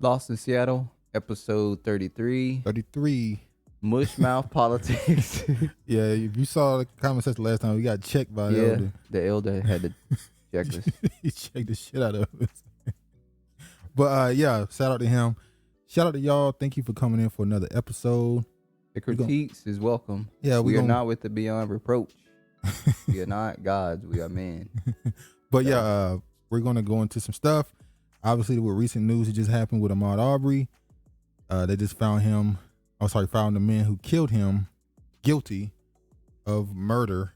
Lost in Seattle, episode 33. 33. Mushmouth politics. Yeah, if you saw the comment section last time, we got checked by the elder. The elder had to check us. He checked the shit out of us. But yeah, shout out to him. Shout out to y'all. Thank you for coming in for another episode. The critiques is welcome. Yeah, we are not with the beyond reproach. We are not gods. We are men. But yeah, we're gonna go into some stuff. Obviously, with recent news, it just happened with Ahmaud Arbery. They just found the man who killed him guilty of murder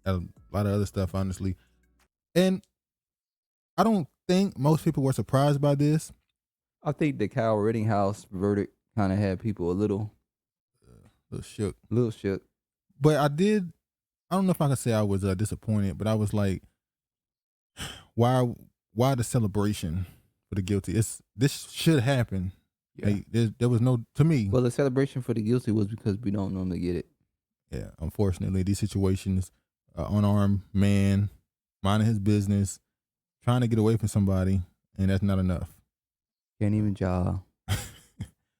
and a lot of other stuff, honestly. And I don't think most people were surprised by this. I think the Kyle Rittenhouse verdict kind of had people a little shook. But I don't know if I can say I was disappointed, but I was like, why the celebration for the guilty? This should happen. Yeah. Like, there was no, to me. Well, the celebration for the guilty was because we don't normally get it. Yeah, unfortunately, these situations, unarmed man, minding his business, trying to get away from somebody, and that's not enough. Can't even jog.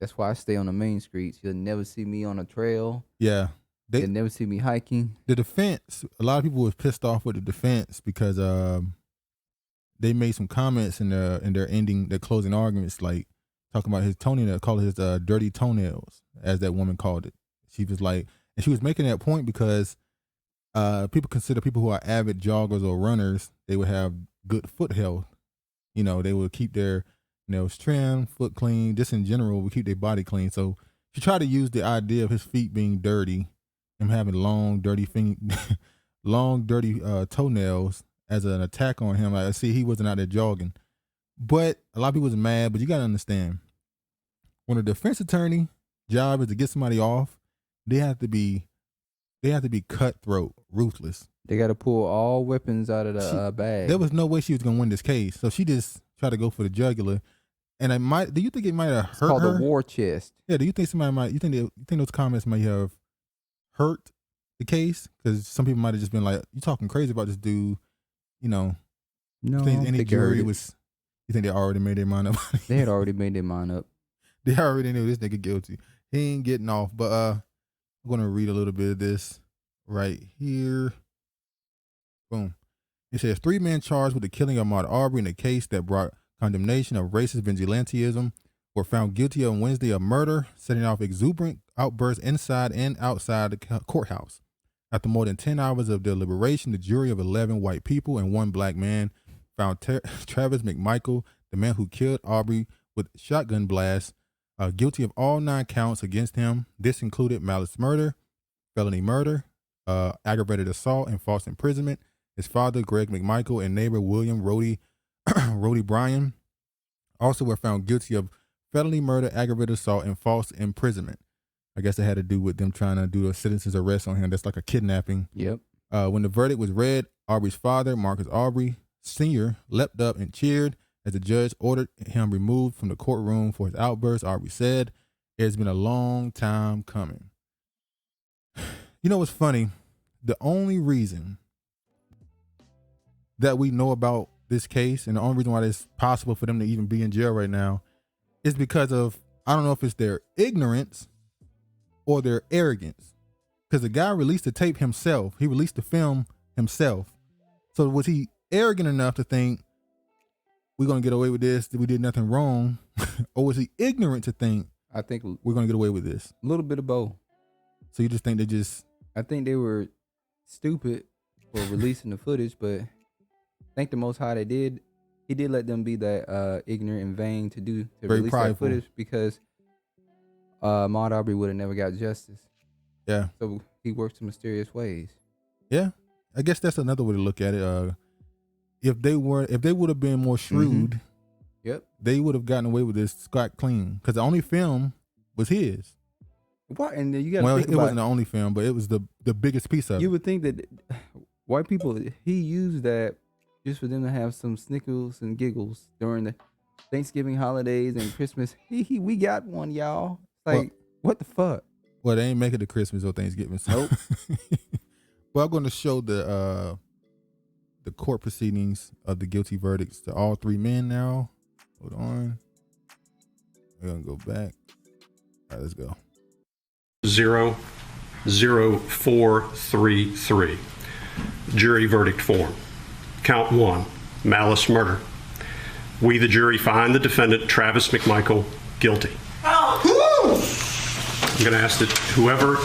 That's why I stay on the main streets. You'll never see me on a trail. Yeah. You'll never see me hiking. The defense, a lot of people was pissed off with the defense because they made some comments in their closing arguments, like talking about his toenail, call it his dirty toenails, as that woman called it. She was like, and she was making that point because people consider people who are avid joggers or runners, they would have good foot health. You know, they would keep their nails trimmed, foot clean, just in general, would keep their body clean. So she tried to use the idea of his feet being dirty, him having long, dirty toenails as an attack on him. Like, I see he wasn't out there jogging. But a lot of people was mad, but you got to understand, when a defense attorney job is to get somebody off, they have to be cutthroat, ruthless. They got to pull all weapons out of the bag. There was no way she was going to win this case. So she just tried to go for the jugular. And do you think it might have hurt her? It's called the war chest. Yeah, do you think you think those comments might have hurt the case? Because some people might have just been like, you talking crazy about this dude, you know. No, any jury was, you think they already made their mind up? They had already made their mind up. They already knew this nigga guilty. He ain't getting off. But I'm going to read a little bit of this right here. Boom. It says 3 men charged with the killing of Ahmaud Arbery in a case that brought condemnation of racist vigilantism were found guilty on Wednesday of murder, setting off exuberant outbursts inside and outside the courthouse. After more than 10 hours of deliberation, the jury of 11 white people and 1 black man found Travis McMichael, the man who killed Arbery with shotgun blasts, guilty of all 9 counts against him. This included malice murder, felony murder, aggravated assault, and false imprisonment. His father, Greg McMichael, and neighbor William Roddie Bryan also were found guilty of felony murder, aggravated assault, and false imprisonment. I guess it had to do with them trying to do a citizen's arrest on him. That's like a kidnapping. Yep. When the verdict was read, Arbery's father, Marcus Arbery Sr., leapt up and cheered as the judge ordered him removed from the courtroom for his outburst. Arbery said, "It's been a long time coming." You know what's funny? The only reason that we know about this case and the only reason why it's possible for them to even be in jail right now is because of, I don't know if it's their ignorance or their arrogance. Because the guy released the tape himself. He released the film himself. So was he arrogant enough to think we're going to get away with this, that we did nothing wrong? Or was he ignorant to think, I think we're going to get away with this? A little bit of both. So you just think I think they were stupid for releasing the footage, but thank the Most High he did let them be that ignorant and vain to release that footage, because Ahmaud Arbery would have never got justice. Yeah. So he works in mysterious ways. Yeah. I guess that's another way to look at it. If they would have been more shrewd, yep, they would have gotten away with this scot clean, because the only film was his. What? And you got to think it wasn't the only film, but it was the biggest piece of it. You would think that white people, he used that just for them to have some snickers and giggles during the Thanksgiving holidays and Christmas. We got one, y'all. Like, what the fuck? Well, they ain't make it to Christmas or Thanksgiving. So. Nope. Well, I'm going to show the court proceedings of the guilty verdicts to all 3 men now. Hold on. We're gonna go back. All right, let's go. 00433. Jury verdict form. Count 1, malice murder. We, the jury, find the defendant, Travis McMichael, guilty. I'm going to ask that whoever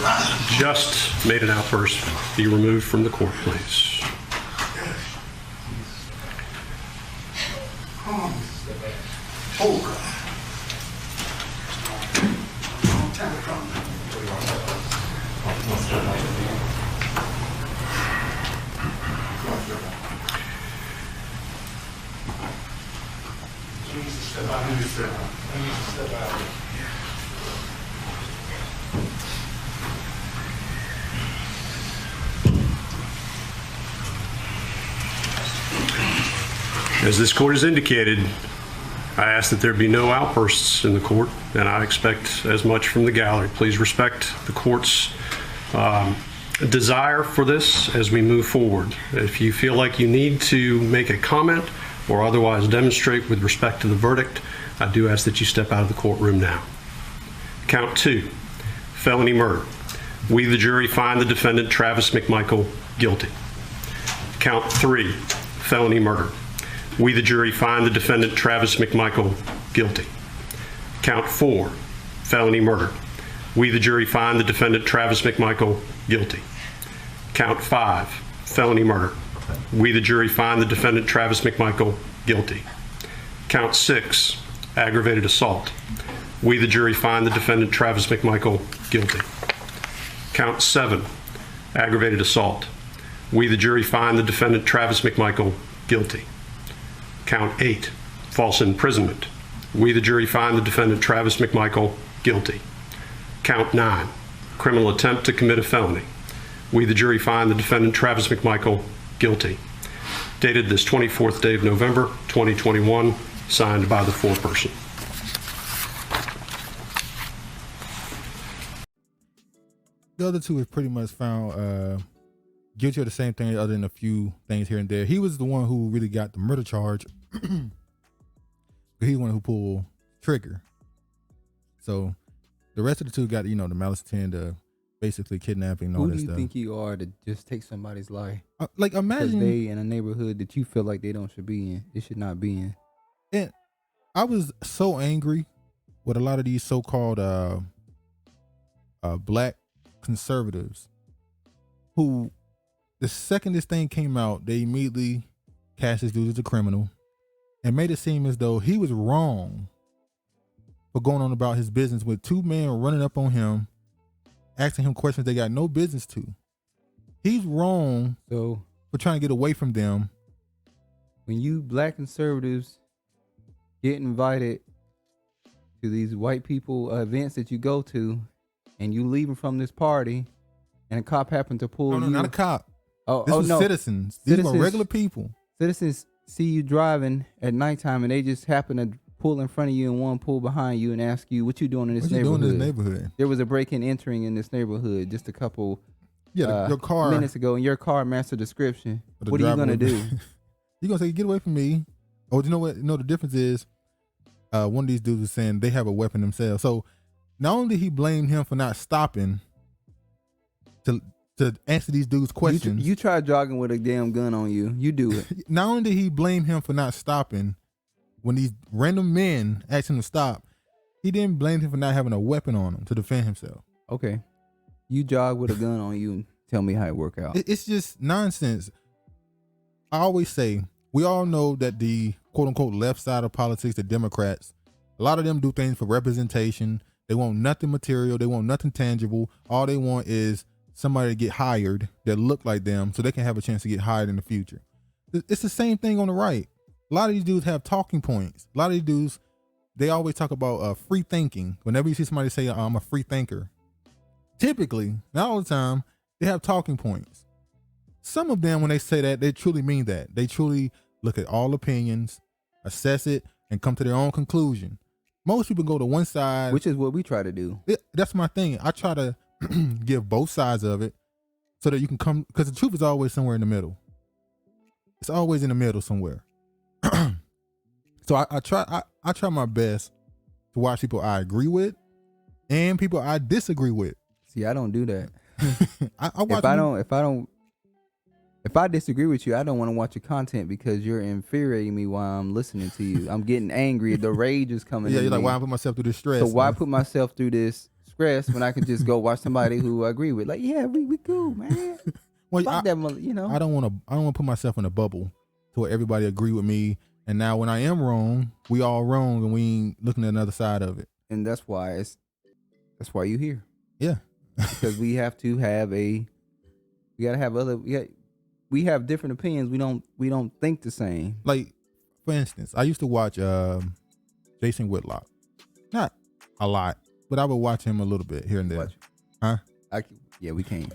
just made an outburst be removed from the court, please. As this court has indicated, I ask that there be no outbursts in the court, and I expect as much from the gallery. Please respect the court's desire for this as we move forward. If you feel like you need to make a comment or otherwise demonstrate with respect to the verdict, I do ask that you step out of the courtroom now. Count 2, felony murder. We, the jury, find the defendant, Travis McMichael, guilty. Count 3, felony murder. We, the jury, find the defendant, Travis McMichael, guilty. Count 4, felony murder. We, the jury, find the defendant, Travis McMichael, guilty. Count 5, felony murder. We, the jury, find the defendant, Travis McMichael, guilty. Count 6, aggravated assault. We, the jury, find the defendant, Travis McMichael, guilty. Count 7, aggravated assault. We, the jury, find the defendant, Travis McMichael, guilty. Count 8, false imprisonment. We, the jury, find the defendant, Travis McMichael, guilty. Count 9, criminal attempt to commit a felony. We, the jury, find the defendant, Travis McMichael, guilty. Dated this 24th day of November, 2021, signed by the foreperson. The other two is pretty much found guilty of the same thing, other than a few things here and there. He was the one who really got the murder charge. He's the one who pulled trigger. So the rest of the two got, the malice intent, basically kidnapping and all that stuff. Who do you think you are to just take somebody's life? Like, imagine they in a neighborhood that you feel like they should be in. They should not be in. And I was so angry with a lot of these so-called black conservatives who, the second this thing came out, they immediately cast this dude as a criminal and made it seem as though he was wrong for going on about his business with two men running up on him, asking him questions they got no business to. He's wrong for trying to get away from them. When you black conservatives get invited to these white people events that you go to, and you leaving from this party, and a cop happened to pull No, you. not a cop. This was citizens. These were regular people. Citizens see you driving at nighttime, and they just happen to pull in front of you and one pull behind you and ask you, what you doing in this neighborhood? There was a break-in entering in this neighborhood just a couple your car minutes ago, and your car matched the description. What are you going to do? You're going to say, get away from me. Oh, you know what? The difference is one of these dudes was saying they have a weapon themselves. So not only did he blame him for not stopping to answer these dudes' questions. You try jogging with a damn gun on you. You do it. Not only did he blame him for not stopping when these random men asked him to stop, he didn't blame him for not having a weapon on him to defend himself. Okay. You jog with a gun on you and tell me how it work out. It's just nonsense. I always say, we all know that the quote-unquote left side of politics, the Democrats, a lot of them do things for representation. They want nothing material. They want nothing tangible. All they want is somebody to get hired that look like them so they can have a chance to get hired in the future. It's the same thing on the right. A lot of these dudes have talking points. A lot of these dudes, they always talk about free thinking. Whenever you see somebody say, I'm a free thinker, typically, not all the time, they have talking points. Some of them, when they say that, they truly mean that. They truly look at all opinions, assess it, and come to their own conclusion. Most people go to one side. Which is what we try to do. That's my thing. I try to give both sides of it so that you can come, because the truth is always somewhere in the middle. It's always in the middle somewhere. So I try my best to watch people I agree with and people I disagree with. See, I don't do that. I watch If I disagree with you, I don't want to watch your content because you're infuriating me while I'm listening to you. I'm getting angry. The rage is coming. Yeah, in you're like, me. why I put myself through this stress? So why put myself through this stress when I can just go watch somebody who I agree with? Like, yeah, we cool, man. Well, Fuck that, you know. I don't want to put myself in a bubble to where everybody agree with me. And now when I am wrong, we all wrong, and we ain't looking at another side of it. And that's why you here. Yeah, because we have to have we have different opinions. We don't think the same. Like, for instance, I used to watch Jason Whitlock. Not a lot, but I would watch him a little bit here and there. Huh? We can't.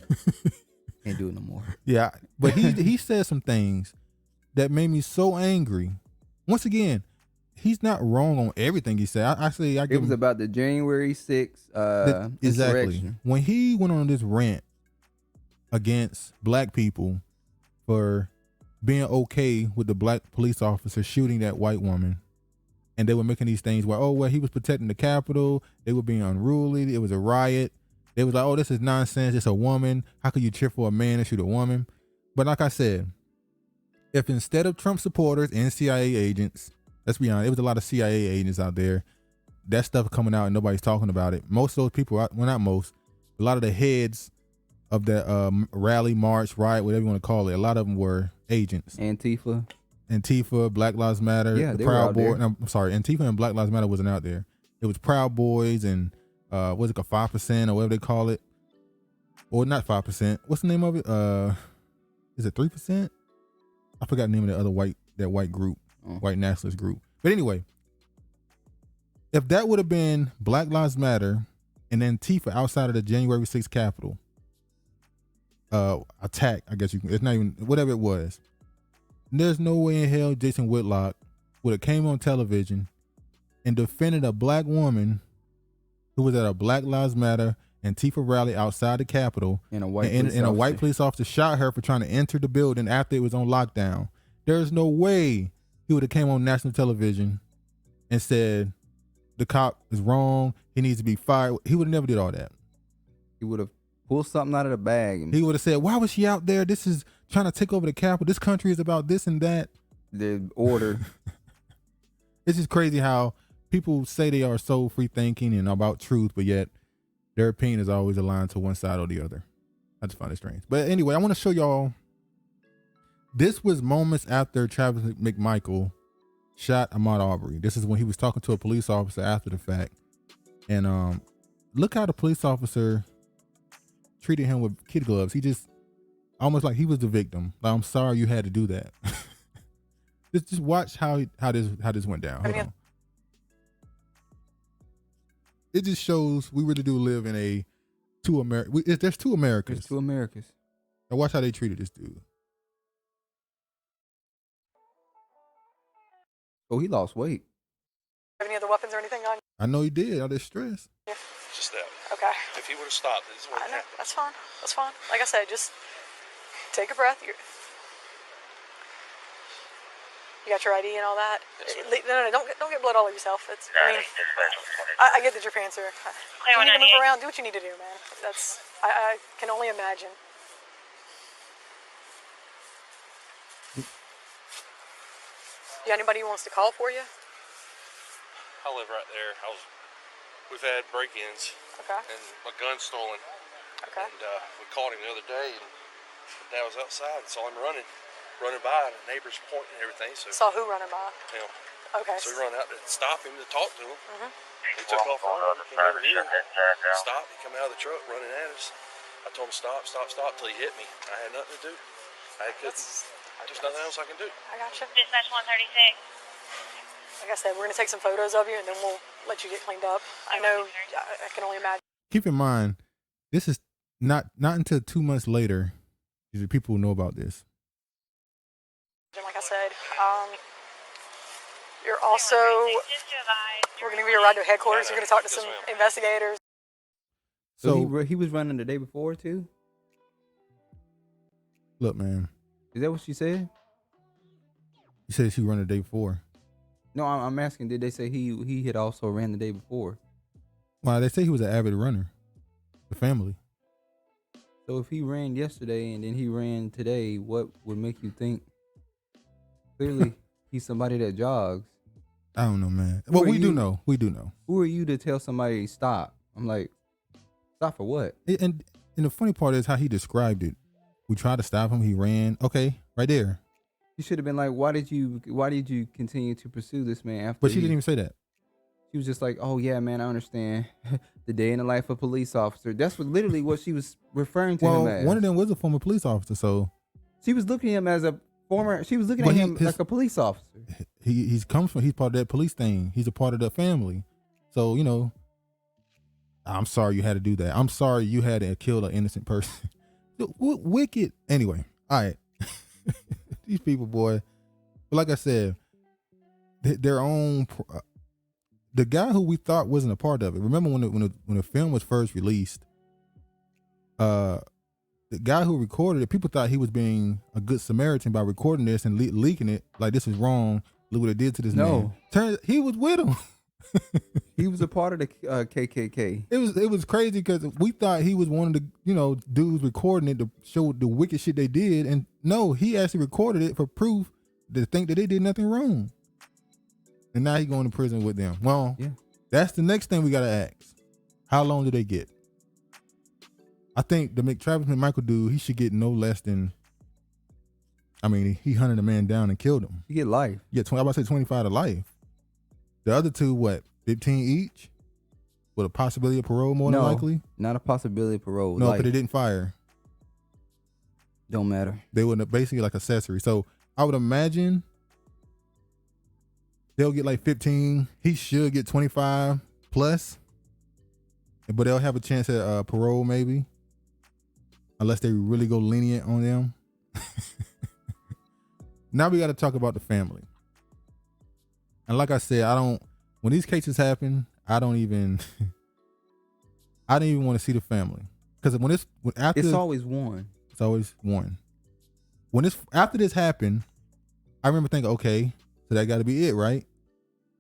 Can't do it no more. Yeah, but he said some things that made me so angry. Once again, he's not wrong on everything he said. It was about the January 6th exactly. insurrection. When he went on this rant against black people for being okay with the black police officer shooting that white woman, and they were making these things where, he was protecting the Capitol, they were being unruly, it was a riot. They was like, this is nonsense, it's a woman. How could you cheer for a man and shoot a woman? But like I said, if instead of Trump supporters and CIA agents, let's be honest, it was a lot of CIA agents out there, that stuff coming out and nobody's talking about it. Most of those people, well, not most, a lot of the heads of that rally, march, riot, whatever you want to call it, a lot of them were agents. Antifa, Black Lives Matter, the Proud Boys. No, I'm sorry, Antifa and Black Lives Matter wasn't out there. It was Proud Boys and what's it called, 5% or whatever they call it, or not 5%. What's the name of it? Is it 3%? I forgot the name of that white group, white nationalist group. But anyway, if that would have been Black Lives Matter and Antifa outside of the January 6th Capitol attack, I guess it's not even, whatever it was, there's no way in hell Jason Whitlock would have came on television and defended a black woman who was at a Black Lives Matter Antifa rally outside the Capitol, and a white police officer shot her for trying to enter the building after it was on lockdown. There's no way he would have came on national television and said the cop is wrong, he needs to be fired. He would have never did all that. He would have pulled something out of the bag. He would have said, why was she out there? This is trying to take over the Capitol. This country is about this and that. The order. It's just crazy how people say they are so free thinking and about truth, but yet their opinion is always aligned to one side or the other. I just find it strange. But anyway, I want to show y'all. This was moments after Travis McMichael shot Ahmaud Arbery. This is when he was talking to a police officer after the fact. And look how the police officer treated him with kid gloves. He just almost like he was the victim. Like, I'm sorry you had to do that. just watch how this went down. Hold on. It just shows we really do live in there's two Americas. There's two Americas. Now watch how they treated this dude. Oh, he lost weight. Have any other weapons or anything on you? I know he did. All this stress. Yeah. Just that. Okay. If he would have stopped, this is what I know. happened. That's fine. That's fine. Like I said, just take a breath. You got your ID and all that? Yes, No, don't get blood all over yourself. I get that your pants are. You need to move around. Do what you need to do, man. I can only imagine. You got anybody who wants to call for you? I live right there. We've had break-ins. Okay. And my gun's stolen. Okay. And we caught him the other day, and Dad was outside, and saw him running by, and the neighbors pointing and everything. So saw who running by? him. Okay. So we run out to stop him to talk to him. Mm-hmm. He took off running. He never knew. Stopped. He come out of the truck running at us. I told him stop till he hit me. I had nothing to do. There's nothing else I can do. I got you. Dispatch 136. Like I said, we're going to take some photos of you, and then we'll let you get cleaned up. I know, I can only imagine. Keep in mind, this is not until 2 months later do people know about this. Like I said, you're also, we're going to give you a ride to headquarters. You're going to talk to some investigators. So he was running the day before too? Look, man. Is that what she said? He said she was running the day before. No, I'm asking. Did they say he had also ran the day before? Well, they say he was an avid runner. The family. So if he ran yesterday and then he ran today, what would make you think? Clearly, he's somebody that jogs. I don't know, man. Well, we do know. We do know. Who are you to tell somebody stop? I'm like, stop for what? And the funny part is how he described it. We tried to stop him. He ran. Okay, right there. You should have been like, why did you continue to pursue this man after? But she didn't even say that. She was just like, oh yeah, man, I understand. The day in the life of a police officer. That's literally what she was referring to him as. One of them was a former police officer, so she was looking at him as a former. She was looking at him like a police officer. He's part of that police thing. He's a part of that family. So I'm sorry you had to do that. I'm sorry you had to kill an innocent person. Wicked. Anyway, all right. These people, boy. But like I said, their own. The guy who we thought wasn't a part of it. Remember when the film was first released? The guy who recorded it, people thought he was being a good Samaritan by recording this and leaking it. Like, this is wrong. Look what it did to this man. Turns he was with him. He was a part of the KKK. It was crazy because we thought he was one of the dudes recording it to show the wicked shit they did, and no, he actually recorded it for proof to think that they did nothing wrong. And now he going to prison with them. Well, yeah. That's the next thing we gotta ask. How long do they get? I think the Travis McMichael dude, he should get no less than. I mean, he hunted a man down and killed him. You get life. Yeah, I about to say 25 to life. The other two, what, 15 each? With a possibility of parole, more than likely? Not a possibility of parole. No, but they didn't fire. Don't matter. They were basically like accessory. So I would imagine they'll get like 15. He should get 25 plus. But they'll have a chance at parole maybe. Unless they really go lenient on them. Now we got to talk about the family. And like I said, when these cases happen, I don't even want to see the family. Because it's always one. It's always one. After this happened, I remember thinking, okay, so that got to be it, right?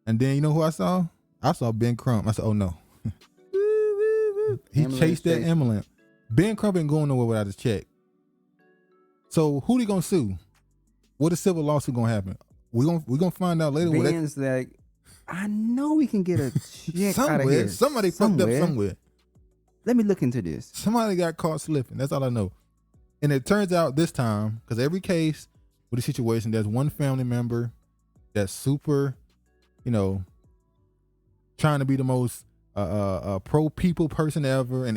And then you know who I saw? I saw Ben Crump. I said, oh no. He chased that ambulance. Ben Crump ain't going nowhere without his check. So who they gonna sue? What is civil lawsuit gonna happen? We gonna find out later. Ben's like, I know we can get a check out of here. Somebody fucked up somewhere. Let me look into this. Somebody got caught slipping. That's all I know. And it turns out this time, because every case with a situation, there's one family member that's super, trying to be the most pro people person ever, and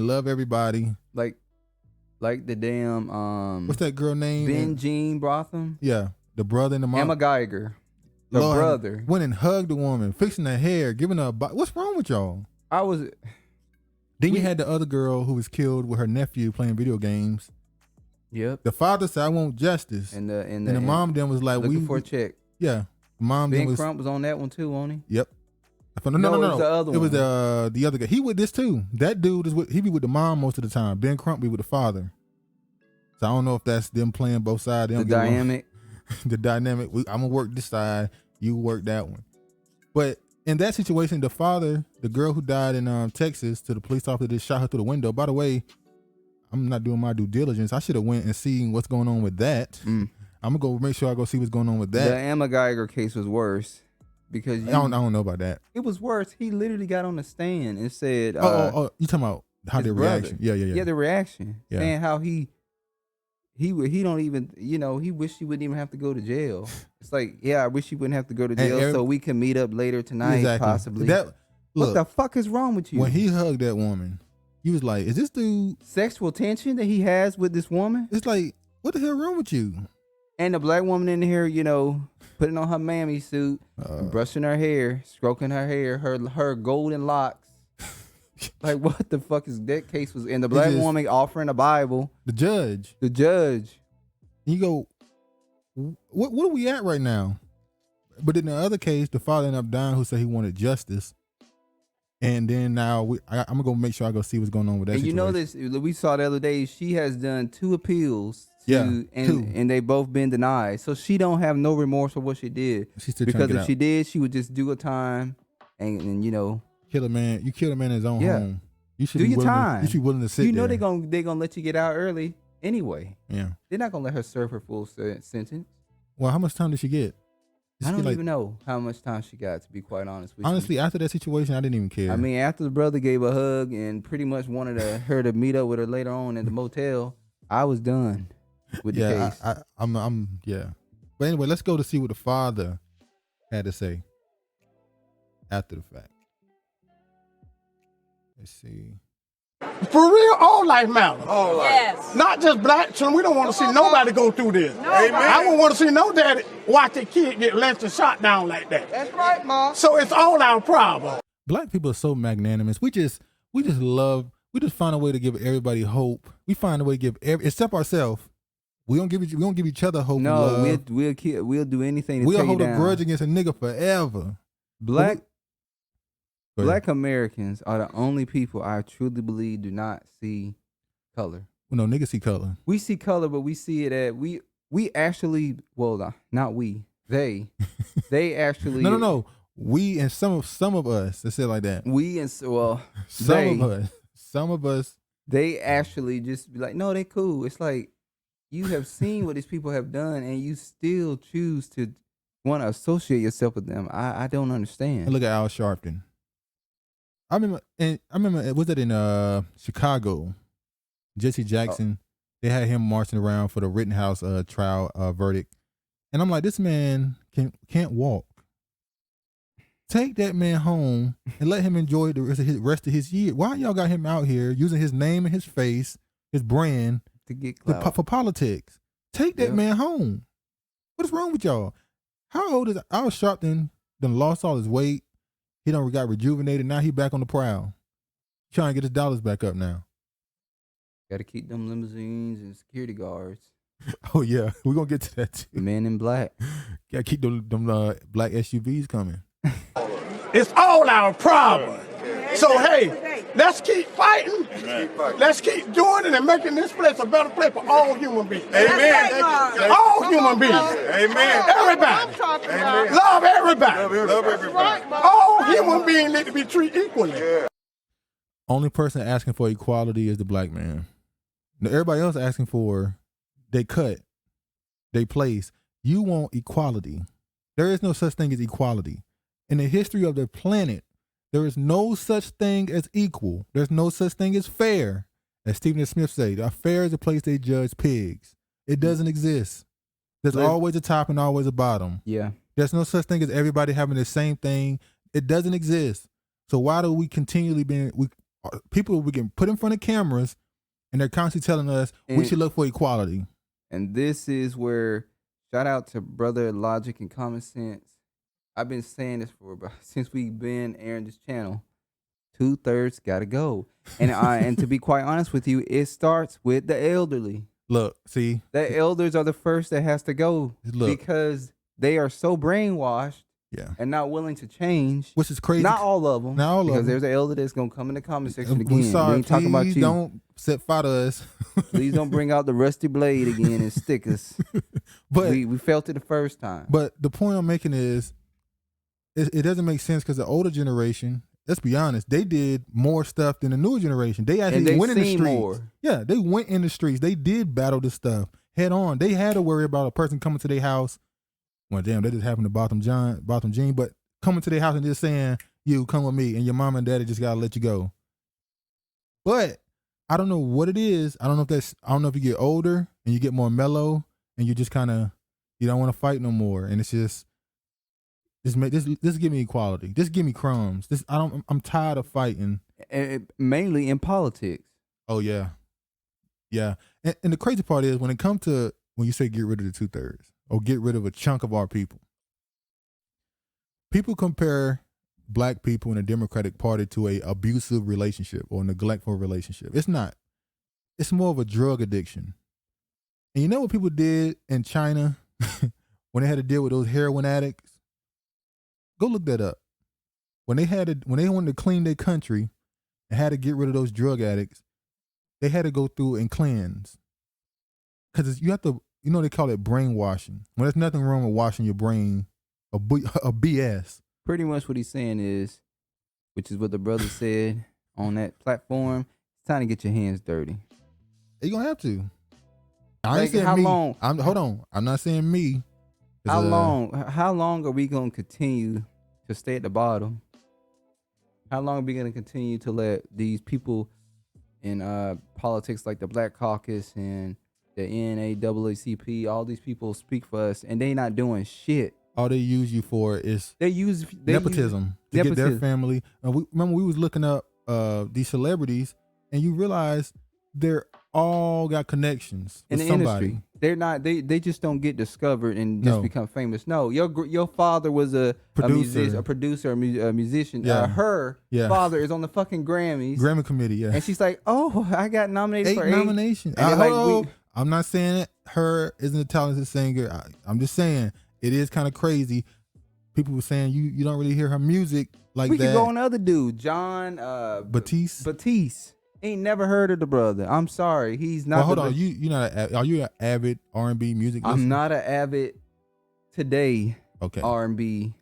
love everybody. Like the damn what's that girl name? Ben Jean Brotham. Yeah, the brother and the mom. Emma Geiger, the brother went and hugged the woman, fixing her hair, giving her what's wrong with y'all? Then you had the other girl who was killed with her nephew playing video games. Yep. The father said, "I want justice," and the mom then was like, "Looking for a check." Yeah, mom. Ben Crump was on that one too, wasn't he? Yep. No. It was the other one. It was the other guy. He with this too. That dude he be with the mom most of the time. Ben Crump be with the father. So I don't know if that's them playing both sides. The dynamic. The dynamic. I'm gonna work this side. You work that one. But in that situation, the father, the girl who died in Texas, to the police officer that shot her through the window. By the way, I'm not doing my due diligence. I should have went and seen what's going on with that. I'm gonna go make sure I go see what's going on with that. The Emma Geiger case was worse. Because I don't know about that. It was worse. He literally got on the stand and said, "Oh, you talking about how their reaction? Yeah. Yeah, the reaction. Yeah. Saying how he don't even, he wished he wouldn't even have to go to jail. It's like, yeah, I wish he wouldn't have to go to jail so we can meet up later tonight, possibly. What the fuck is wrong with you? When he hugged that woman, he was like, "Is this dude sexual tension that he has with this woman?" It's like, what the hell wrong with you? And the black woman in here, putting on her mammy suit, brushing her hair, stroking her hair, her golden locks. Like, what the fuck is that case was? And the black woman offering a Bible. The judge. You go, what are we at right now? But in the other case, the father ended up dying who said he wanted justice. And then now I'm going to go make sure I go see what's going on with that situation. This, we saw the other day, she has done 2 appeals and they both been denied. So she don't have no remorse for what she did. Because if she did, she would just do a time and kill a man. You kill a man in his own home. You should do be your time. You should be willing to sit there. They gonna let you get out early anyway. Yeah. They're not gonna let her serve her full sentence. Well, how much time did she get? I don't even know how much time she got, to be quite honest with you. Honestly, after that situation, I didn't even care. I mean, after the brother gave a hug and pretty much wanted her to meet up with her later on at the motel, I was done with the case. I'm But anyway, let's go to see what the father had to say after the fact. Let's see. For real, all life matters. All life. Yes. Not just black children. We don't want to see nobody go through this. Amen. I don't want to see no daddy watch a kid get lynched and shot down like that. That's right, Mom. So it's all our problem. Black people are so magnanimous. We just find a way to give everybody hope. We find a way to give except ourselves. We don't give each other hope. No, we'll do anything to we'll tear hold you a down. grudge against a nigga forever. Black Americans are the only people I truly believe do not see color. Well, no, niggas see color. We see color, but we see it at we actually not we they actually no. We and some of us. Let's say it like that. We and some of us. They actually just be like, no, they cool. It's like you have seen what these people have done, and you still choose to want to associate yourself with them. I don't understand. And look at Al Sharpton. I remember. Was it in Chicago? Jesse Jackson. They had him marching around for the Rittenhouse trial verdict, and I'm like, this man can't walk. Take that man home and let him enjoy the rest of his year. Why y'all got him out here using his name and his face, his brand to get clout for politics? Take that man home. What is wrong with y'all? How old is Al Sharpton? Done lost all his weight. He done got rejuvenated. Now he back on the prowl. Trying to get his dollars back up now. Got to keep them limousines and security guards. Oh yeah, we're gonna get to that too. Men in black. Got to keep them black SUVs coming. It's all our problem. So hey, let's keep fighting. Let's keep doing it and making this place a better place for all human beings. Amen. All human beings. Amen. Everybody. Amen. Love everybody. Love everybody. All human beings need to be treated equally. Yeah. Only person asking for equality is the black man. Now, everybody else asking for they cut, they place. You want equality. There is no such thing as equality. In the history of the planet, there is no such thing as equal. There's no such thing as fair. As Stephen Smith said, a fair is a place they judge pigs. It doesn't exist. There's always a top and always a bottom. Yeah. There's no such thing as everybody having the same thing. It doesn't exist. So why do we continually people we can put in front of cameras and they're constantly telling us we should look for equality. And this is where, shout out to Brother Logic and Common Sense. I've been saying this since we've been airing this channel. 2/3 gotta go. And to be quite honest with you, it starts with the elderly. Look, see, the elders are the first that has to go because they are so brainwashed. Yeah. And not willing to change. Which is crazy. Not all of them. Not all of them. Because there's an elder that's going to come in the comment section again. We sorry, we ain't talking about you. Don't set fire to us. Please don't bring out the rusty blade again and stick us. But we felt it the first time. But the point I'm making is it doesn't make sense because the older generation, let's be honest, they did more stuff than the newer generation. They actually went in the streets. More. Yeah, they went in the streets. They did battle this stuff head on. They had to worry about a person coming to their house. Well, damn, they just happened to bottom Gene, but coming to their house and just saying, you come with me, and your mom and daddy just gotta let you go. But I don't know what it is. I don't know if you get older and you get more mellow and you just kind of, you don't want to fight no more. And it's just give me equality. Just give me crumbs. I'm tired of fighting. Mainly in politics. Oh yeah. Yeah. And the crazy part is when you say get rid of the 2/3. Or get rid of a chunk of our people. People compare black people in the Democratic Party to a abusive relationship or neglectful relationship. It's not. It's more of a drug addiction. And you know what people did in China when they had to deal with those heroin addicts? Go look that up. When they wanted to clean their country and had to get rid of those drug addicts, they had to go through and cleanse. because you have to, they call it brainwashing. Well, there's nothing wrong with washing your brain of BS. Pretty much what he's saying is, which is what the brother said on that platform, it's time to get your hands dirty. You're going to have to. I Like, ain't saying how me. long? Hold on. I'm not saying me. How long are we going to continue to stay at the bottom? How long are we going to continue to let these people in politics like the Black Caucus and the NAACP, all these people speak for us, and they not doing shit? All they use you for is nepotism to get their family. Remember, we was looking up these celebrities, and you realize they're all got connections in with the somebody. Industry. They're not. They just don't get discovered and just become famous. No, your father was a producer, a musician. Yeah. Her father is on the fucking Grammy committee. Yeah, and she's like, oh, I got nominated for 8 nominations. I'm not saying that her isn't a talented singer. I'm just saying it is kind of crazy. People were saying you don't really hear her music like that. We could go on other dude, John Batiste. Ain't never heard of the brother. I'm sorry, he's not. Well, hold on, you're not. Are you an avid R&B music listener? I'm not an avid R&B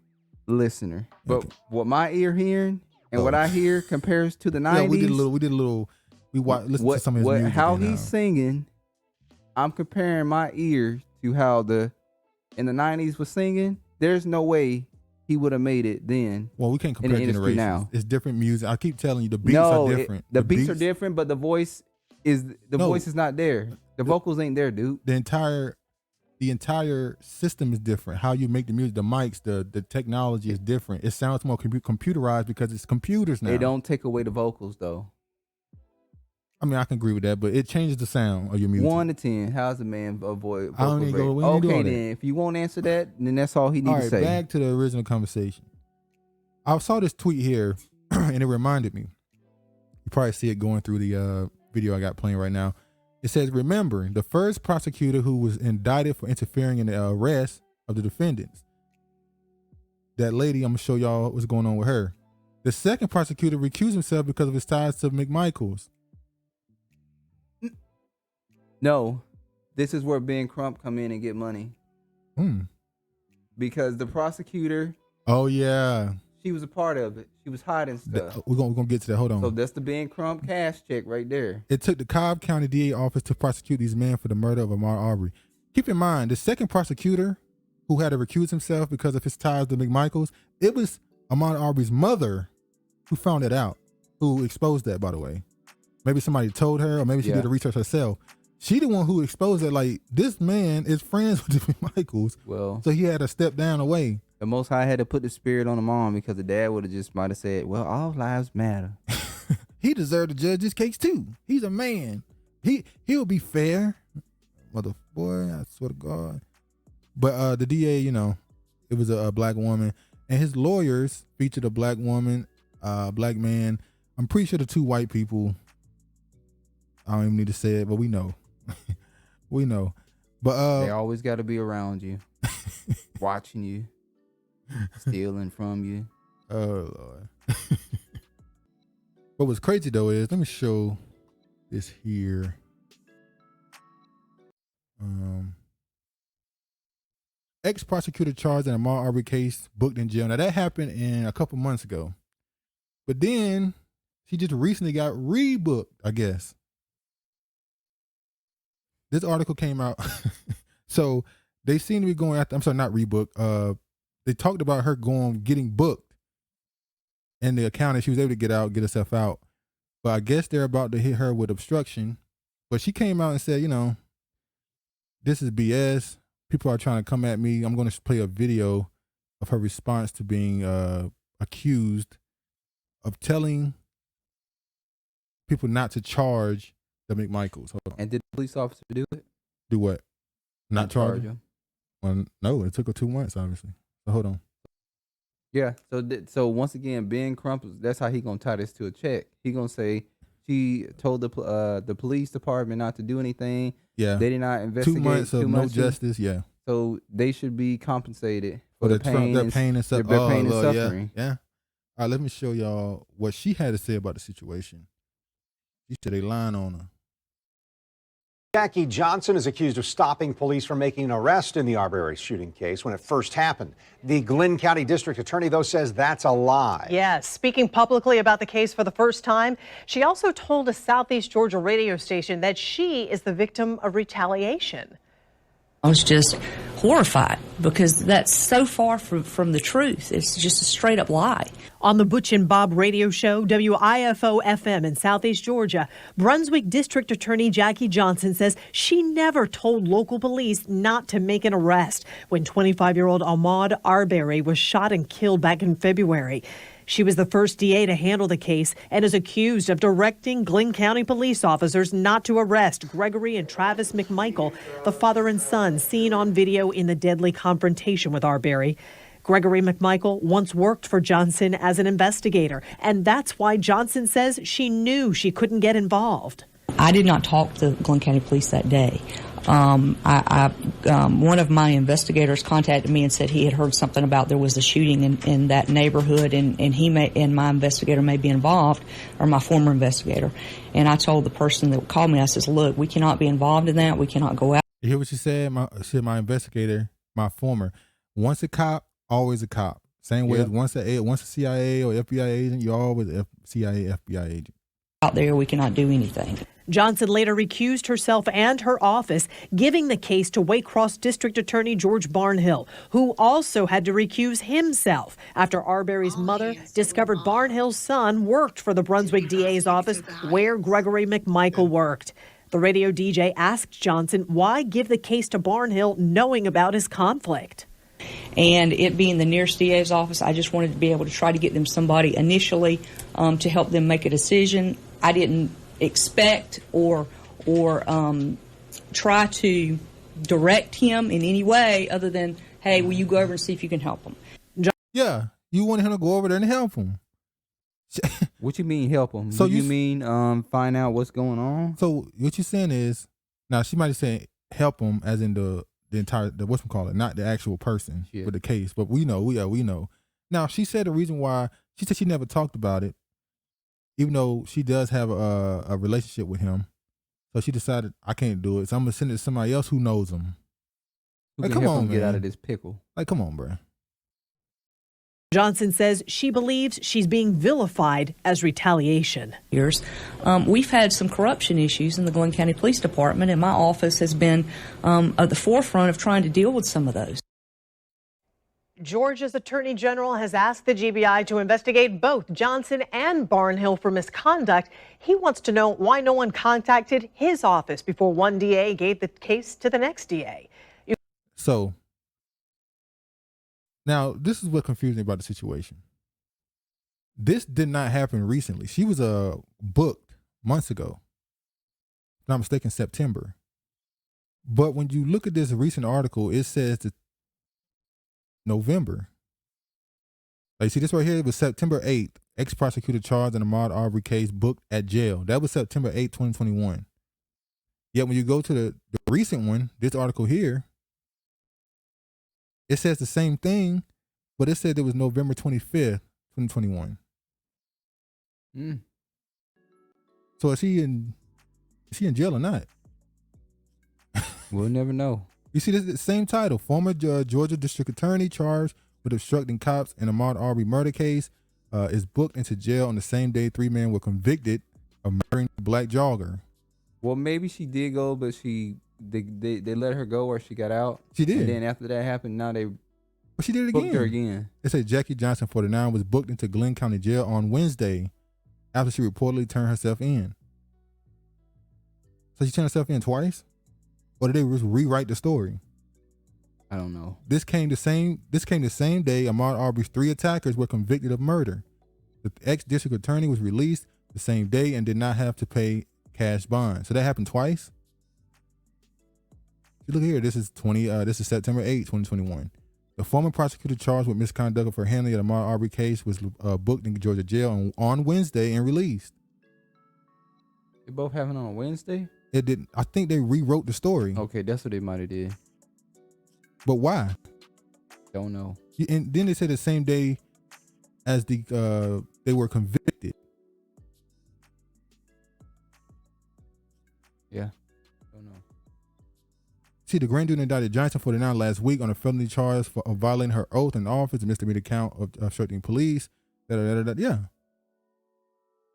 listener. But what my ear hearing and what I hear compares to the 90s. Yeah, we did a little. We listened to some of his music. How he's singing, I'm comparing my ear to how in the 90s was singing. There's no way he would have made it then. Well, we can't compare generations. Now. It's different music. I keep telling you, the beats are different. The beats are different, but the voice is not there. The vocals ain't there, dude. The entire system is different. How you make the music, the mics, the technology is different. It sounds more computerized because it's computers now. They don't take away the vocals though. I mean, I can agree with that, but it changes the sound of your music. 1 to 10, how's a man avoid? I don't even go. Okay, then if you won't answer that, then that's all he needs to say. Back to the original conversation. I saw this tweet here, and it reminded me. You probably see it going through the video I got playing right now. It says, "Remember, the first prosecutor who was indicted for interfering in the arrest of the defendants. That lady, I'm gonna show y'all what's going on with her. The second prosecutor recused himself because of his ties to McMichaels." No, this is where Ben Crump come in and get money. Because the prosecutor. Oh yeah. She was a part of it. She was hiding stuff. We're gonna get to that. Hold on. So that's the Ben Crump cash check right there. It took the Cobb County DA office to prosecute these men for the murder of Ahmaud Arbery. Keep in mind, the second prosecutor who had to recuse himself because of his ties to McMichaels, it was Ahmaud Arbery's mother who found it out, who exposed that, by the way. Maybe somebody told her, or maybe she did the research herself. She the one who exposed it. Like, this man is friends with the McMichaels. Well, so he had to step down away. The Most High had to put the spirit on the mom because the dad would have just might have said, well, all lives matter. He deserved to judge this case too. He's a man. He'll be fair. Mother boy, I swear to God. But the DA, it was a black woman. And his lawyers featured a black woman, black man. I'm pretty sure the 2 white people, I don't even need to say it, but we know. We know. But they always got to be around you, watching you, stealing from you. Oh Lord. What was crazy though is, let me show this here. Ex-prosecutor charged in a Ahmaud Arbery case, booked in jail. Now that happened in a couple months ago, but then she just recently got rebooked, I guess. This article came out. So they seem to be going after, I'm sorry, not rebooked. They talked about her getting booked and the accountant, she was able to get herself out. But I guess they're about to hit her with obstruction. But she came out and said, this is BS. People are trying to come at me. I'm going to play a video of her response to being accused of telling people not to charge the McMichaels. Hold on. And did the police officer do it? Do what? Not charge him? Well, no, it took her 2 months, obviously. So hold on. Yeah. So once again, Ben Crump, that's how he gonna tie this to a check. He gonna say she told the police department not to do anything. Yeah. They did not investigate. 2 months of no justice. Yeah. So they should be compensated for the pain and suffering. Their pain and suffering. Yeah. All right, let me show y'all what she had to say about the situation. She said they lying on her. Jackie Johnson is accused of stopping police from making an arrest in the Arbery shooting case when it first happened. The Glynn County District Attorney, though, says that's a lie. Yes, speaking publicly about the case for the first time, she also told a Southeast Georgia radio station that she is the victim of retaliation. I was just horrified because that's so far from the truth. It's just a straight up lie. On the Butch and Bob radio show, WIFO-FM in Southeast Georgia, Brunswick District Attorney Jackie Johnson says she never told local police not to make an arrest when 25-year-old Ahmaud Arbery was shot and killed back in February. She was the first DA to handle the case and is accused of directing Glynn County police officers not to arrest Gregory and Travis McMichael, the father and son seen on video in the deadly confrontation with Arbery. Gregory McMichael once worked for Johnson as an investigator, and that's why Johnson says she knew she couldn't get involved. I did not talk to Glynn County Police that day. One of my investigators contacted me and said he had heard something about there was a shooting in that neighborhood, and my investigator may be involved, or my former investigator. And I told the person that called me, I says, look, we cannot be involved in that. We cannot go out. You hear what she said? My investigator, my former, once a cop, always a cop. Same way as once a CIA or FBI agent, you're always a CIA, FBI agent. Out there, we cannot do anything. Johnson later recused herself and her office, giving the case to Waycross District Attorney George Barnhill, who also had to recuse himself after Arbery's mother discovered Barnhill's son worked for the Brunswick DA's office where Gregory McMichael worked. The radio DJ asked Johnson why give the case to Barnhill knowing about his conflict. And it being the nearest DA's office, I just wanted to be able to try to get them somebody initially to help them make a decision. I didn't expect or try to direct him in any way other than, hey, will you go over and see if you can help him? Yeah, you wanted him to go over there and help him. What you mean help him? So you mean find out what's going on? So what you're saying is, now she might have said help him as in the entire, whatchamacallit, not the actual person with the case, but we know. Now she said the reason why, she said she never talked about it, even though she does have a relationship with him. So she decided, I can't do it, so I'm gonna send it to somebody else who knows him. Who like, can come help on, him man. get out of this pickle? Like, come on, bro. Johnson says she believes she's being vilified as retaliation. We've had some corruption issues in the Glynn County Police Department, and my office has been at the forefront of trying to deal with some of those. Georgia's Attorney General has asked the GBI to investigate both Johnson and Barnhill for misconduct. He wants to know why no one contacted his office before one DA gave the case to the next DA. So, now this is what confused me about the situation. This did not happen recently. She was booked months ago. If I'm not mistaken, September. But when you look at this recent article, it says that November. Like, see this right here? It was September 8th. Ex-prosecutor charged in the Ahmaud Arbery case booked at jail. That was September 8th, 2021. Yet when you go to the recent one, this article here, it says the same thing, but it said it was November 25th, 2021. So is she in jail or not? We'll never know. You see this the same title, former Georgia District Attorney charged with obstructing cops in Ahmaud Arbery murder case is booked into jail on the same day 3 men were convicted of murdering a black jogger. Well, maybe she did go, but they let her go or she got out. She did. And then after that happened, now they but she did it booked again. her again. It said Jackie Johnson, 49, was booked into Glynn County Jail on Wednesday after she reportedly turned herself in. So she turned herself in twice? Or did they just rewrite the story? I don't know. This came the same day Ahmaud Arbery's 3 attackers were convicted of murder. The ex-district attorney was released the same day and did not have to pay cash bond. So that happened twice. Look here, this is September 8, 2021. The former prosecutor charged with misconduct for handling the Ahmaud Arbery case was booked in Georgia jail on Wednesday and released. They both happened on a Wednesday? It didn't. I think they rewrote the story. Okay, that's what they might have did. But why? Don't know. And then they said the same day as they were convicted. Yeah. Don't know. See, the grand jury indicted Johnson 49 last week on a felony charge for violating her oath in office, a misdemeanor count of obstructing police. Yeah.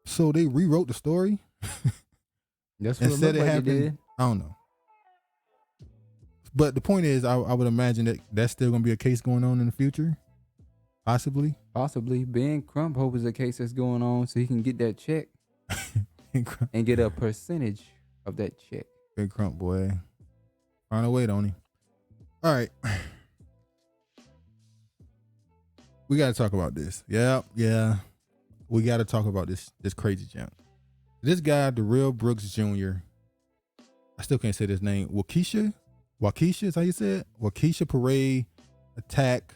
So they rewrote the story. That's what it looked like they did. I don't know. But the point is, I would imagine that that's still going to be a case going on in the future. Possibly. Ben Crump hopes it's a case that's going on so he can get that check and get a percentage of that check. Ben Crump, boy. Find a way, don't he? All right. We got to talk about this. Yeah. We got to talk about this crazy junk. This guy, Darrell Brooks Jr., I still can't say his name. Waukesha is how you say it? Waukesha parade attack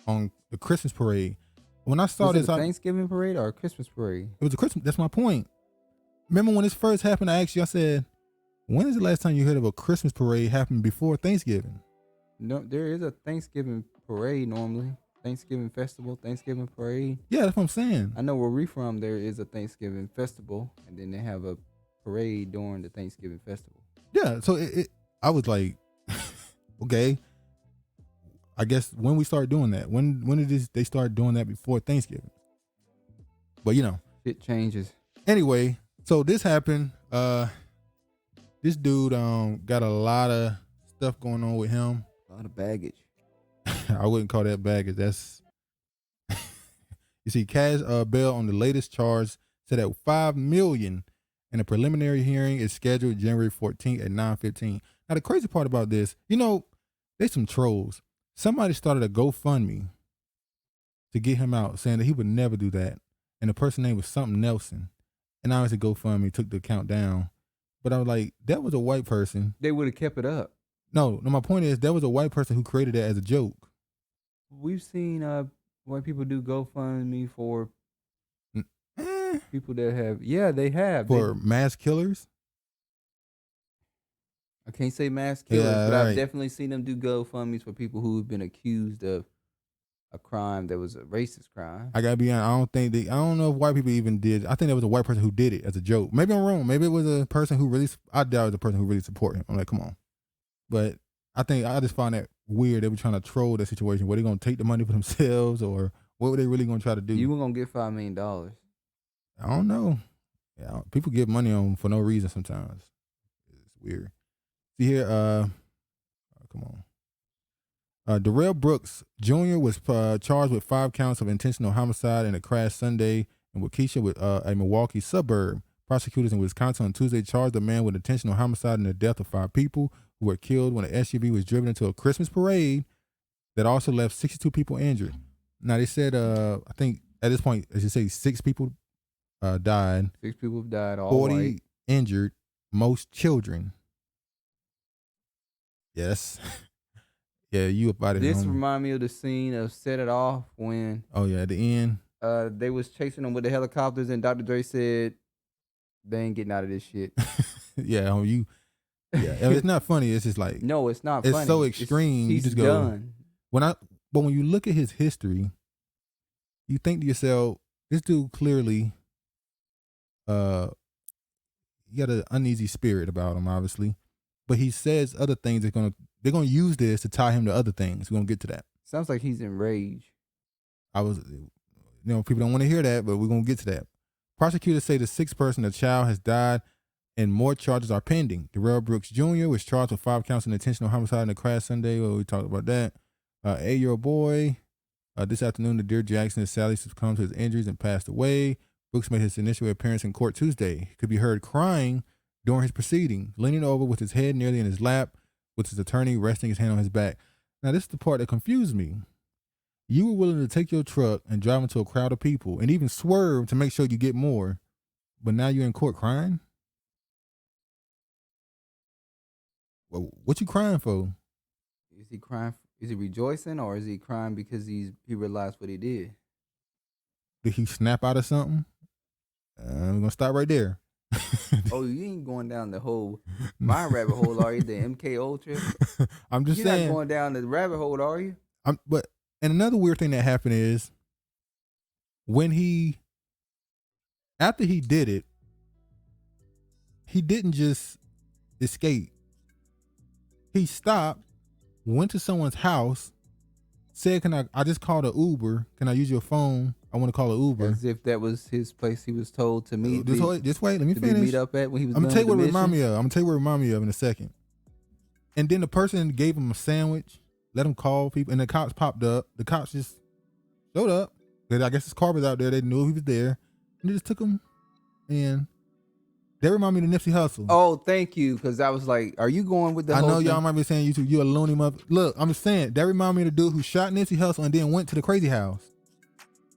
on the Christmas parade. When I saw this, Thanksgiving parade or a Christmas parade? It was a Christmas. That's my point. Remember when this first happened? I asked you. I said, "When is the last time you heard of a Christmas parade happening before Thanksgiving?" No, there is a Thanksgiving parade normally. Thanksgiving festival, Thanksgiving parade. Yeah, that's what I'm saying. I know where we from. There is a Thanksgiving festival, and then they have a parade during the Thanksgiving festival. Yeah, so I was like, okay. I guess when we start doing that, when did they start doing that before Thanksgiving? But it changes. Anyway, so this happened. This dude got a lot of stuff going on with him. A lot of baggage. I wouldn't call that baggage. That's you see, cash bail on the latest charge set at $5 million, and a preliminary hearing is scheduled January 14th at 9:15. Now the crazy part about this, they some trolls. Somebody started a GoFundMe to get him out, saying that he would never do that. And the person name was something Nelson. And obviously GoFundMe took the account down. But I was like, that was a white person. They would have kept it up. No, my point is, there was a white person who created that as a joke. We've seen white people do GoFundMe for people that have, they have. For mass killers? I can't say mass killers, but I've definitely seen them do GoFundMes for people who've been accused of a crime that was a racist crime. I gotta be honest, I don't know if white people even did. I think there was a white person who did it as a joke. Maybe I'm wrong. Maybe it was a person who really, I doubt it was a person who really supported him. I'm like, come on. But I just find that weird. They were trying to troll that situation. Were they gonna take the money for themselves, or what were they really gonna try to do? You were gonna get $5 million. I don't know. Yeah, people give money for no reason sometimes. It's weird. See here, come on. Darrell Brooks Jr. was charged with 5 counts of intentional homicide in a crash Sunday in Waukesha, with a Milwaukee suburb. Prosecutors in Wisconsin on Tuesday charged the man with intentional homicide in the death of 5 people who were killed when an SUV was driven into a Christmas parade that also left 62 people injured. Now they said, I think at this point, as you say, 6 people died. 6 people have died. All 40 white. Injured, most children. Yes. Yeah, you about it. This remind me of the scene of Set It Off when. Oh yeah, at the end. They was chasing them with the helicopters, and Dr. Dre said, "They ain't getting out of this shit." Yeah, it's not funny. It's just like no, it's not. Funny. It's so extreme. He's you just go done. But when you look at his history, you think to yourself, this dude clearly, he got an uneasy spirit about him, obviously. But he says other things they're gonna use this to tie him to other things. We're gonna get to that. Sounds like he's enraged. People don't want to hear that, but we're gonna get to that. Prosecutors say the 6th person, a child, has died, and more charges are pending. Darrell Brooks Jr. was charged with 5 counts of intentional homicide in the crash Sunday. Well, we talked about that. 8-year-old boy. This afternoon, the Dear Jackson and Sally succumbed to his injuries and passed away. Brooks made his initial appearance in court Tuesday. He could be heard crying during his proceeding, leaning over with his head nearly in his lap, with his attorney resting his hand on his back. Now, this is the part that confused me. You were willing to take your truck and drive into a crowd of people and even swerve to make sure you get more, but now you're in court crying? Well, what you crying for? Is he crying? Is he rejoicing, or is he crying because he realized what he did? Did he snap out of something? I'm gonna stop right there. Oh, you ain't going down the whole mind rabbit hole, are you? The MK Ultra? I'm just saying. You're not going down the rabbit hole, are you? And another weird thing that happened is after he did it, he didn't just escape. He stopped, went to someone's house, said, I just called an Uber. Can I use your phone? I want to call an Uber. As if that was his place he was told to meet. Just wait, let me finish. Meet up at when he was I'm going to tell you what it reminded me of in a second. And then the person gave him a sandwich, let him call people, and the cops popped up. The cops just showed up. I guess his car was out there. They knew he was there. And they just took him. And they remind me of Nipsey Hussle. Oh, thank you. Because I was like, are you going with the I whole know thing? y'all might be saying you a loony mother. Look, I'm just saying, that remind me of the dude who shot Nipsey Hussle and then went to the crazy house.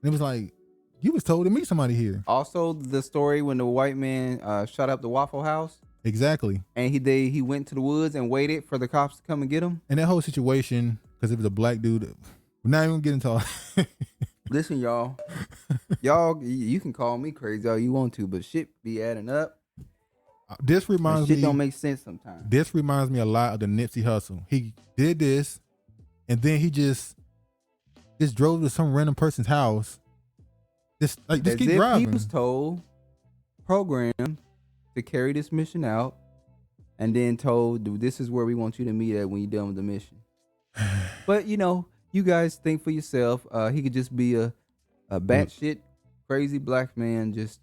And it was like, you was told to meet somebody here. Also, the story when the white man shot up the Waffle House. Exactly. And he went to the woods and waited for the cops to come and get him. And that whole situation, because it was a black dude, we're not even getting to Listen, y'all, you can call me crazy all you want to, but shit be adding up. This reminds shit me. Don't make sense sometimes. This reminds me a lot of the Nipsey Hussle. He did this, and then he just drove to some random person's house. Just keep driving. He was told, programmed to carry this mission out, and then told, this is where we want you to meet at when you're done with the mission. But you guys think for yourself. He could just be a batshit crazy black man, just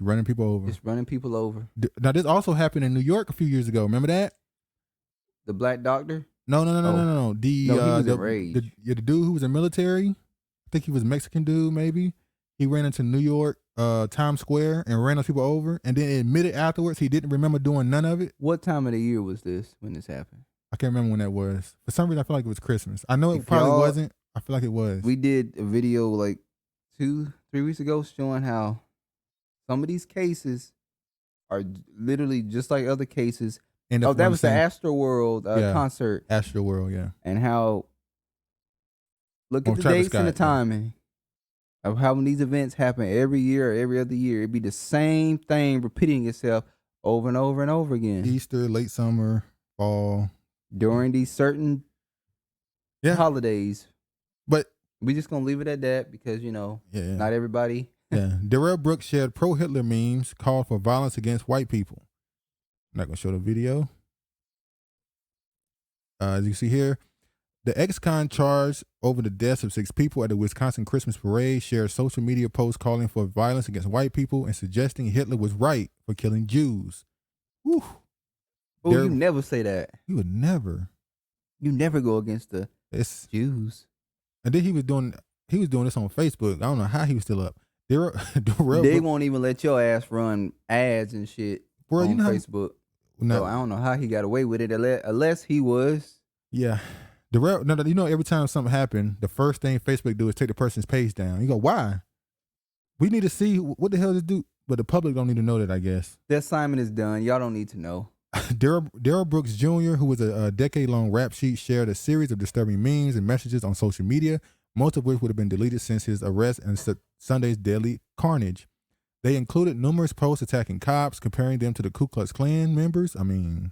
running people over. Just running people over. Now this also happened in New York a few years ago. Remember that? The black doctor? No. He was enraged. The dude who was in the military. I think he was a Mexican dude. Maybe he ran into New York, Times Square, and ran those people over, and then admitted afterwards he didn't remember doing none of it. What time of the year was this when this happened? I can't remember when that was. For some reason, I feel like it was Christmas. I know it probably wasn't. I feel like it was. We did a video like 2-3 weeks ago showing how some of these cases are literally just like other cases. And that was the Astroworld concert. Astroworld, yeah. And how, look at the dates and the timing of how when these events happen every year or every other year. It'd be the same thing repeating itself over and over and over again. Easter, late summer, fall. During these certain holidays. But we just gonna leave it at that because not everybody. Yeah. Darrell Brooks shared pro-Hitler memes, called for violence against white people. I'm not gonna show the video. As you see here, the ex-con charged over the deaths of 6 people at the Wisconsin Christmas parade shared social media posts calling for violence against white people and suggesting Hitler was right for killing Jews. Whew. Oh, you never say that. You would never. You never go against the Jews. And then he was doing this on Facebook. I don't know how he was still up. They won't even let your ass run ads and shit on Facebook. So I don't know how he got away with it unless he was. Yeah. Darrell, every time something happened, the first thing Facebook do is take the person's page down. You go, why? We need to see what the hell this do. But the public don't need to know that, I guess. The assignment is done. Y'all don't need to know. Darrell Brooks Jr., who was a decade-long rap sheet, shared a series of disturbing memes and messages on social media, most of which would have been deleted since his arrest and Sunday's deadly carnage. They included numerous posts attacking cops, comparing them to the Ku Klux Klan members. I mean,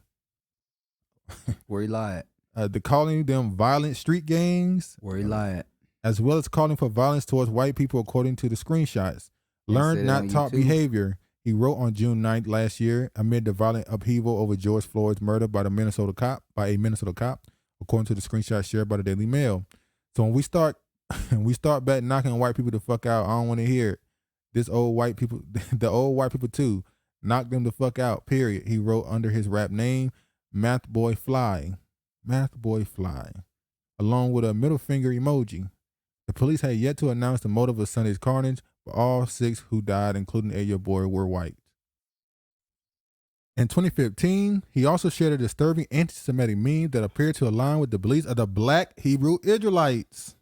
where he lied. Calling them violent street gangs. Where he lied. As well as calling for violence towards white people, according to the screenshots. Learned, not taught behavior. He wrote on June 9th last year amid the violent upheaval over George Floyd's murder by a Minnesota cop, according to the screenshot shared by the Daily Mail. So when we start back knocking white people the fuck out, I don't want to hear it. The old white people too, knock them the fuck out, period. He wrote under his rap name, Math Boy Fly, along with a middle finger emoji. The police had yet to announce the motive of Sunday's carnage, but all 6 who died, including Ayo Boy, were white. In 2015, he also shared a disturbing anti-Semitic meme that appeared to align with the beliefs of the Black Hebrew Israelites.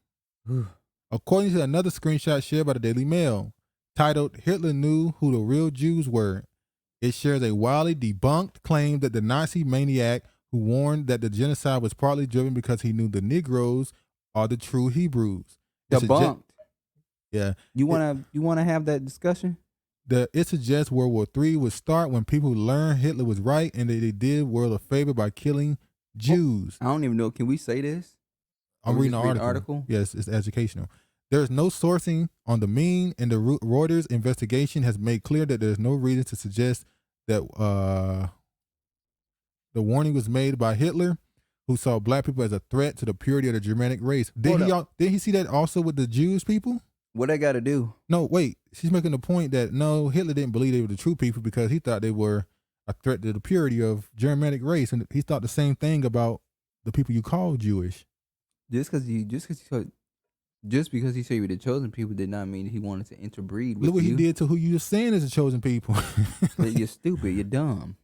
According to another screenshot shared by the Daily Mail, titled "Hitler Knew Who the Real Jews Were," it shares a wildly debunked claim that the Nazi maniac who warned that the genocide was partly driven because he knew the Negroes are the true Hebrews. Debunked. Yeah. You wanna have that discussion? It suggests World War III would start when people learned Hitler was right and that they did world a favor by killing Jews. I don't even know. Can we say this? I'm reading the article. Yes, it's educational. There's no sourcing on the meme, and the Reuters investigation has made clear that there's no reason to suggest that The warning was made by Hitler, who saw black people as a threat to the purity of the Germanic race. Did he see that also with the Jewish people? What they got to do? No, wait. She's making the point that no, Hitler didn't believe they were the true people because he thought they were a threat to the purity of Germanic race, and he thought the same thing about the people you call Jewish. Just because he said you were the chosen people did not mean he wanted to interbreed with Look what he did to who you were saying is the chosen people. You're stupid. You're dumb.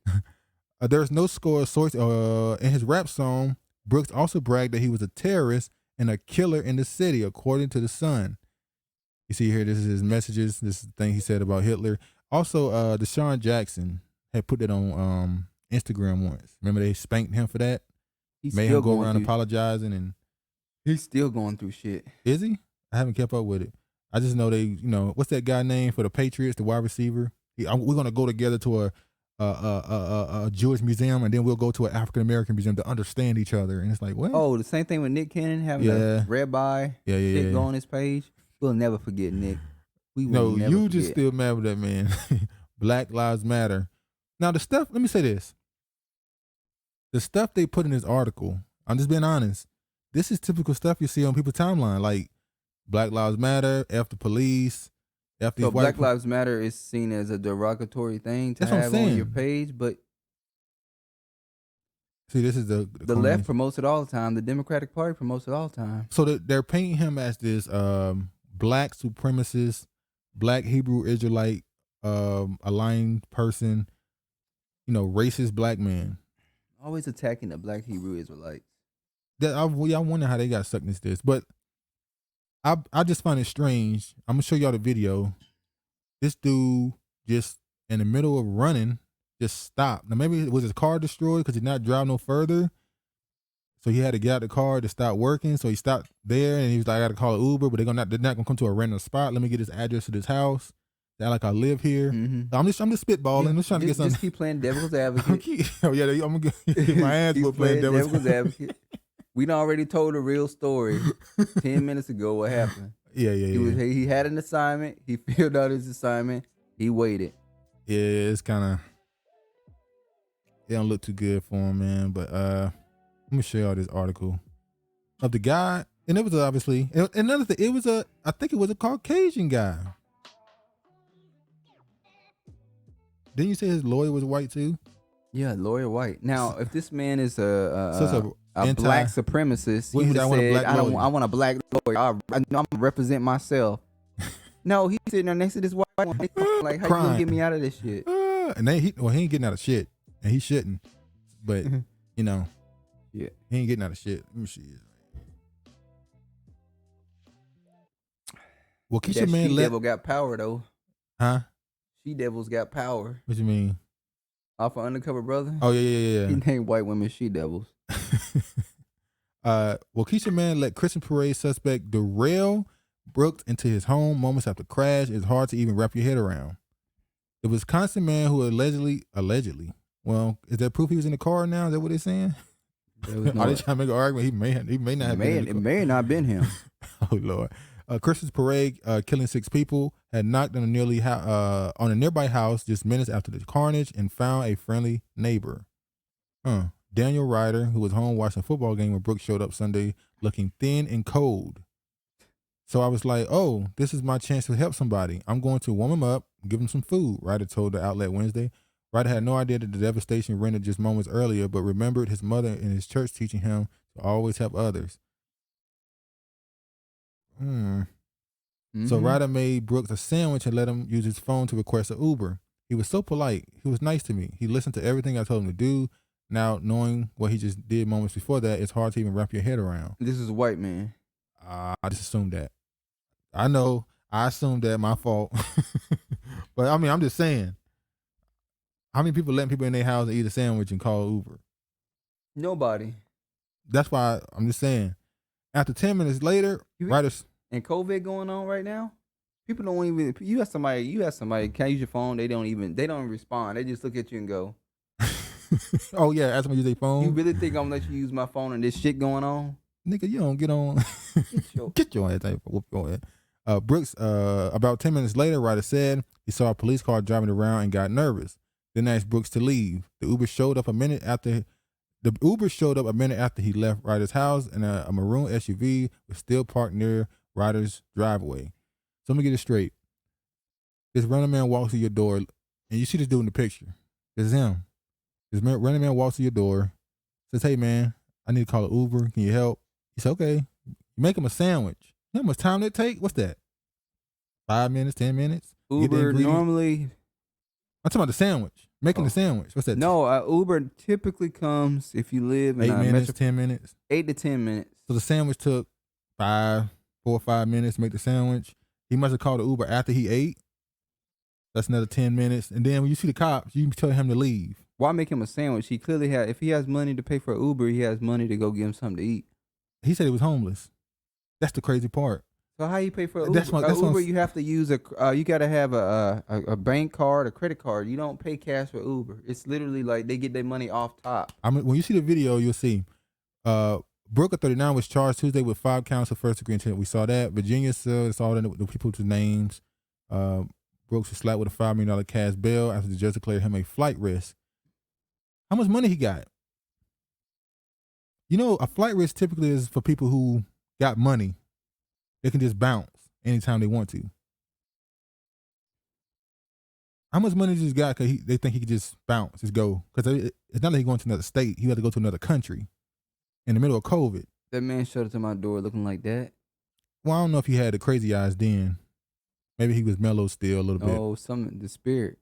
There's no score of source. In his rap song, Brooks also bragged that he was a terrorist and a killer in the city, according to The Sun. You see here, this is his messages. This is the thing he said about Hitler. Also, Deshaun Jackson had put that on Instagram once. Remember they spanked him for that? Made him go around apologizing, and he's still going through shit. Is he? I haven't kept up with it. I just know they, what's that guy name for the Patriots, the wide receiver? We're gonna go together to a Jewish museum, and then we'll go to an African American museum to understand each other. And it's like, what? Oh, the same thing with Nick Cannon having a rabbi shit go on his page. We'll never forget Nick. We will never forget. Just still mad with that man. Black Lives Matter. Now the stuff. Let me say this. The stuff they put in this article. I'm just being honest. This is typical stuff you see on people's timeline, like Black Lives Matter, F the police. So Black Lives Matter is seen as a derogatory thing to have on your page, but see, this is the left promotes it all the time. The Democratic Party promotes it all the time. So they're painting him as this black supremacist, black Hebrew Israelite aligned person, racist black man. Always attacking the black Hebrew Israelites. I wonder how they got sucked into this, but I just find it strange. I'm gonna show y'all the video. This dude just in the middle of running just stopped. Now maybe was his car destroyed because he did not drive no further, so he had to get out the car to stop working. So he stopped there and he was like, "I got to call an Uber," but they're not gonna come to a random spot. Let me get his address to this house. They act like I live here. Mm-hmm. So I'm just spitballing. I'm just trying to get something. Just keep playing devil's advocate. I'm gonna get my ass for playing devil's advocate. We done already told a real story 10 minutes ago what happened. Yeah. He had an assignment. He filled out his assignment. He waited. Yeah, it's kind of, it don't look too good for him, man. But let me show y'all this article of the guy. And it was obviously, another thing, I think it was a Caucasian guy. Didn't you say his lawyer was white too? Yeah, lawyer white. Now, if this man is a black supremacist, he would have said, I want a black lawyer. I'm going to represent myself. No, he's sitting there next to this white one. Like, how you going to get me out of this shit? And he ain't getting out of shit. And he shouldn't. But, yeah, he ain't getting out of shit. Let me see. Well, Keisha man She-Devil got power, though. Huh? She-Devils got power. What you mean? Off of Undercover Brother? Oh, yeah. He named white women she-devils. Well, Keisha man let Christmas parade suspect Darrell Brooks into his home moments after crash is hard to even wrap your head around. The Wisconsin man who allegedly, well, is there proof he was in the car now? Is that what they're saying? Are they trying to make an argument? He may not have been in the car. It may have not been him. Oh, Lord. Christmas parade killing 6 people had knocked on a nearby house just minutes after the carnage and found a friendly neighbor. Daniel Ryder, who was home watching a football game when Brooks showed up Sunday looking thin and cold. So I was like, oh, this is my chance to help somebody. I'm going to warm him up, give him some food, Ryder told the outlet Wednesday. Ryder had no idea that the devastation rendered just moments earlier, but remembered his mother and his church teaching him to always help others. Mm-hmm. So Ryder made Brooks a sandwich and let him use his phone to request an Uber. He was so polite. He was nice to me. He listened to everything I told him to do. Now, knowing what he just did moments before that, it's hard to even wrap your head around. This is a white man. I just assumed that. I know. I assumed that. My fault. But, I mean, I'm just saying. How many people letting people in their house and eat a sandwich and call Uber? Nobody. That's why I'm just saying. After 10 minutes later, Ryder's... And COVID going on right now? People don't even... You have somebody, can I use your phone? They don't respond. They just look at you and go... Oh, yeah, ask them to use their phone. You really think I'm gonna let you use my phone and this shit going on? Nigga, you don't get on. Get your ass. Whoop your ass. Brooks, about 10 minutes later, Ryder said he saw a police car driving around and got nervous. Then asked Brooks to leave. The Uber showed up a minute after The Uber showed up a minute after he left Ryder's house, and a maroon SUV was still parked near Ryder's driveway. So let me get it straight. This running man walks to your door, and you see this dude in the picture. This is him. This running man walks to your door, says, "Hey man, I need to call an Uber. Can you help?" He said, "Okay." You make him a sandwich. You know how much time that take? What's that? 5 minutes, 10 minutes? Uber normally. I'm talking about the sandwich. Making the sandwich. What's that? No, Uber typically comes if you live in 8 minutes, 10 minutes. 8 to 10 minutes. So the sandwich took 4 or 5 minutes to make the sandwich. He must have called the Uber after he ate. That's another 10 minutes. And then when you see the cops, you can tell him to leave. Why make him a sandwich? He clearly had, if he has money to pay for Uber, he has money to go get him something to eat. He said he was homeless. That's the crazy part. So how you pay for Uber? That's Uber, you have to use you got to have a bank card, a credit card. You don't pay cash for Uber. It's literally like they get their money off top. I mean, when you see the video, you'll see. Brooker 39 was charged Tuesday with 5 counts of first degree intent. We saw that. Virginia saw all the people's names. Brooks was slapped with a $5 million cash bail after the judge declared him a flight risk. How much money he got? You know, a flight risk typically is for people who got money. They can just bounce anytime they want to. How much money does he got? Because they think he could just bounce, just go. Because it's not like he's going to another state. He had to go to another country in the middle of COVID. That man showed up to my door looking like that. Well, I don't know if he had the crazy eyes then. Maybe he was mellow still a little bit. Oh, the spirit.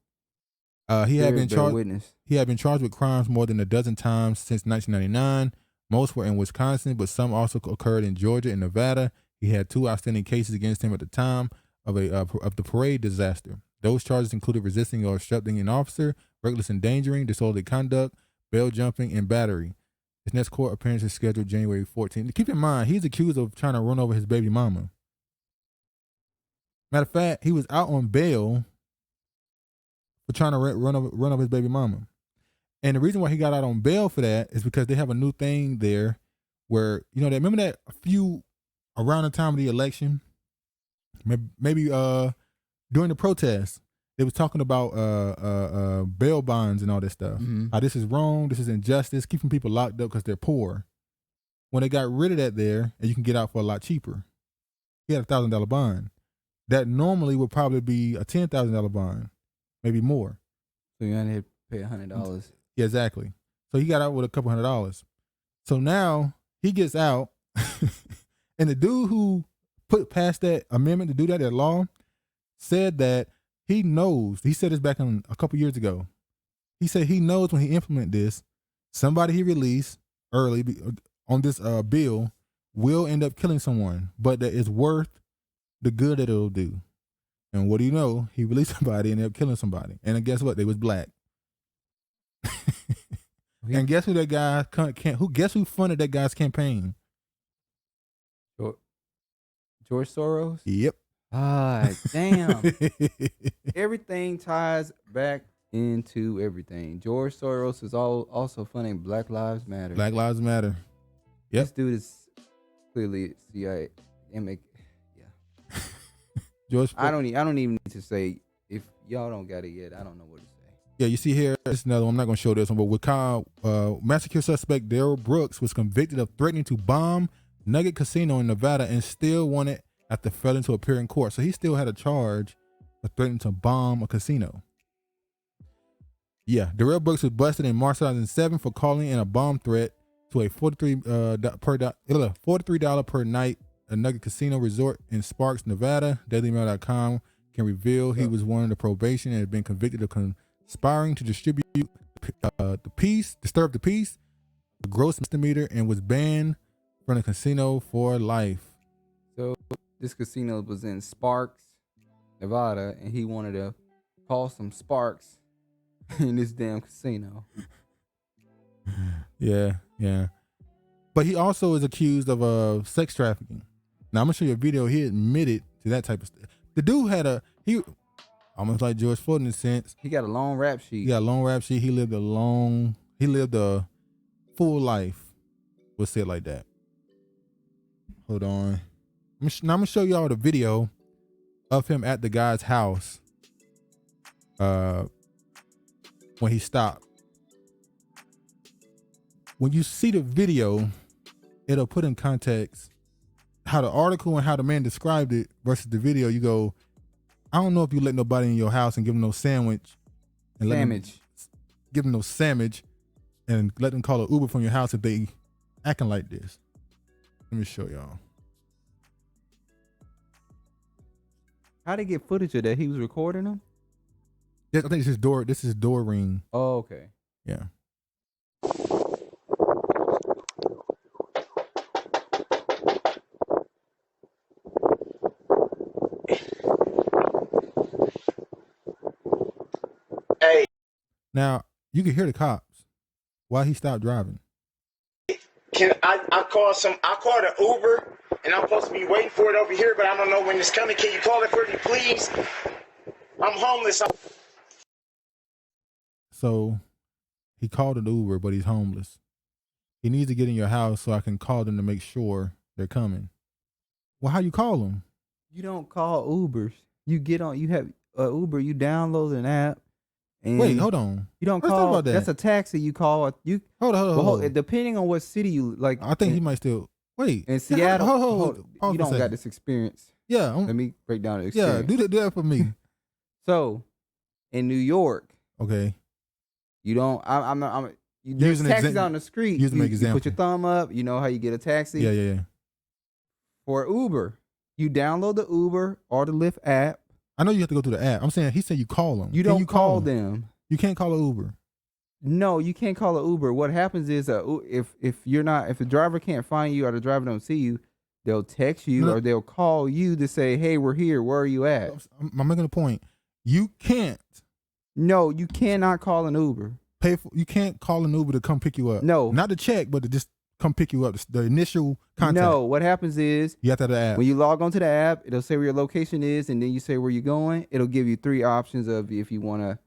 He had been charged. Witness. He had been charged with crimes more than a dozen times since 1999. Most were in Wisconsin, but some also occurred in Georgia and Nevada. He had 2 outstanding cases against him at the time of the parade disaster. Those charges included resisting or obstructing an officer, reckless endangering, disorderly conduct, bail jumping, and battery. His next court appearance is scheduled January 14th. Keep in mind, he's accused of trying to run over his baby mama. Matter of fact, he was out on bail for trying to run over his baby mama. And the reason why he got out on bail for that is because they have a new thing there where, you know, remember that around the time of the election, maybe during the protests, they was talking about bail bonds and all this stuff. Mm-hmm. How this is wrong, this is injustice, keeping people locked up because they're poor. When they got rid of that there, and you can get out for a lot cheaper. He had a $1,000 bond. That normally would probably be a $10,000 bond, maybe more. So you only had to pay $100. Yeah, exactly. So he got out with a couple $100. So now he gets out, and the dude who put past that amendment to do that law said that he knows. He said this back a couple years ago. He said he knows when he implement this, somebody he released early on this bill will end up killing someone, but that it's worth the good that it'll do. And what do you know? He released somebody and ended up killing somebody. And guess what? They was black. And guess who that guy guess who funded that guy's campaign? George Soros? Yep. Ah, damn. Everything ties back into everything. George Soros is also funding Black Lives Matter. Black Lives Matter. Yep. This dude is clearly CIA. George. I don't even need to say, if y'all don't got it yet, I don't know what to say. Yeah, you see here, this is another one. I'm not going to show this one, but with massacre suspect Darrell Brooks was convicted of threatening to bomb Nugget Casino in Nevada and still wanted after failing to appear in court. So he still had a charge of threatening to bomb a casino. Yeah, Darrell Brooks was busted in March 2007 for calling in a bomb threat to a $43 per night a Nugget Casino Resort in Sparks, Nevada. DailyMail.com can reveal he was warned of probation and had been convicted of conspiring to disturb the peace. A gross misdemeanor, and was banned from the casino for life. So this casino was in Sparks, Nevada, and he wanted to call some sparks in this damn casino. Yeah. But he also is accused of sex trafficking. Now I'm gonna show you a video. He admitted to that type of stuff. The dude had he almost like George Floyd in a sense. He got a long rap sheet. He got a long rap sheet. He lived a full life. We'll say it like that. Hold on. Now I'm gonna show y'all the video of him at the guy's house when he stopped. when you see the video, it'll put in context how the article and how the man described it versus the video. You go, I don't know if you let nobody in your house and give them no sandwich. And give them no sandwich and let them call an Uber from your house if they acting like this. Let me show y'all. How they get footage of that? He was recording them? Yeah, I think this is door ring. Oh, okay. Yeah. Hey. Now, you can hear the cops while he stopped driving. I called an Uber and I'm supposed to be waiting for it over here, but I don't know when it's coming. Can you call it for me, please? I'm homeless. So he called an Uber, but he's homeless. He needs to get in your house so I can call them to make sure they're coming. Well, how you call them? You don't call Ubers. You get on. You have Uber. You download an app. And wait, hold on. You don't Let's call. talk about that. That's a taxi. You call. You hold on. Depending on what city you like. I think he might still wait. In Seattle, hold you don't got this experience. Yeah. Let me break down the experience. Yeah, do that for me. So, in New York, okay, you don't. There's taxis on the street. Use an you example. Put your thumb up. You know how you get a taxi. Yeah. For Uber, you download the Uber or the Lyft app. I know you have to go through the app. I'm saying he said you call them. You don't call them. You can't call an Uber. No, you can't call an Uber. What happens is if the driver can't find you or the driver don't see you, they'll text you or they'll call you to say, "Hey, we're here. Where are you at?" I'm making a point. You can't. No, you cannot call an Uber. You can't call an Uber to come pick you up. No, not to check, but to just come pick you up. The initial contact. No, what happens is you have to have the app. When you log onto the app, it'll say where your location is, and then you say where you're going. It'll give you 3 options of if you want a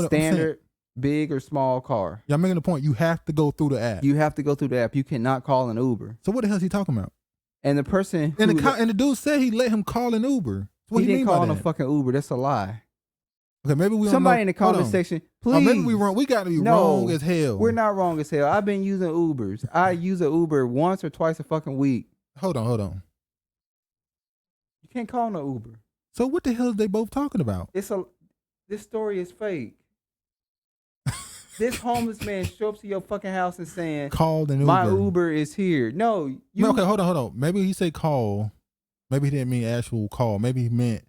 standard, big, or small car. Yeah, I'm making a point. You have to go through the app. You have to go through the app. You cannot call an Uber. So what the hell is he talking about? And the person and the dude said he let him call an Uber. What he do you didn't mean call by no that? fucking Uber. That's a lie. Okay, maybe we somebody in the comment section, please. Maybe we wrong. We got to be wrong as hell. We're not wrong as hell. I've been using Ubers. I use an Uber once or twice a fucking week. Hold on. You can't call no Uber. So what the hell are they both talking about? This story is fake. This homeless man show up to your fucking house and saying, "Called an Uber. My Uber is here." No, okay, hold on. Maybe he said call. Maybe he didn't mean actual call. Maybe he meant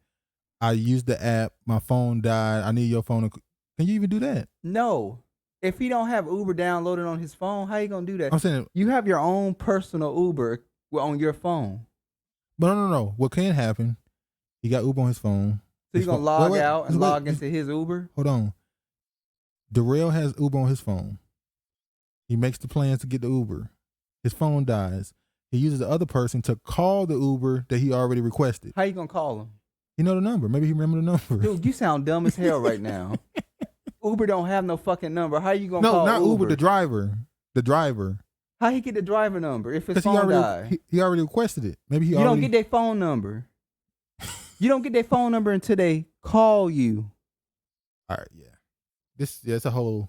I used the app. My phone died. I need your phone. Can you even do that? No. If he don't have Uber downloaded on his phone, how you gonna do that? I'm saying you have your own personal Uber on your phone. But no. What can happen? He got Uber on his phone. So he's gonna log out and log into his Uber? Hold on. Darrell has Uber on his phone. He makes the plans to get the Uber. His phone dies. He uses the other person to call the Uber that he already requested. How you gonna call him? You know the number. Maybe he remember the number. Dude, you sound dumb as hell right now. Uber don't have no fucking number. How you gonna call not Uber? The driver. The driver. How he get the driver number if his phone died? He already requested it. Maybe he. You don't get their phone number. You don't get their phone number until they call you. All right, yeah. It's a whole.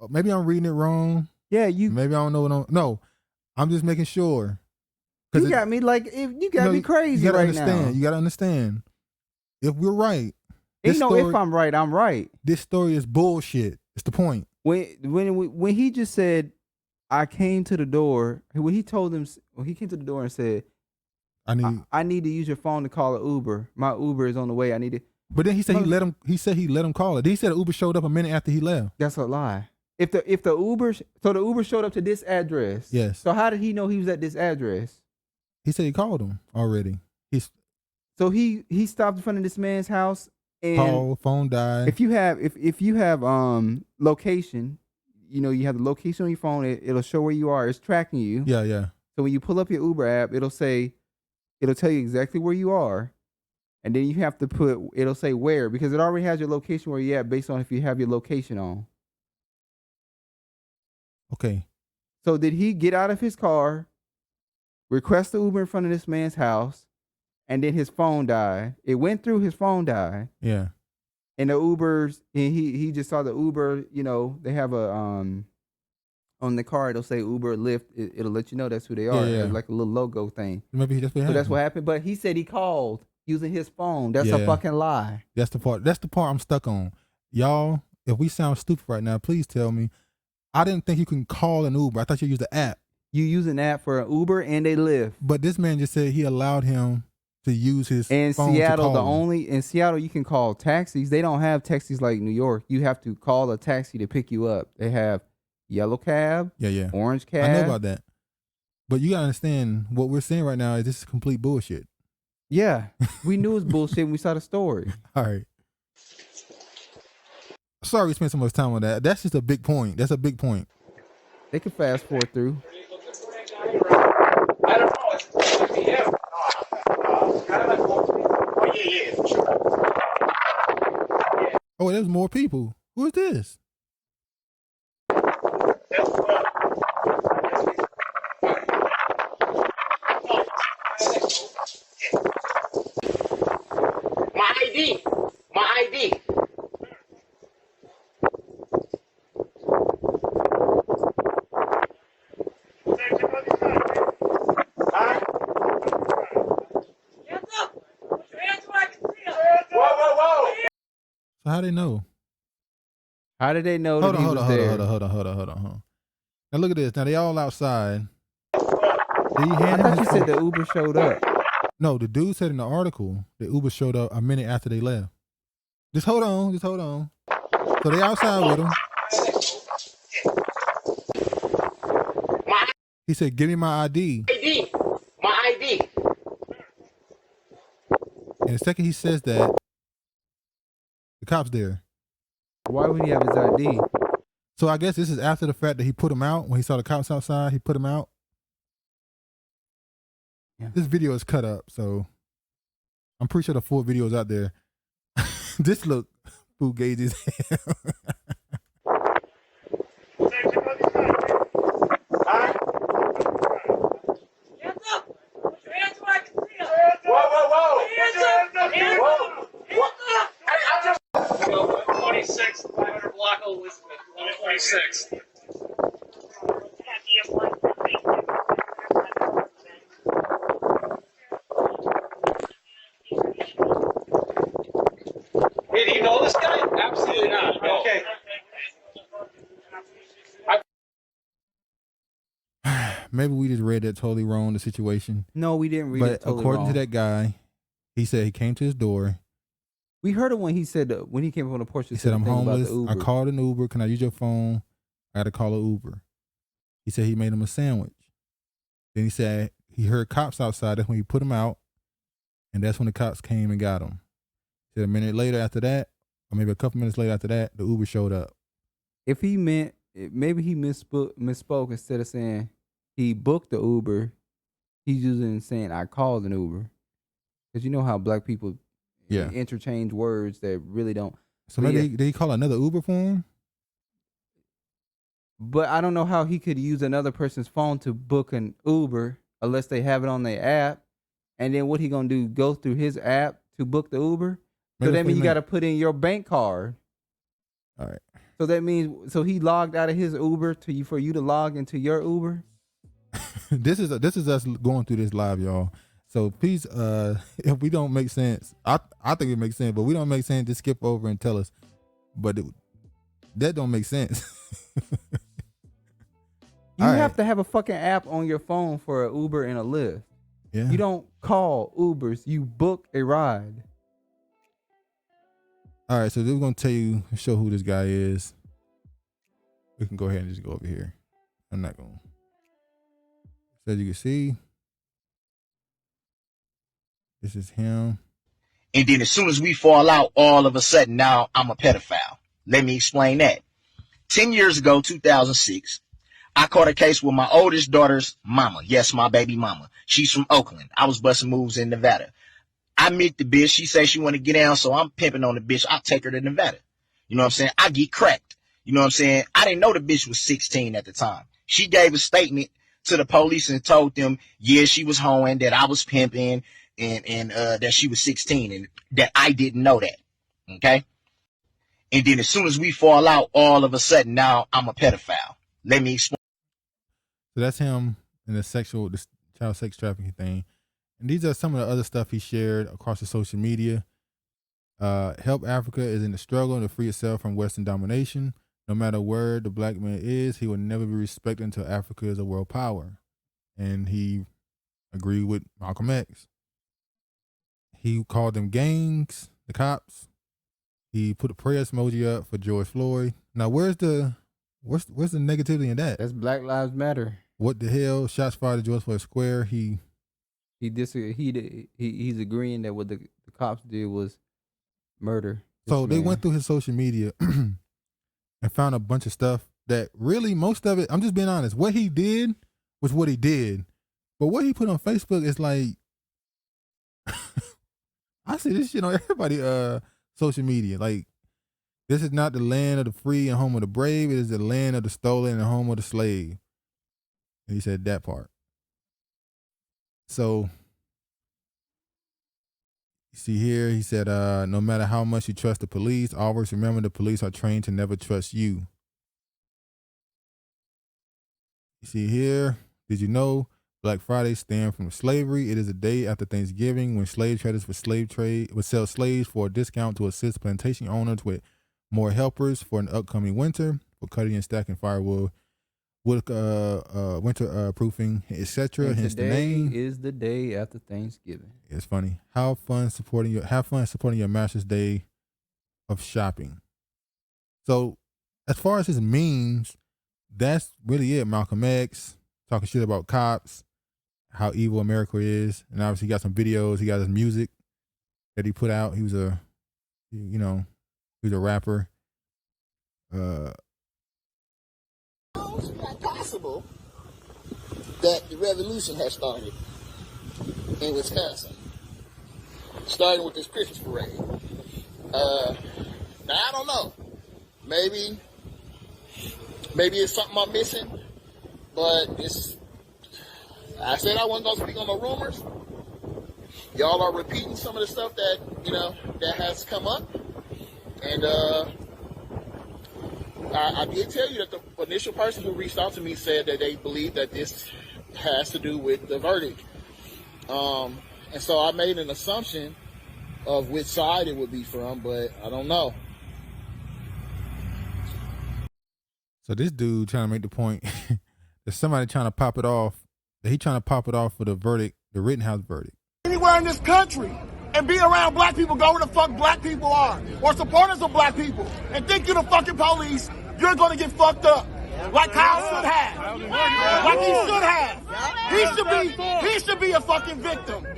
Maybe I'm reading it wrong. Yeah, Maybe I don't know what I'm. No, I'm just making sure. You got me like you got me crazy you gotta right understand. now. You gotta understand. If we're right, if I'm right, I'm right. This story is bullshit. It's the point. When he just said, I came to the door. When he told him, he came to the door and said, I need to use your phone to call an Uber. My Uber is on the way. I need it. But then he said he let him call it. Then he said the Uber showed up a minute after he left. That's a lie. If the Uber showed up to this address. Yes. So how did he know he was at this address? He said he called him already. So he stopped in front of this man's house and called, phone died. If you have location, you have the location on your phone. It'll show where you are. It's tracking you. Yeah. So when you pull up your Uber app, it'll tell you exactly where you are. And then you have to it'll say where, because it already has your location where you're at based on if you have your location on. Okay. So did he get out of his car, request the Uber in front of this man's house, and then his phone died? It went through, his phone died. Yeah. And the Ubers, and he just saw the Uber, they have on the car, it'll say Uber or Lyft. It'll let you know that's who they are. Yeah. Like a little logo thing. Maybe that's what happened. That's what happened. But he said he called using his phone. That's a fucking lie. That's the part I'm stuck on. Y'all, if we sound stupid right now, please tell me. I didn't think you can call an Uber. I thought you used the app. You use an app for an Uber and a Lyft. But this man just said he allowed him to use his phone Seattle, to call in Seattle you can call taxis. They don't have taxis like New York. You have to call a taxi to pick you up. They have yellow cab, orange cab. I know about that. But you gotta understand what we're saying right now is this is complete bullshit. Yeah. We knew it was bullshit when we saw the story. All right. Sorry we spent so much time on that. That's just a big point. That's a big point. They can fast forward through. I don't know. It's him. Oh, yeah, for sure. Oh, there's more people. Who is this? My ID. My ID. So how they know? How did they know that he was there? Hold on. Now look at this. Now they all outside. I thought you said the Uber showed up. No, the dude said in the article that Uber showed up a minute after they left. Just hold on. So they outside with him. He said, "Give me my ID." My ID. And the second he says that, the cop's there. Why would he have his ID? So I guess this is after the fact that he put him out. When he saw the cops outside, he put him out. Yeah. This video is cut up, so I'm pretty sure the full video is out there. This look fugazi as hell. Whoa. 26, 500 block of Elizabeth, 126. Hey, do you know this guy? Absolutely not. No. Okay. Maybe we just read that totally wrong, the situation. No, we didn't read it totally wrong. But according to that guy, he said he came to his door. We heard it when he said, when he came up on the porch. He said, "I'm homeless. I called an Uber. Can I use your phone? I got to call an Uber." He said he made him a sandwich. Then he said he heard cops outside. That's when he put him out. And that's when the cops came and got him. He said a minute later after that, or maybe a couple minutes later after that, the Uber showed up. If he meant, maybe he misspoke instead of saying he booked the Uber, he's using saying I called an Uber. Because you know how black people interchange words that really don't. So maybe did he call another Uber for him? But I don't know how he could use another person's phone to book an Uber unless they have it on their app. And then what he gonna do? Go through his app to book the Uber? So that means you got to put in your bank card. All right. So that means he logged out of his Uber for you to log into your Uber. This is us going through this live, y'all. So please, if we don't make sense, I think it makes sense, but we don't make sense, just skip over and tell us. But that don't make sense. You have to have a fucking app on your phone for an Uber and a Lyft. Yeah. You don't call Ubers, you book a ride. All right, so we're going to show who this guy is. We can go ahead and just go over here. I'm not going to. So as you can see, this is him. And then as soon as we fall out, all of a sudden now I'm a pedophile. Let me explain that. 10 years ago, 2006, I caught a case with my oldest daughter's mama. Yes, my baby mama. She's from Oakland. I was busting moves in Nevada. I meet the bitch. She says she want to get down, so I'm pimping on the bitch. I take her to Nevada. You know what I'm saying? I get cracked. You know what I'm saying? I didn't know the bitch was 16 at the time. She gave a statement to the police and told them, yeah, she was hoeing, that I was pimping, and that she was 16, and that I didn't know that. Okay? And then as soon as we fall out, all of a sudden now I'm a pedophile. Let me explain. So that's him in the child sex trafficking thing. And these are some of the other stuff he shared across the social media. Help Africa is in the struggle to free itself from Western domination. No matter where the black man is, he will never be respected until Africa is a world power. And he agreed with Malcolm X. He called them gangs, the cops. He put a prayer emoji up for George Floyd. Now, where's the negativity in that? That's Black Lives Matter. What the hell? Shots fired at George Floyd Square. He's agreeing that what the cops did was murder. So they went through his social media and found a bunch of stuff that really, most of it, I'm just being honest, what he did was what he did. But what he put on Facebook is like, I see this shit on everybody social media. Like, this is not the land of the free and home of the brave. It is the land of the stolen and home of the slave. And he said that part. So, you see here, he said, no matter how much you trust the police, always remember the police are trained to never trust you. You see here, did you know Black Friday stemmed from slavery? It is a day after Thanksgiving when slave traders would sell slaves for a discount to assist plantation owners with more helpers for an upcoming winter, for cutting and stacking firewood, with winter proofing, etc. Hence the name. Is the day after Thanksgiving. It's funny. Have fun supporting your master's day of shopping. So, as far as his memes, that's really it. Malcolm X talking shit about cops, how evil America is, and obviously he got some videos. He got his music that he put out. He was a rapper. It's not possible that the revolution has started in Wisconsin, starting with this Christmas parade. Now I don't know. Maybe it's something I'm missing, but I said I wasn't gonna speak on the rumors. Y'all are repeating some of the stuff that that has come up, and I did tell you that the initial person who reached out to me said that they believe that this has to do with the verdict. And so I made an assumption of which side it would be from, but I don't know. So this dude trying to make the point that somebody trying to pop it off, that he trying to pop it off for the verdict, the Rittenhouse verdict. Anywhere in this country and be around black people, go where the fuck black people are, or supporters of black people, and think you're the fucking police, you're gonna get fucked up. Like Kyle should have. Like he should have. He should be a fucking victim. It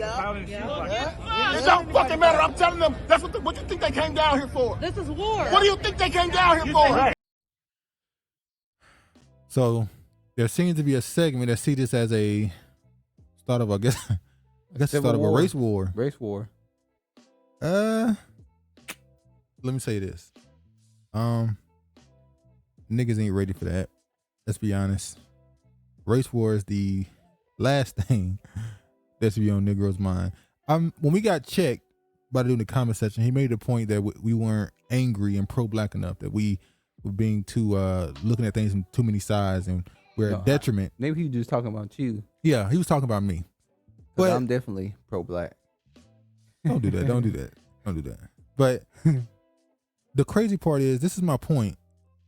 don't fucking matter. I'm telling them, that's what you think they came down here for? This is war. What do you think they came down here for? So there seems to be a segment that see this as a start of, I guess the start of a race war. Race war. Let me say this. Niggas ain't ready for that. Let's be honest. Race war is the last thing that should be on Negro's mind. When we got checked by the dude in the comment section, he made the point that we weren't angry and pro-black enough, that we were being too looking at things from too many sides, and we're a detriment. Maybe he was just talking about you. Yeah, he was talking about me. But I'm definitely pro-black. Don't do that. Don't do that. Don't do that. But the crazy part is, this is my point.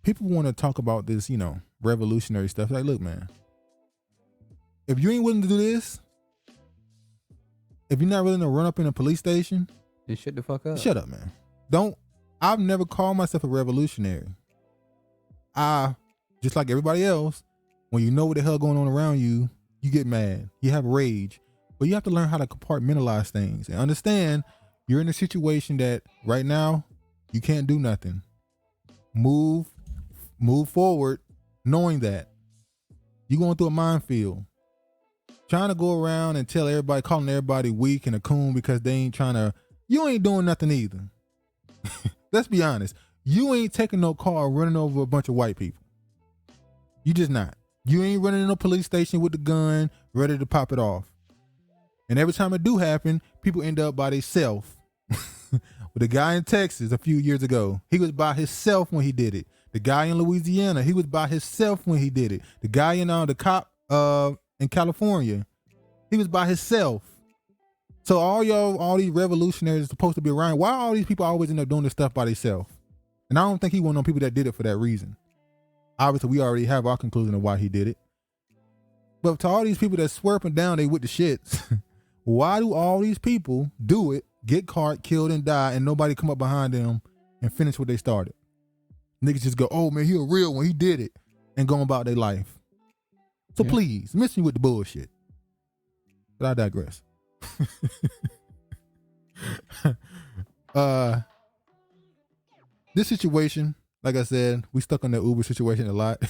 People want to talk about this, revolutionary stuff. Like, look, man, if you ain't willing to do this, if you're not willing to run up in a police station, then shut the fuck up. Shut up, man. I've never called myself a revolutionary. Just like everybody else, when you know what the hell going on around you, you get mad. You have rage. But you have to learn how to compartmentalize things and understand you're in a situation that right now you can't do nothing. Move forward knowing that you're going through a minefield. Trying to go around and calling everybody weak and a coon because they ain't you ain't doing nothing either. Let's be honest. You ain't taking no car running over a bunch of white people. You just not. You ain't running in a police station with the gun ready to pop it off. And every time it do happen, people end up by themselves. With the guy in Texas a few years ago, he was by himself when he did it. The guy in Louisiana, he was by himself when he did it. The guy in the cop in California. He was by himself. So all these revolutionaries are supposed to be around. Why all these people always end up doing this stuff by themselves? And I don't think he one of them people that did it for that reason. Obviously, we already have our conclusion of why he did it. But to all these people that swear up and down they with the shits, why do all these people do it, get caught, killed, and die, and nobody come up behind them and finish what they started? Niggas just go, oh man, he a real one, he did it, and go about their life. So please, miss me with the bullshit. But I digress. This situation, like I said, we stuck on that Uber situation a lot.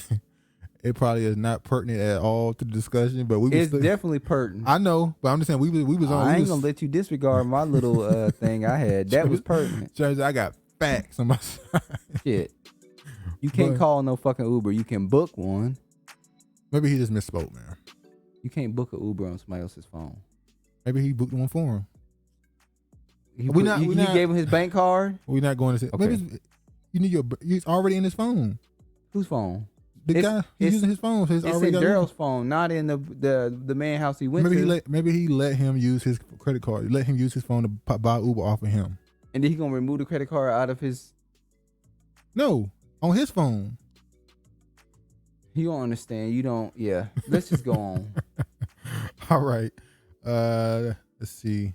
It probably is not pertinent at all to the discussion, but it's definitely pertinent. I know, but I'm just saying we was on. I ain't gonna let you disregard my little thing I had. That was pertinent. I got facts on my side. Shit, you can't call no fucking Uber. You can book one. Maybe he just misspoke, man. You can't book an Uber on somebody else's phone. Maybe he booked one for him. You gave him his bank card. We're not going to say. Okay. Maybe you need he's already in his phone. Whose phone? The guy he's using his phone. So it's in Darrell's phone, not in the man house he went to. Maybe he let him use his credit card. Let him use his phone to buy Uber off of him. And then he gonna remove the credit card out of his. No, on his phone. You don't understand. You don't. Yeah. Let's just go on. All right. Let's see.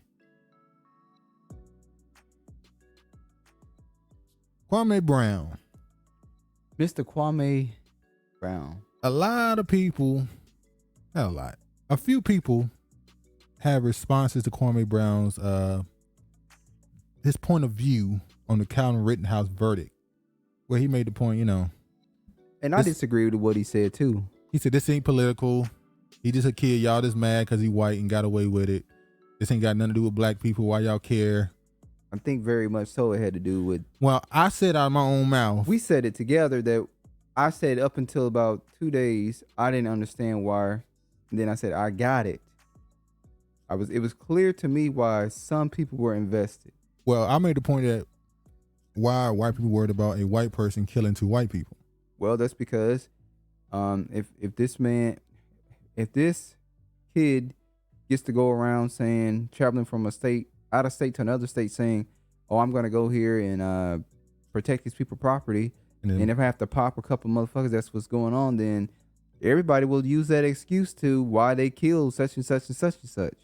Kwame Brown. Mr. Kwame Brown. A lot of people, not a lot, a few people have responses to Kwame Brown's his point of view on the Calvin Rittenhouse verdict, where he made the point, and I disagree with what he said too. He said this ain't political. He just a kid. Y'all just mad because he white and got away with it. This ain't got nothing to do with black people. Why y'all care? I think very much so it had to do with. Well, I said out of my own mouth. We said it together that I said up until about 2 days, I didn't understand why. And then I said, I got it. It was clear to me why some people were invested. Well, I made the point that why are white people worried about a white person killing 2 white people? Well, that's because if this kid gets to go around traveling from out of state to another state saying, oh, I'm going to go here and protect these people's property. And if I have to pop a couple motherfuckers, that's what's going on, then everybody will use that excuse to why they killed such and such and such and such.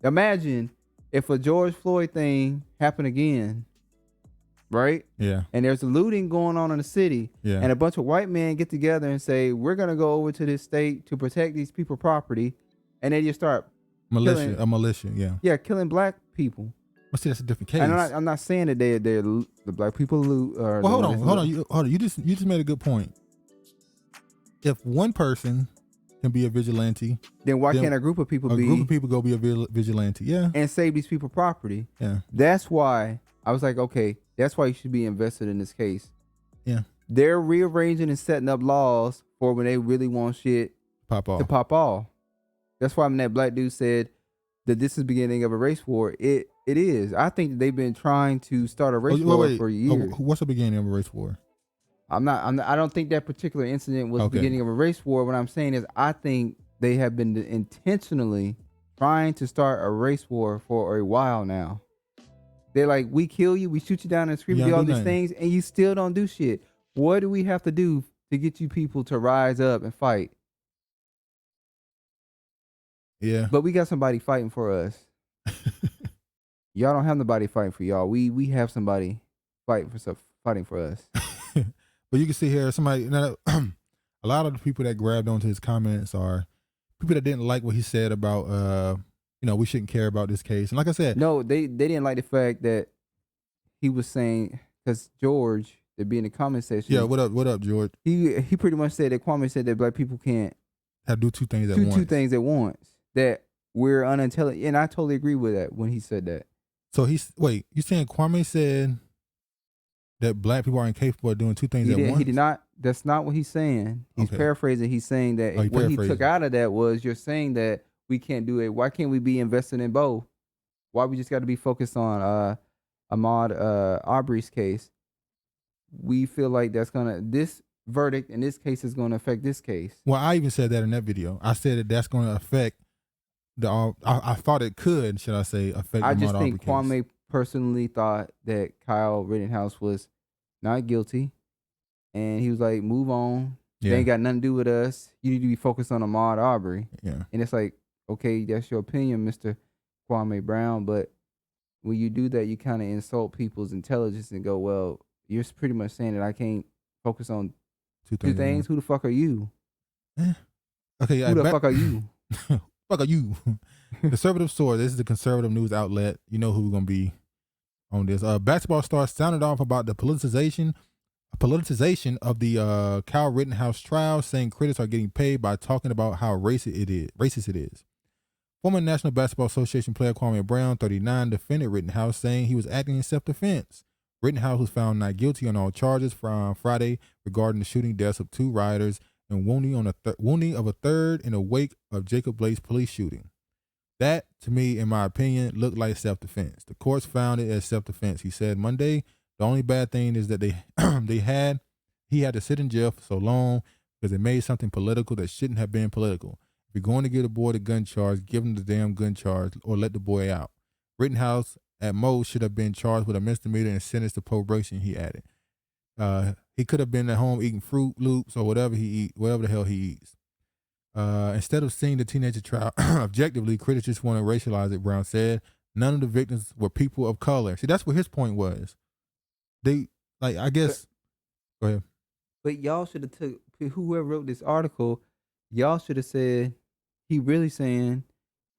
Imagine if a George Floyd thing happened again, right? Yeah. And there's looting going on in the city. Yeah. And a bunch of white men get together and say, we're going to go over to this state to protect these people's property. And they just start militia, yeah. Yeah, killing black people. But see, that's a different case. And I'm not saying that they're the black people loot. Well, hold on. You just made a good point. If one person can be a vigilante, then why can't a group of people go be a vigilante? Yeah, and save these people property. Yeah, that's why I was like, okay, that's why you should be invested in this case. Yeah, they're rearranging and setting up laws for when they really want shit to pop off. That's why when that black dude said that this is the beginning of a race war, it is. I think that they've been trying to start a race war for years. What's the beginning of a race war? I don't think that particular incident was the beginning of a race war. What I'm saying is I think they have been intentionally trying to start a race war for a while now. They're like, we kill you, we shoot you down and scream, do all these things, and you still don't do shit. What do we have to do to get you people to rise up and fight? Yeah. But we got somebody fighting for us. Y'all don't have nobody fighting for y'all. We have somebody fighting for us. But you can see here somebody. A lot of the people that grabbed onto his comments are people that didn't like what he said about we shouldn't care about this case. And like I said, no, they didn't like the fact that he was saying, because George, to be in the comment section. Yeah, what up, George? He pretty much said that Kwame said that black people can't have do two things at once. Two things at once. That we're unintelligent, and I totally agree with that when he said that. So you saying Kwame said that black people are incapable of doing two things at once? He did not. That's not what he's saying. He's paraphrasing. He's saying that what he took out of that was you're saying that we can't do it. Why can't we be invested in both? Why we just got to be focused on Ahmaud Arbery's case? We feel like this verdict in this case is going to affect this case. Well, I even said that in that video. I said that that's going to affect I thought it could, should I say, affect. I just think Kwame personally thought that Kyle Rittenhouse was not guilty, and he was like, "Move on. Yeah. They ain't got nothing to do with us. You need to be focused on Ahmaud Arbery." Yeah, and it's like, okay, that's your opinion, Mr. Kwame Brown, but when you do that, you kind of insult people's intelligence and go, "Well, you're pretty much saying that I can't focus on two things. Who the fuck are you? Okay, who the fuck are you?" Fuck are you? Conservative Source. This is the conservative news outlet. You know who we're gonna be on this. Basketball star sounded off about the politicization of the Kyle Rittenhouse trial, saying critics are getting paid by talking about how racist it is. Former National Basketball Association player Kwame Brown, 39, defended Rittenhouse, saying he was acting in self-defense. Rittenhouse was found not guilty on all charges from Friday regarding the shooting deaths of 2 rioters and wounding of a third in the wake of Jacob Blake's police shooting. That, to me, in my opinion, looked like self-defense. The courts found it as self-defense. He said Monday, the only bad thing is that he had to sit in jail for so long because they made something political that shouldn't have been political. If you're going to give the boy the gun charge, give him the damn gun charge or let the boy out. Rittenhouse, at most, should have been charged with a misdemeanor and sentenced to probation, he added. He could have been at home eating Fruit Loops or whatever the hell he eats. Instead of seeing the teenager trial objectively, critics just want to racialize it, Brown said. None of the victims were people of color. See, that's what his point was. Go ahead. But y'all should have took, whoever wrote this article, y'all should have said, he really saying,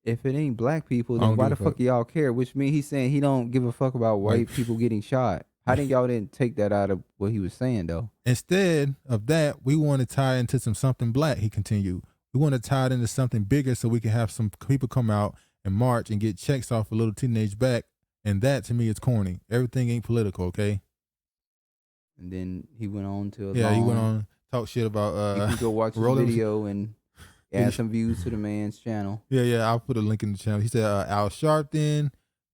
if it ain't black people, then why the fuck y'all care? Which means he's saying he don't give a fuck about white people getting shot. How didn't y'all didn't take that out of what he was saying, though? Instead of that, we want to tie it into something black, he continued. We want to tie it into something bigger so we can have some people come out and march and get checks off a little teenage back. And that, to me, is corny. Everything ain't political, okay? And then he went on to he went on talk shit about you can go watch the video and add some views to the man's channel. Yeah, I'll put a link in the channel. He said Al Sharpton,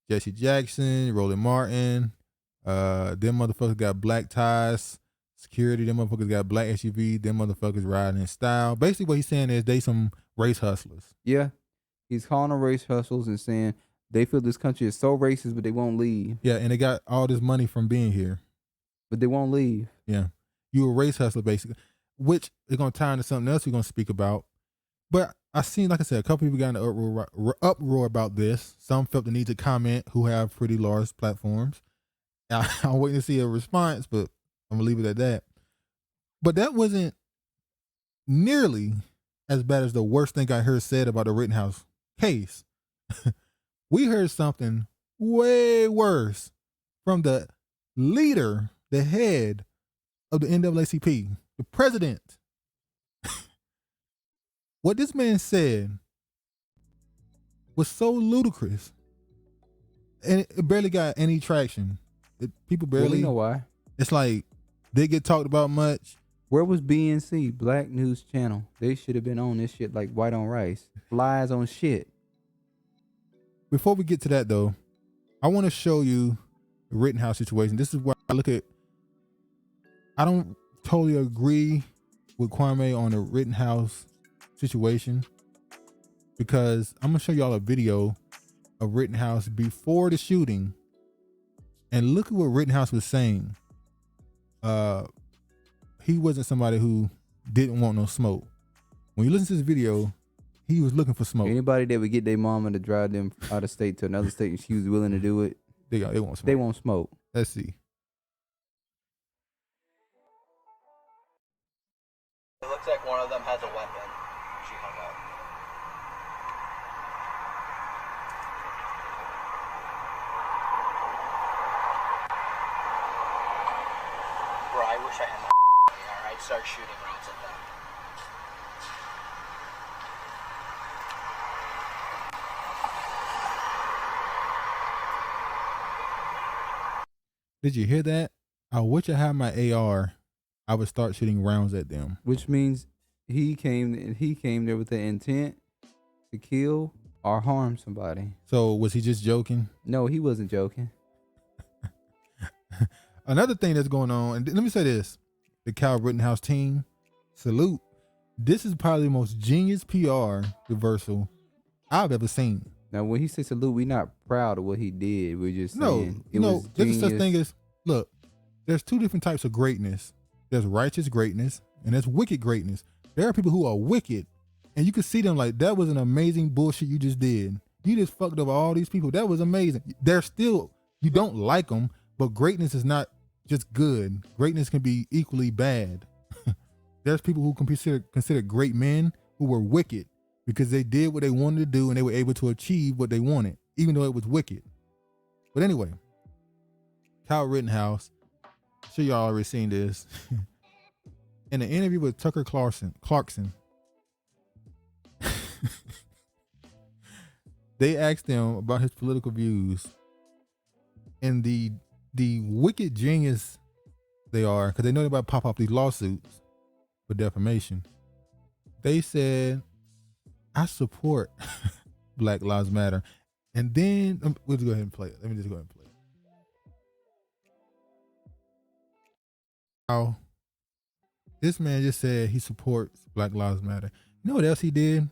Jesse Jackson, Roland Martin, them motherfuckers got black ties, security, them motherfuckers got black SUV, them motherfuckers riding in style. Basically what he's saying is they some race hustlers. Yeah. He's calling them race hustlers and saying they feel this country is so racist, but they won't leave. Yeah, and they got all this money from being here. But they won't leave. Yeah. You a race hustler, basically, which is going to tie into something else we're going to speak about. But I seen, like I said, a couple people got in an uproar about this. Some felt the need to comment who have pretty large platforms. I'm waiting to see a response, but I'm going to leave it at that. But that wasn't nearly as bad as the worst thing I heard said about the Rittenhouse case. We heard something way worse from the leader, the head of the NAACP, the president. What this man said was so ludicrous, and it barely got any traction. People barely. Well, we know why. It's like they get talked about much. Where was BNC, Black News Channel? They should have been on this shit like white on rice. Flies on shit. Before we get to that, though, I want to show you the Rittenhouse situation. This is where I look at. I don't totally agree with Kwame on the Rittenhouse situation, because I'm gonna show y'all a video of Rittenhouse before the shooting, and look at what Rittenhouse was saying. He wasn't somebody who didn't want no smoke. When you listen to this video, he was looking for smoke. Anybody that would get their mama to drive them out of state to another state and she was willing to do it, they want smoke. They want smoke. Let's see. It looks like one of them has a weapon. She hung up. Bro, I wish I had my AR. I'd start shooting rounds at them. Did you hear that? I wish I had my AR. I would start shooting rounds at them. Which means he came there with the intent to kill or harm somebody. So was he just joking? No, he wasn't joking. Another thing that's going on, and let me say this. the Kyle Rittenhouse team, salute. This is probably the most genius PR reversal I've ever seen. Now, when he says salute, we're not proud of what he did. We're just saying there's such thing as, look, there's two different types of greatness. There's righteous greatness and there's wicked greatness. There are people who are wicked, and you can see them like, that was an amazing bullshit you just did. You just fucked up all these people. That was amazing. They're still, you don't like them, but greatness is not just good. Greatness can be equally bad. There's people who can be considered great men who were wicked because they did what they wanted to do and they were able to achieve what they wanted, even though it was wicked. But anyway, Kyle Rittenhouse, I'm sure y'all already seen this. In an interview with Tucker Clarkson, they asked him about his political views and the wicked genius they are, because they know they're about to pop off these lawsuits for defamation. They said, I support Black Lives Matter. And then, we'll just go ahead and play it. Let me just go ahead and play it. Now, this man just said he supports Black Lives Matter. You know what else he did?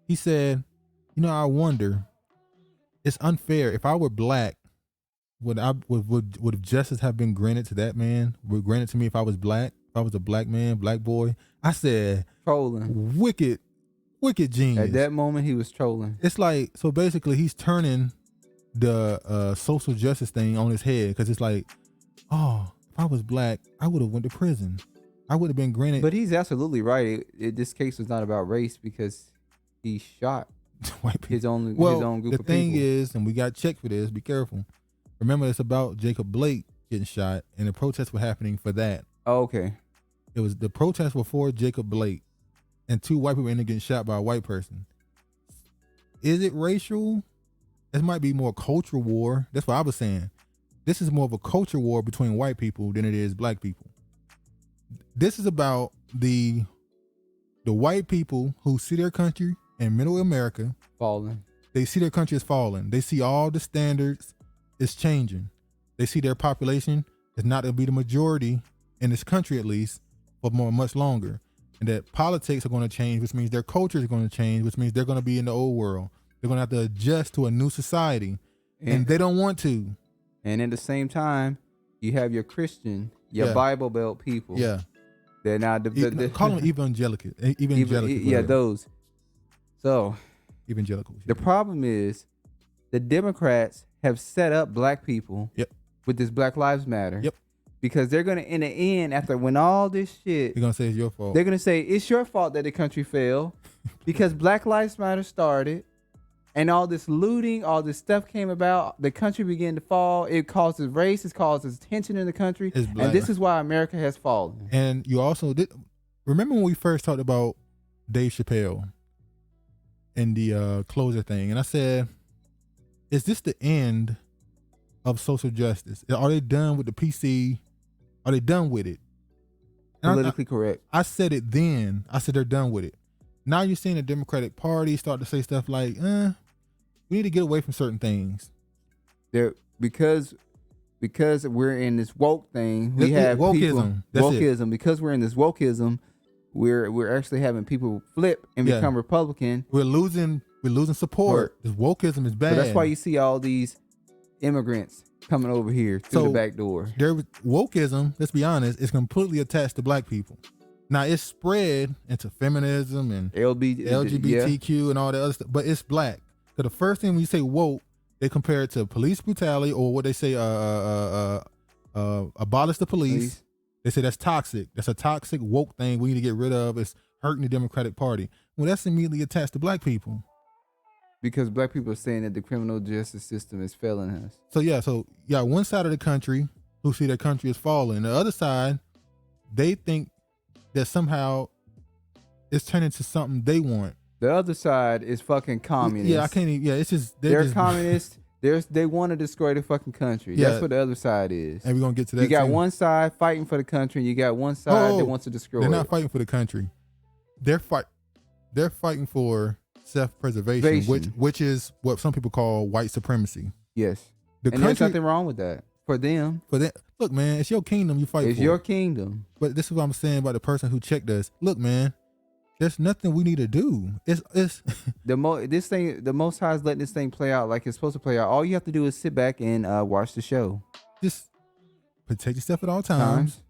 He said, I wonder, it's unfair. If I were black, would justice have been granted to that man? Would granted to me if I was black? If I was a black man, black boy? I said, trolling. Wicked genius. At that moment, he was trolling. It's like, so basically he's turning the social justice thing on his head, because it's like, oh, if I was black, I would have went to prison. I would have been granted. But he's absolutely right. This case was not about race because he shot white people. his own group of people. The thing is, and we got checked for this, be careful. Remember, it's about Jacob Blake getting shot, and the protests were happening for that. Oh, okay. It was, the protests were for Jacob Blake, and 2 white people ended up getting shot by a white person. Is it racial? This might be more culture war. That's what I was saying. This is more of a culture war between white people than it is black people. This is about the white people who see their country in middle America falling. They see their country is falling. They see all the standards is changing. They see their population is not going to be the majority in this country, at least, for much longer. And that politics are going to change, which means their culture is going to change, which means they're going to be in the old world. They're going to have to adjust to a new society, and they don't want to. And at the same time, you have your Christian, your Bible Belt people. Yeah. They're now call them evangelical. Yeah, those. So evangelicals. The problem is the Democrats have set up black people with this Black Lives Matter. Yep. Because they're gonna, in the end, after when all this shit, they're gonna say it's your fault. They're gonna say it's your fault that the country fell because Black Lives Matter started, and all this looting, all this stuff came about. The country began to fall. It causes race. It causes tension in the country, and this is why America has fallen. And you also did remember when we first talked about Dave Chappelle and the closer thing, and I said, "Is this the end of social justice? Are they done with the PC? Are they done with it?" Politically correct. I said it then. I said they're done with it. Now you're seeing the Democratic Party start to say stuff like, we need to get away from certain things. Because we're in this woke thing, we have wokeism. Wokeism. Because we're in this wokeism, we're actually having people flip and become Republican. We're losing support. This wokeism is bad. So that's why you see all these immigrants coming over here through the back door. Wokeism, let's be honest, is completely attached to black people. Now it's spread into feminism and LGBTQ and all that other stuff, but it's black. So the first thing when you say woke, they compare it to police brutality, or what they say, abolish the police. They say that's toxic. That's a toxic woke thing we need to get rid of. It's hurting the Democratic Party. Well, that's immediately attached to black people. Because black people are saying that the criminal justice system is failing us. So you got one side of the country who see their country is falling. The other side, they think that somehow it's turning to something they want. The other side is fucking communist. Yeah, I can't even. Yeah, it's just they're communists. They want to destroy the fucking country. Yeah. That's what the other side is. And we're gonna get to that. You got one side fighting for the country, and you got one side that wants to destroy. They're not fighting for the country. They're fighting for self-preservation, which is what some people call white supremacy. Yes, there's nothing wrong with that. For them. Look, man, it's your kingdom you fight for. It's your kingdom. But this is what I'm saying about the person who checked us. Look, man, there's nothing we need to do. It's the Most High is letting this thing play out like it's supposed to play out. All you have to do is sit back and watch the show. Just protect yourself at all times.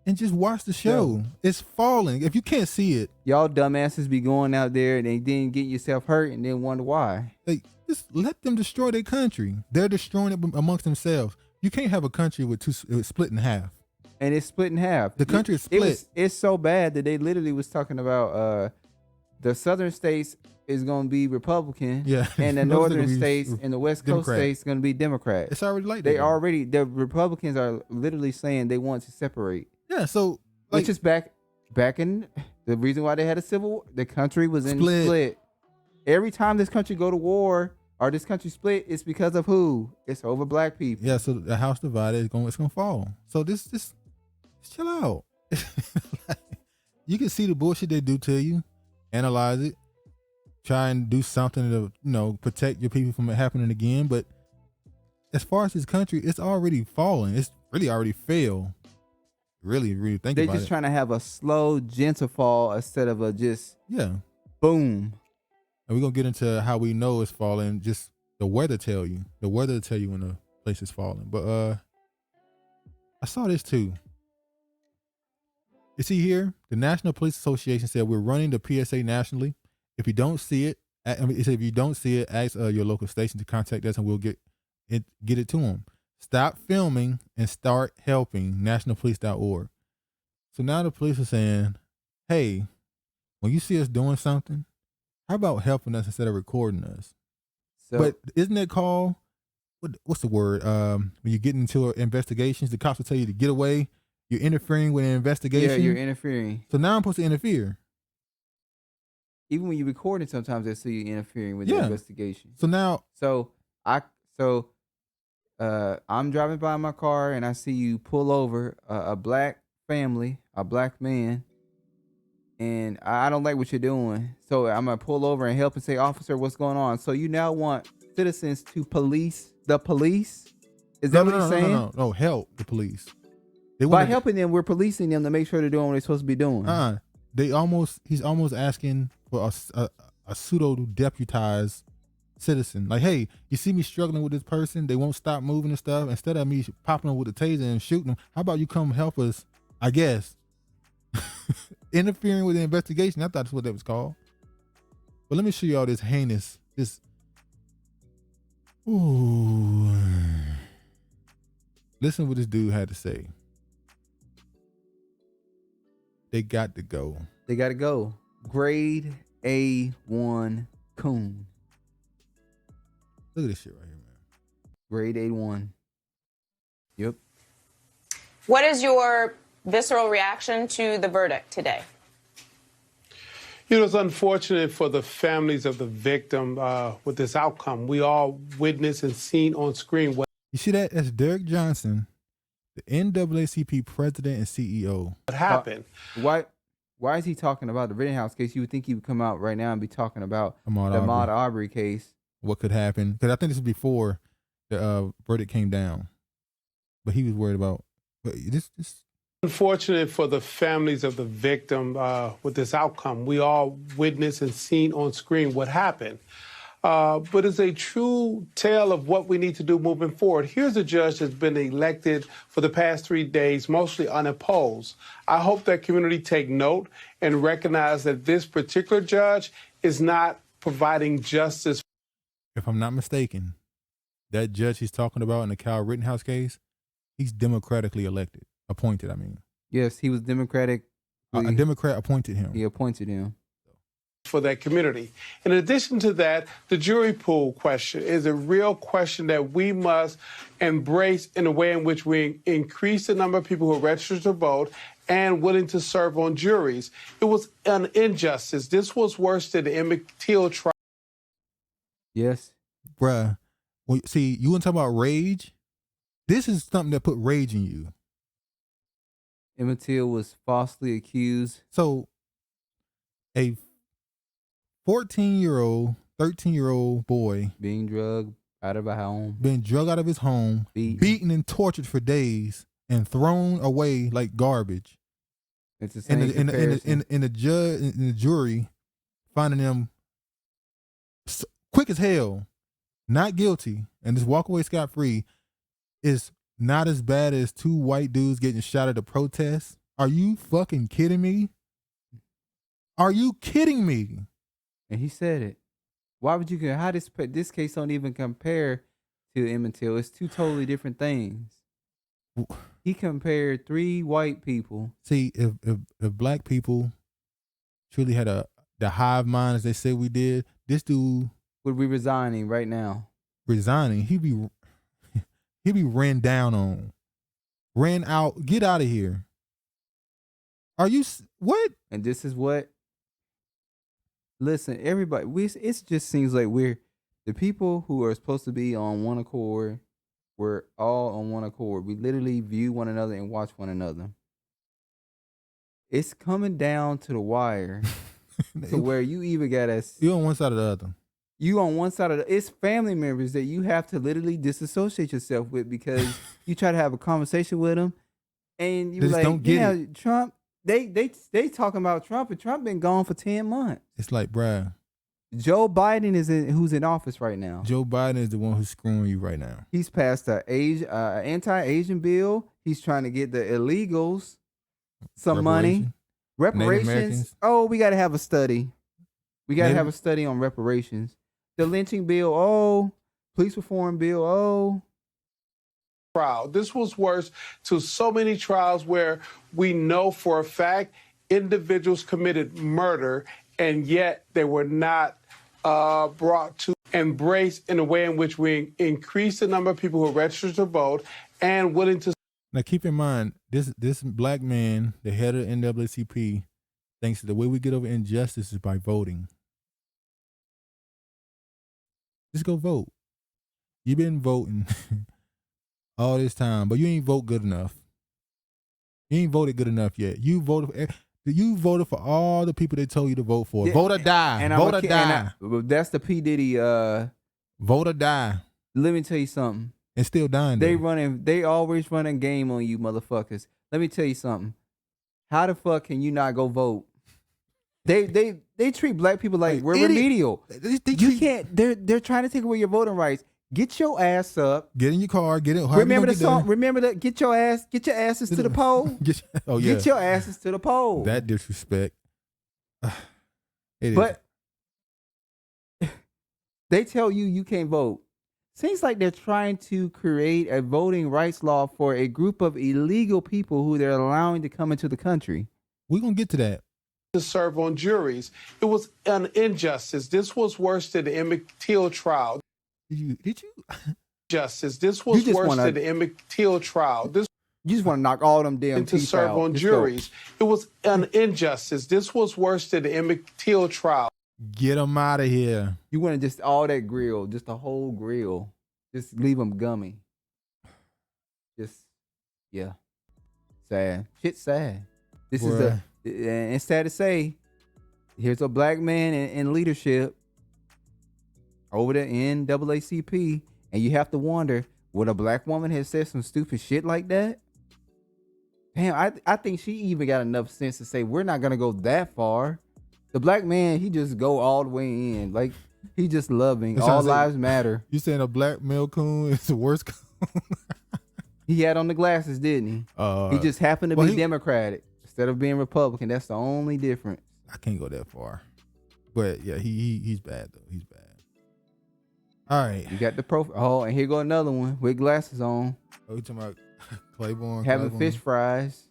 And just watch the show. It's falling. If you can't see it. Y'all dumbasses be going out there and then get yourself hurt and then wonder why. Just let them destroy their country. They're destroying it amongst themselves. You can't have a country with split in half. And it's split in half. The country is split. It's so bad that they literally was talking about the southern states is going to be Republican. Yeah. And the northern states and the West Coast states going to be Democrat. It's already like that. The Republicans are literally saying they want to separate. Yeah, so which is back in the reason why they had a civil war. The country was in split. Every time this country go to war or this country split, it's because of who? It's over black people. Yeah, so the house divided, it's gonna fall. So this chill out. You can see the bullshit they do to you, analyze it, try and do something to protect your people from it happening again. But as far as this country, it's already fallen. It's really already failed. Really think about it. They're just trying to have a slow, gentle fall instead of a just boom. And we're gonna get into how we know it's falling. Just the weather tell you. The weather will tell you when the place is falling. But I saw this too. You see here, the National Police Association said we're running the PSA nationally. If you don't see it, ask your local station to contact us and we'll get it to them. Stop filming and start helping. nationalpolice.org. So now the police are saying, hey, when you see us doing something, how about helping us instead of recording us? But isn't it called, what's the word? When you get into investigations, the cops will tell you to get away. You're interfering with an investigation. Yeah, you're interfering. So now I'm supposed to interfere. Even when you're recording, sometimes they see you interfering with the investigation. So now. I'm driving by my car and I see you pull over a black family, a black man, and I don't like what you're doing. So I'm going to pull over and help and say, officer, what's going on? So you now want citizens to police the police? Is that what you're saying? No, help the police. By helping them, we're policing them to make sure they're doing what they're supposed to be doing. He's almost asking for a pseudo-deputized citizen. Like, hey, you see me struggling with this person, they won't stop moving and stuff. Instead of me popping them with a taser and shooting them, how about you come help us, I guess, interfering with the investigation. I thought that's what that was called. But let me show you all this heinous, listen to what this dude had to say. They got to go. They got to go. Grade A1 coon. Look at this shit right here, man. Grade A1. Yep. What is your visceral reaction to the verdict today? It's unfortunate for the families of the victim with this outcome. We all witnessed and seen on screen what. You see that? That's Derrick Johnson, the NAACP president and CEO. What happened? Why is he talking about the Rittenhouse case? You would think he would come out right now and be talking about Ahmaud Arbery case. What could happen? Because I think this was before the verdict came down. But he was worried about this. Unfortunate for the families of the victim with this outcome. We all witnessed and seen on screen what happened. But it's a true tale of what we need to do moving forward. Here's a judge that's been elected for the past 3 days, mostly unopposed. I hope that community take note and recognize that this particular judge is not providing justice. If I'm not mistaken, that judge he's talking about in the Kyle Rittenhouse case, he's democratically appointed. Yes, he was Democratic. A Democrat appointed him. He appointed him. For that community. In addition to that, the jury pool question is a real question that we must embrace in a way in which we increase the number of people who are registered to vote and willing to serve on juries. It was an injustice. This was worse than the Emmett Till trial. Yes. Bruh, see, you want to talk about rage? This is something that put rage in you. Emmett Till was falsely accused. So, a 14-year-old, 13-year-old boy being drugged Out of a home. Been drug out of his home, beaten and tortured for days, and thrown away like garbage. It's the same comparison. And the jury finding them quick as hell, not guilty, and just walk away scot-free is not as bad as 2 white dudes getting shot at a protest. Are you fucking kidding me? Are you kidding me? And he said it. Why would you? How this case don't even compare to Emmett Till? It's 2 totally different things. He compared 3 white people. See, if black people truly had the hive mind as they say we did, this dude would be resigning right now. Resigning? He'd be ran down on, ran out. Get out of here. Are you what? And this is what. Listen, everybody. It just seems like the people who are supposed to be on one accord. We're all on one accord. We literally view one another and watch one another. It's coming down to the wire to where you either got you on one side or the other. You on one side of it's family members that you have to literally disassociate yourself with because you try to have a conversation with them and you like, don't get it. Trump, they talking about Trump and Trump been gone for 10 months. It's like, bruh. Joe Biden who's in office right now. Joe Biden is the one who's screwing you right now. He's passed an anti-Asian bill. He's trying to get the illegals some money. Reparations. Oh, we got to have a study. We got to have a study on reparations. The lynching bill. Oh, police reform bill. Oh. Trial. This was worse to so many trials where we know for a fact individuals committed murder and yet they were not brought to embrace in a way in which we increase the number of people who are registered to vote and willing to. Now, keep in mind, this black man, the head of the NAACP, thinks that the way we get over injustice is by voting. Just go vote. You've been voting all this time, but you ain't vote good enough. You ain't voted good enough yet. You voted for all the people they told you to vote for. Vote or die. Vote or die. That's the P. Diddy. Vote or die. Let me tell you something. And still dying. They always running game on you, motherfuckers. Let me tell you something. How the fuck can you not go vote? They treat black people like we're remedial. You can't. They're trying to take away your voting rights. Get your ass up. Get in your car. Get it. Remember the song. Remember that. Get your asses to the poll. Get your asses to the poll. That disrespect. But they tell you can't vote. Seems like they're trying to create a voting rights law for a group of illegal people who they're allowing to come into the country. We're gonna get to that. To serve on juries. It was an injustice. This was worse than the Emmett Till trial. Did you? Justice. This was worse than the Emmett Till trial. You just want to knock all them damn to serve out. on juries. It was an injustice. This was worse than the Emmett Till trial. Get them out of here. You want to just all that grill, just the whole grill. Just leave them gummy. Just, yeah. Sad. Shit's sad. This is and it's sad to say, here's a black man in leadership over the NAACP, and you have to wonder, would a black woman have said some stupid shit like that? Damn, I think she even got enough sense to say, we're not going to go that far. The black man, he just go all the way in. Like, he just loving. All lives matter. You saying a black male coon is the worst coon? He had on the glasses, didn't he? He just happened to be Democratic instead of being Republican. That's the only difference. I can't go that far. But, yeah, he's bad, though. He's bad. All right. You got the profile. Oh, and here go another one with glasses on. Oh, you talking about Claiborne? Having fish fries.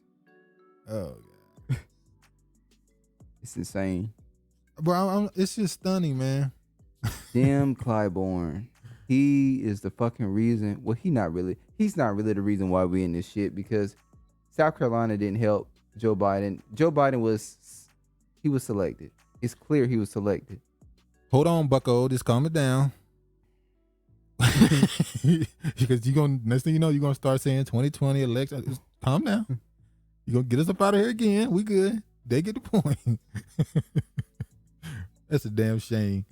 Oh, God. It's insane. Bro, it's just stunning, man. Jim Clyburn. He is the fucking reason. Well, he's not really the reason why we're in this shit, because South Carolina didn't help Joe Biden. Joe Biden was selected. It's clear he was selected. Hold on, bucko. Just calm it down. Because next thing you know, you're gonna start saying 2020 election. Just calm down. You're gonna get us up out of here again. We good. They get the point. That's a damn shame.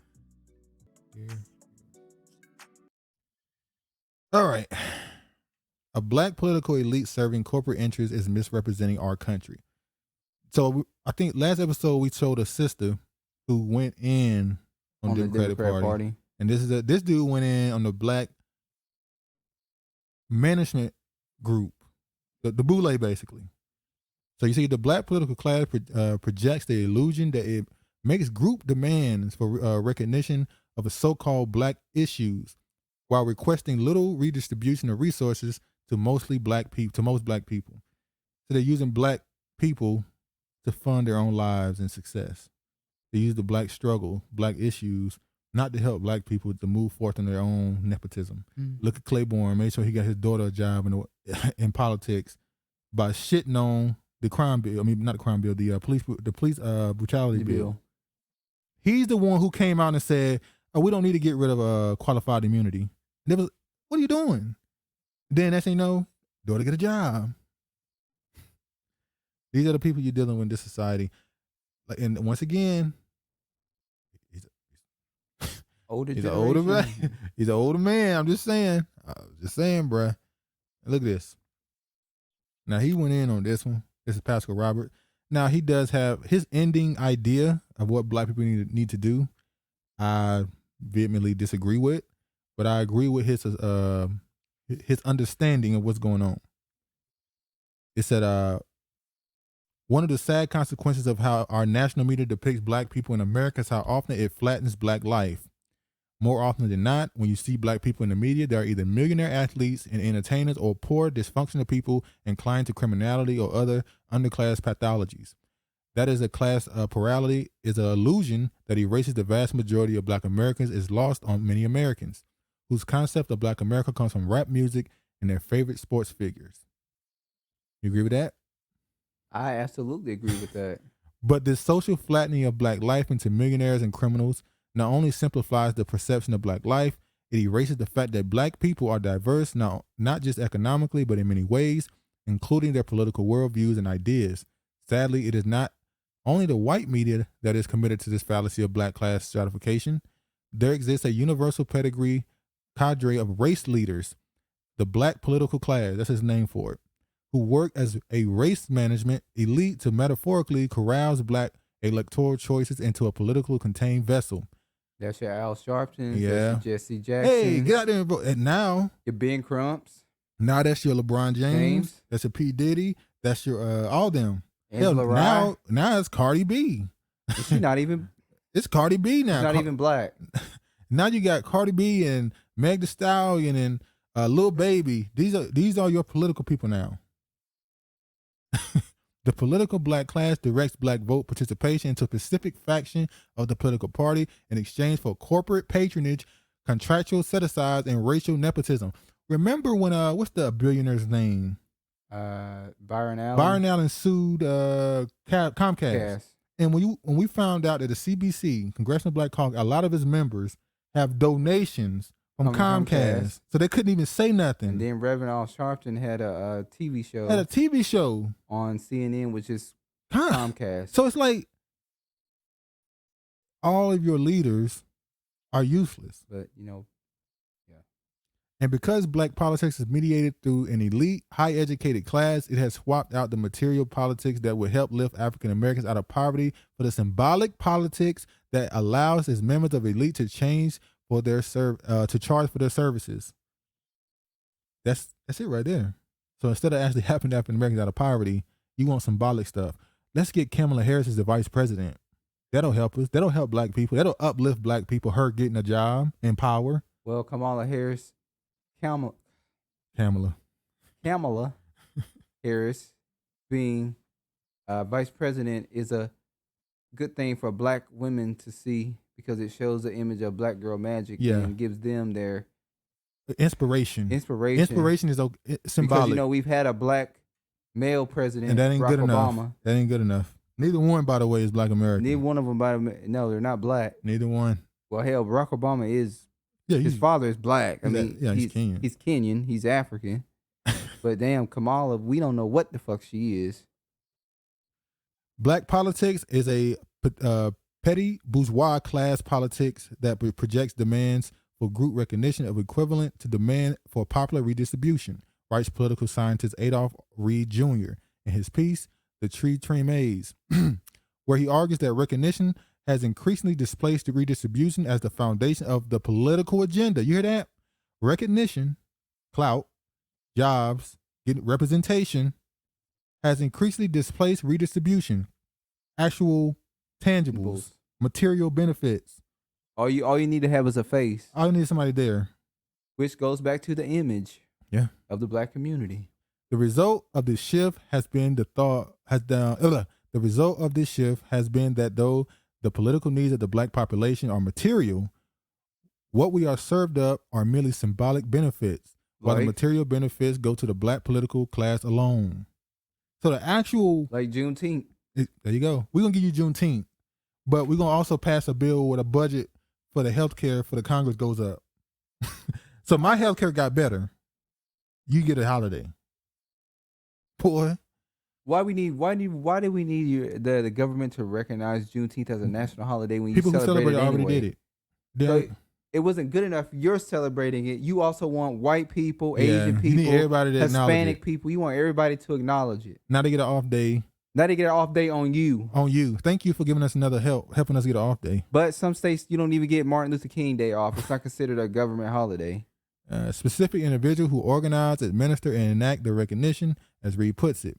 Yeah. All right. A black political elite serving corporate interests is misrepresenting our country. So I think last episode we showed a sister who went in on the Democratic Party. And this dude went in on the black management group, the boule basically. So you see, the black political class projects the illusion that it makes group demands for recognition of the so-called black issues, while requesting little redistribution of resources to most black people. So they're using black people to fund their own lives and success. They use the black struggle, black issues, not to help black people to move forth in their own nepotism. Look at Claiborne, made sure he got his daughter a job in politics by shitting on the crime bill. I mean, not the crime bill, the police brutality bill. He's the one who came out and said, "Oh, we don't need to get rid of qualified immunity." And was, what are you doing? Then next thing you know, daughter get a job. These are the people you're dealing with in this society. And once again, he's an older man. He's an older man. I'm just saying, bruh. Look at this. Now he went in on this one. This is Pascal Robert. Now he does have his ending idea of what black people need to do. I vehemently disagree with, but I agree with his understanding of what's going on. It said, one of the sad consequences of how our national media depicts black people in America is how often it flattens black life. More often than not, when you see black people in the media, they are either millionaire athletes and entertainers or poor, dysfunctional people inclined to criminality or other underclass pathologies. That is a class plurality, is an illusion that erases the vast majority of black Americans, is lost on many Americans, whose concept of black America comes from rap music and their favorite sports figures. You agree with that? I absolutely agree with that. But this social flattening of black life into millionaires and criminals not only simplifies the perception of black life, it erases the fact that black people are diverse, not just economically, but in many ways, including their political worldviews and ideas. Sadly, it is not only the white media that is committed to this fallacy of black class stratification. There exists a universal pedigree cadre of race leaders, the black political class, that's his name for it, who work as a race management elite to metaphorically carouse black electoral choices into a politically contained vessel. That's your Al Sharpton. Yeah. That's your Jesse Jackson. Hey, get out there and vote. And now, your Ben Crumps. Now that's your LeBron James. That's your P. Diddy. That's your all them. Hell, now it's Cardi B. She's not even. It's Cardi B now. She's not even black. Now you got Cardi B and Meg Thee Stallion and Lil Baby. These are your political people now. The political black class directs black vote participation into a specific faction of the political party in exchange for corporate patronage, contractual set-asides, and racial nepotism. Remember when what's the billionaire's name? Byron Allen. Byron Allen sued Comcast. And when we found out that the CBC, Congressional Black Caucus, a lot of its members have donations from Comcast, so they couldn't even say nothing. And then Reverend Al Sharpton had a TV show. On CNN, which is Comcast. So it's like all of your leaders are useless. But yeah. And because black politics is mediated through an elite, high educated class, it has swapped out the material politics that would help lift African Americans out of poverty for the symbolic politics that allows its members of elite to change for their to charge for their services. That's it right there. So instead of actually helping African Americans out of poverty, you want symbolic stuff. Let's get Kamala Harris as the vice president. That'll help us. That'll help black people. That'll uplift black people. Her getting a job and power. Well, Kamala Harris, Kamala Harris being vice president is a good thing for black women to see, because it shows the image of black girl magic and gives them their inspiration. Inspiration is symbolic. Because we've had a black male president, and that ain't Barack good enough. Obama. That ain't good enough. Neither one, by the way, is black American. Neither one of them, no, they're not black. Neither one. Well, hell, Barack Obama is. His father is black. I mean, he's Kenyan. He's Kenyan. He's African. But damn, Kamala, we don't know what the fuck she is. Black politics is a petty bourgeois class politics that projects demands for group recognition of equivalent to demand for popular redistribution, writes political scientist Adolph Reed Jr. in his piece, The Tree Tremaze, where he argues that recognition has increasingly displaced the redistribution as the foundation of the political agenda. You hear that? Recognition, clout, jobs, getting representation has increasingly displaced redistribution, actual tangibles, material benefits. All you need to have is a face. All you need is somebody there. Which goes back to the image of the black community. The result of this shift has been that though the political needs of the black population are material, what we are served up are merely symbolic benefits, while the material benefits go to the black political class alone. So the actual... Like Juneteenth. There you go. We're going to give you Juneteenth, but we're going to also pass a bill with a budget for the health care for the Congress goes up. So my health care got better. You get a holiday. Boy. Why do we need the government to recognize Juneteenth as a national holiday when people you who celebrate celebrate it already anyway? did it? So it wasn't good enough. You're celebrating it. You also want white people, Asian you people, need everybody to Hispanic it. people. You want everybody to acknowledge it. Now they get an off day. Now they get an off day on you. On you. Thank you for giving us another helping us get an off day. But some states you don't even get Martin Luther King Day off. It's not considered a government holiday. Specific individual who organize, administer, and enact the recognition, as Reed puts it.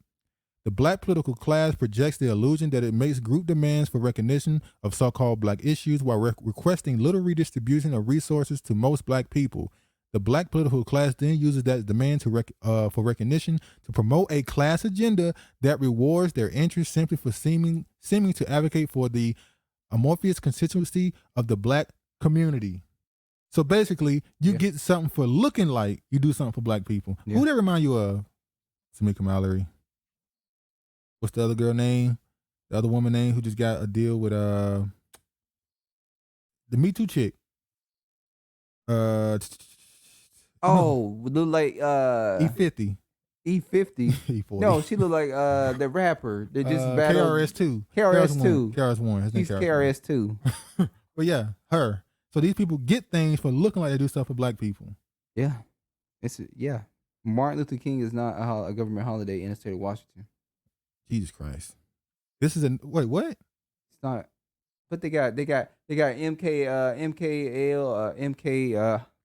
The black political class projects the illusion that it makes group demands for recognition of so-called black issues while requesting little redistribution of resources to most black people. The black political class then uses that demand for recognition to promote a class agenda that rewards their interests simply for seeming to advocate for the amorphous constituency of the black community. So basically, you get something for looking like you do something for black people. Yeah. Who that remind you of? Tamika Mallory. What's the other girl name? The other woman name who just got a deal with the Me Too chick. Look like E50. E50. E40. No, she look like the rapper. They just battled KRS2. KRS2. KRS1. She's KRS2. But yeah, her. So these people get things for looking like they do stuff for black people. Yeah. Martin Luther King is not a government holiday in the state of Washington. Jesus Christ. This is wait, what? It's not. But they got MK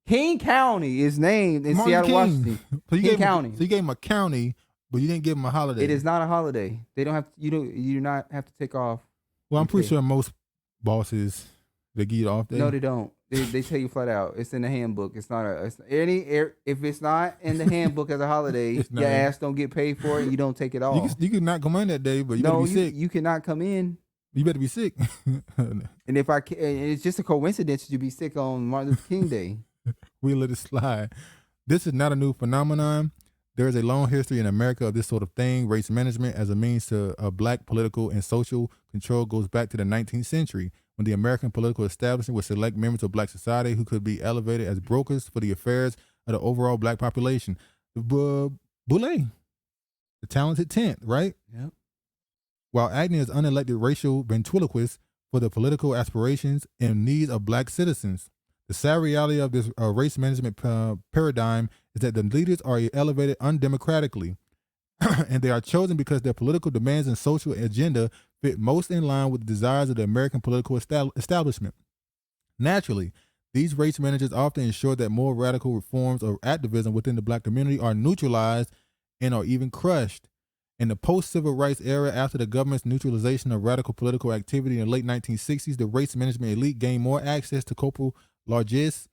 King County is named in Martin Seattle, King. Washington. So King County. So you gave him a county, but you didn't give him a holiday. It is not a holiday. They don't have to, you do not have to take off. Well, I'm pretty sure most bosses they give you off day. No, they don't. They tell you flat out. It's in the handbook. It's not if it's not in the handbook as a holiday, your ass don't get paid for it and you don't take it off. You can not come in that day, but you better be sick. You cannot come in. You better be sick. And it's just a coincidence that you be sick on Martin Luther King Day. We let it slide. This is not a new phenomenon. There is a long history in America of this sort of thing. Race management as a means to black political and social control goes back to the 19th century, when the American political establishment would select members of black society who could be elevated as brokers for the affairs of the overall black population. Boule, the talented 10th, right? Yep. While acting as unelected racial ventriloquists for the political aspirations and needs of black citizens. The sad reality of this race management paradigm is that the leaders are elevated undemocratically, and they are chosen because their political demands and social agenda fit most in line with the desires of the American political establishment. Naturally, these race managers often ensure that more radical reforms or activism within the black community are neutralized and are even crushed. In the post-civil rights era, after the government's neutralization of radical political activity in the late 1960s, the race management elite gained more access to corporal largesse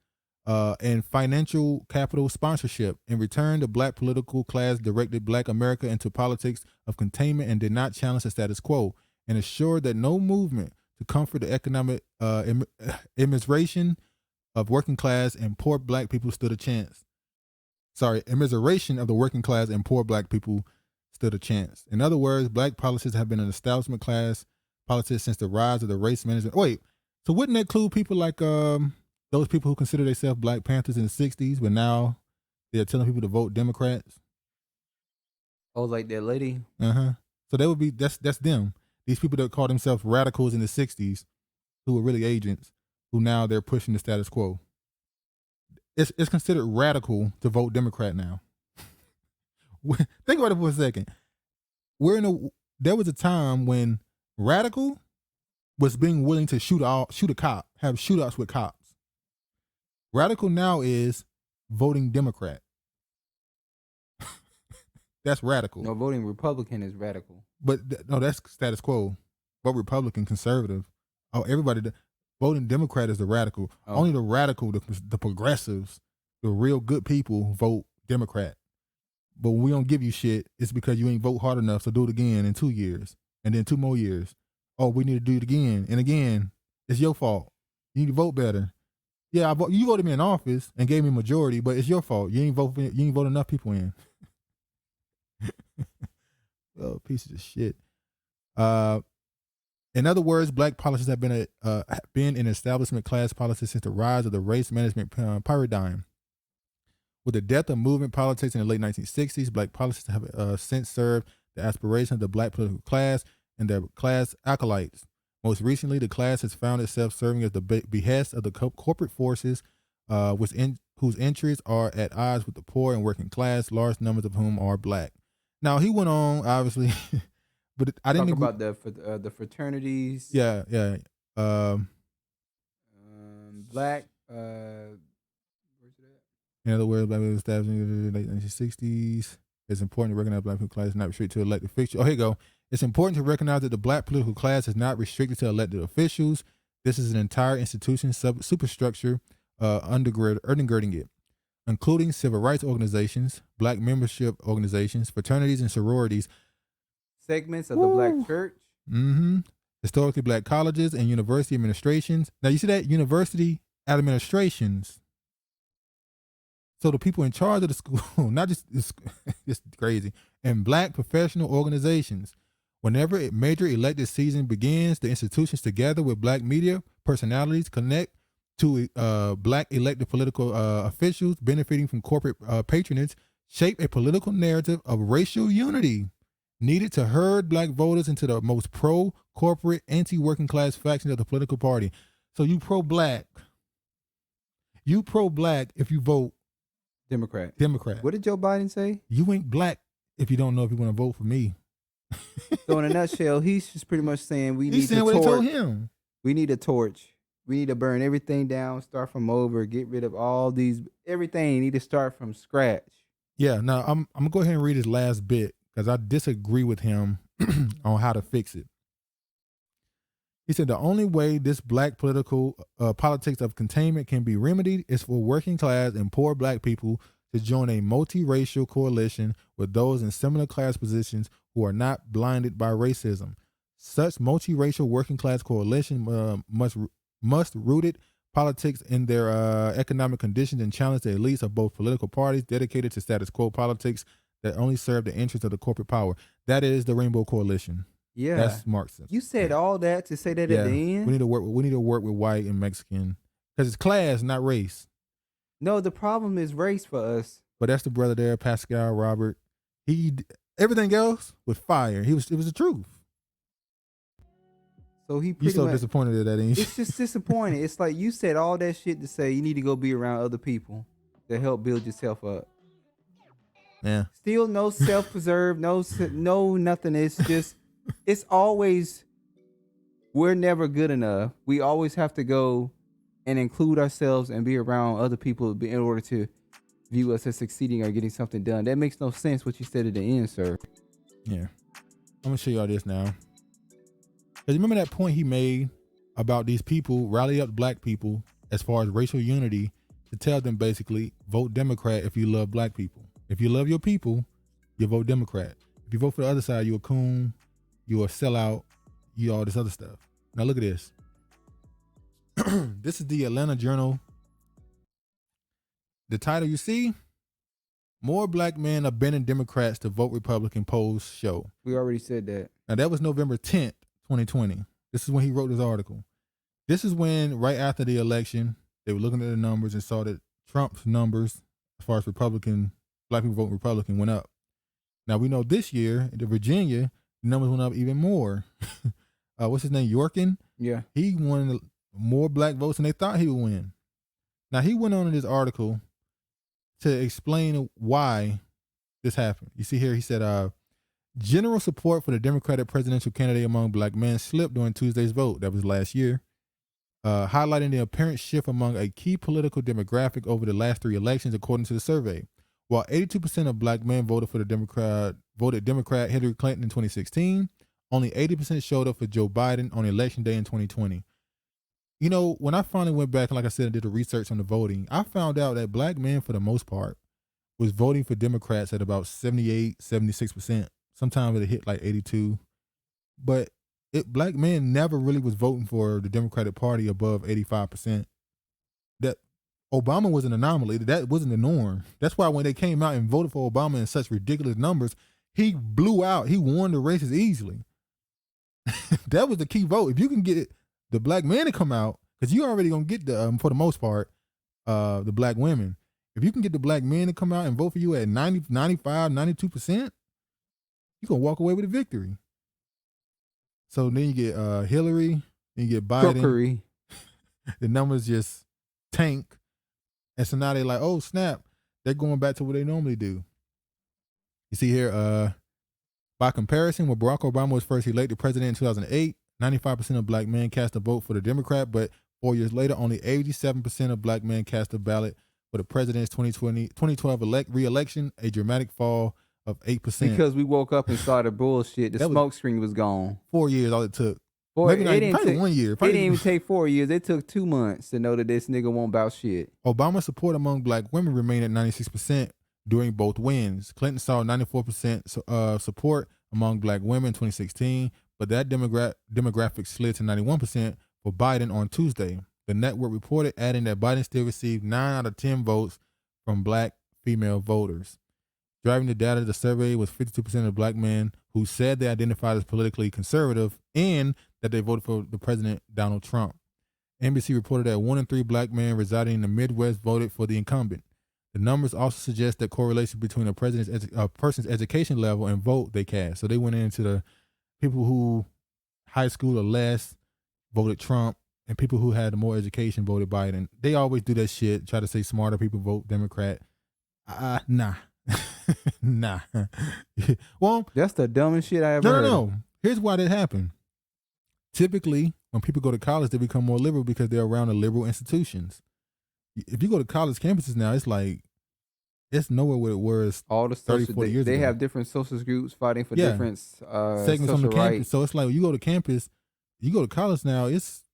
and financial capital sponsorship. In return, the black political class directed black America into politics of containment and did not challenge the status quo, and assured that no movement to comfort the economic immiseration of working class and poor black people stood a chance. Immiseration of the working class and poor black people stood a chance. In other words, black politics have been an establishment class politics since the rise of the race management. Wait, so wouldn't that include people like those people who consider themselves Black Panthers in the 60s, but now they're telling people to vote Democrats? Oh, like that lady? So they would be, that's them. These people that call themselves radicals in the 60s, who were really agents, who now they're pushing the status quo. it's considered radical to vote Democrat now. Think about it for a second. There was a time when radical was being willing to shoot a cop, have shootouts with cops. Radical now is voting Democrat. That's radical. No, voting Republican is radical. But no, that's status quo. Vote Republican, conservative. Oh, everybody voting Democrat is the radical. Oh. Only the radical, the progressives, the real good people vote Democrat. But when we don't give you shit, it's because you ain't vote hard enough, so do it again in 2 years. And then 2 more years. Oh, we need to do it again. And again, it's your fault. You need to vote better. Yeah, you voted me in office and gave me a majority, but it's your fault. You ain't vote enough people in. Oh, pieces of shit. In other words, black policies have been an establishment class policy since the rise of the race management paradigm. With the death of movement politics in the late 1960s, black policies have since served the aspirations of the black political class and their class acolytes. Most recently, the class has found itself serving at the behest of the corporate forces whose interests are at odds with the poor and working class, large numbers of whom are black. Now, he went on, obviously, but I didn't talk about the fraternities. Yeah. Black. In other words, black people established in the late 1960s. It's important to recognize black political class is not restricted to elected officials. Oh, here you go. It's important to recognize that the black political class is not restricted to elected officials. This is an entire institution, superstructure, undergirding it, including civil rights organizations, black membership organizations, fraternities and sororities, segments of the black church, historically black colleges and university administrations. Now you see that university administrations. So the people in charge of the school, not just it's crazy, and black professional organizations. Whenever a major elected season begins, the institutions together with black media personalities connect to black elected political officials benefiting from corporate patronage, shape a political narrative of racial unity needed to herd black voters into the most pro-corporate, anti-working class factions of the political party. So you pro-black. You pro-black if you vote Democrat. Democrat. What did Joe Biden say? You ain't black if you don't know if you want to vote for me. So in a nutshell, he's just pretty much saying he's saying what they told him. We need a torch. We need to burn everything down, start from over, get rid of all these, everything. You need to start from scratch. Yeah, now I'm going to go ahead and read his last bit because I disagree with him on how to fix it. He said the only way this black political politics of containment can be remedied is for working class and poor black people to join a multiracial coalition with those in similar class positions who are not blinded by racism. Such multiracial working class coalition must rooted politics in their economic conditions and challenge the elites of both political parties dedicated to status quo politics that only serve the interests of the corporate power. That is the Rainbow Coalition. Yeah, that's Marxism. You said all that to say that at the end. We need to work with white and Mexican because it's class, not race. No, the problem is race for us. But that's the brother there, Pascal Robert. Everything else was fire. It was the truth. So you so disappointed at that, ain't you? It's just disappointing. It's like you said all that shit to say you need to go be around other people to help build yourself up. Yeah. Still no self-preserve, no nothing. It's just, it's always, we're never good enough. We always have to go and include ourselves and be around other people in order to view us as succeeding or getting something done. That makes no sense what you said at the end, sir. Yeah. I'm going to show y'all this now. Because remember that point he made about these people rally up black people as far as racial unity to tell them basically vote Democrat if you love black people. If you love your people, you vote Democrat. If you vote for the other side, you a coon, you a sellout, you all this other stuff. Now look at this. This is the Atlanta Journal. The title you see, more black men abandon Democrats to vote Republican polls show. We already said that. Now that was November 10th, 2020. This is when he wrote this article. This is when, right after the election, they were looking at the numbers and saw that Trump's numbers, as far as black people voting Republican, went up. Now we know this year, in Virginia, the numbers went up even more. What's his name? Yorkin? Yeah. He won more black votes than they thought he would win. Now, he went on in this article to explain why this happened. You see here, he said, general support for the Democratic presidential candidate among black men slipped during Tuesday's vote. That was last year. Highlighting the apparent shift among a key political demographic over the last 3 elections, according to the survey. While 82% of black men voted Democrat Hillary Clinton in 2016, only 80% showed up for Joe Biden on election day in 2020. You know, when I finally went back, and like I said, I did the research on the voting, I found out that black men, for the most part, was voting for Democrats at about 78, 76%. Sometimes it hit like 82. But black men never really was voting for the Democratic Party above 85%. That Obama was an anomaly. That wasn't the norm. That's why when they came out and voted for Obama in such ridiculous numbers, he blew out. He won the races easily. That was the key vote. If you can get the black men to come out, because you're already going to get the, for the most part, the black women. If you can get the black men to come out and vote for you at 90, 95, 92%, you're going to walk away with a victory. So then you get Hillary, then you get Biden. Crookery. The numbers just tank. And so now they're like, oh, snap. They're going back to what they normally do. You see here, by comparison, when Barack Obama was first elected president in 2008, 95% of black men cast a vote for the Democrat, but 4 years later, only 87% of black men cast a ballot for the president's 2012 re-election, a dramatic fall of 8%. Because we woke up and saw the bullshit. The smoke screen was gone. 4 years, all it took. Maybe probably 1 year. It didn't even take 4 years. It took 2 months to know that this nigga won't bout shit. Obama's support among black women remained at 96% during both wins. Clinton saw 94% support among black women in 2016, but that demographic slid to 91% for Biden on Tuesday. The network reported, adding that Biden still received 9 out of 10 votes from black female voters. Driving the data, the survey was 52% of black men who said they identified as politically conservative and that they voted for the president, Donald Trump. NBC reported that 1 in 3 black men residing in the Midwest voted for the incumbent. The numbers also suggest that correlation between a person's education level and vote they cast. So they went into the people who high school or less voted Trump, and people who had more education voted Biden. They always do that shit, try to say smarter people vote Democrat. Nah. Nah. Well, that's the dumbest shit I ever heard. No. Here's why that happened. Typically, when people go to college, they become more liberal because they're around the liberal institutions. If you go to college campuses now, it's like, it's nowhere where it was all the 30, 40 years ago. They have different social groups fighting for different segments on the campus. So it's like, when you go to campus, you go to college now, it's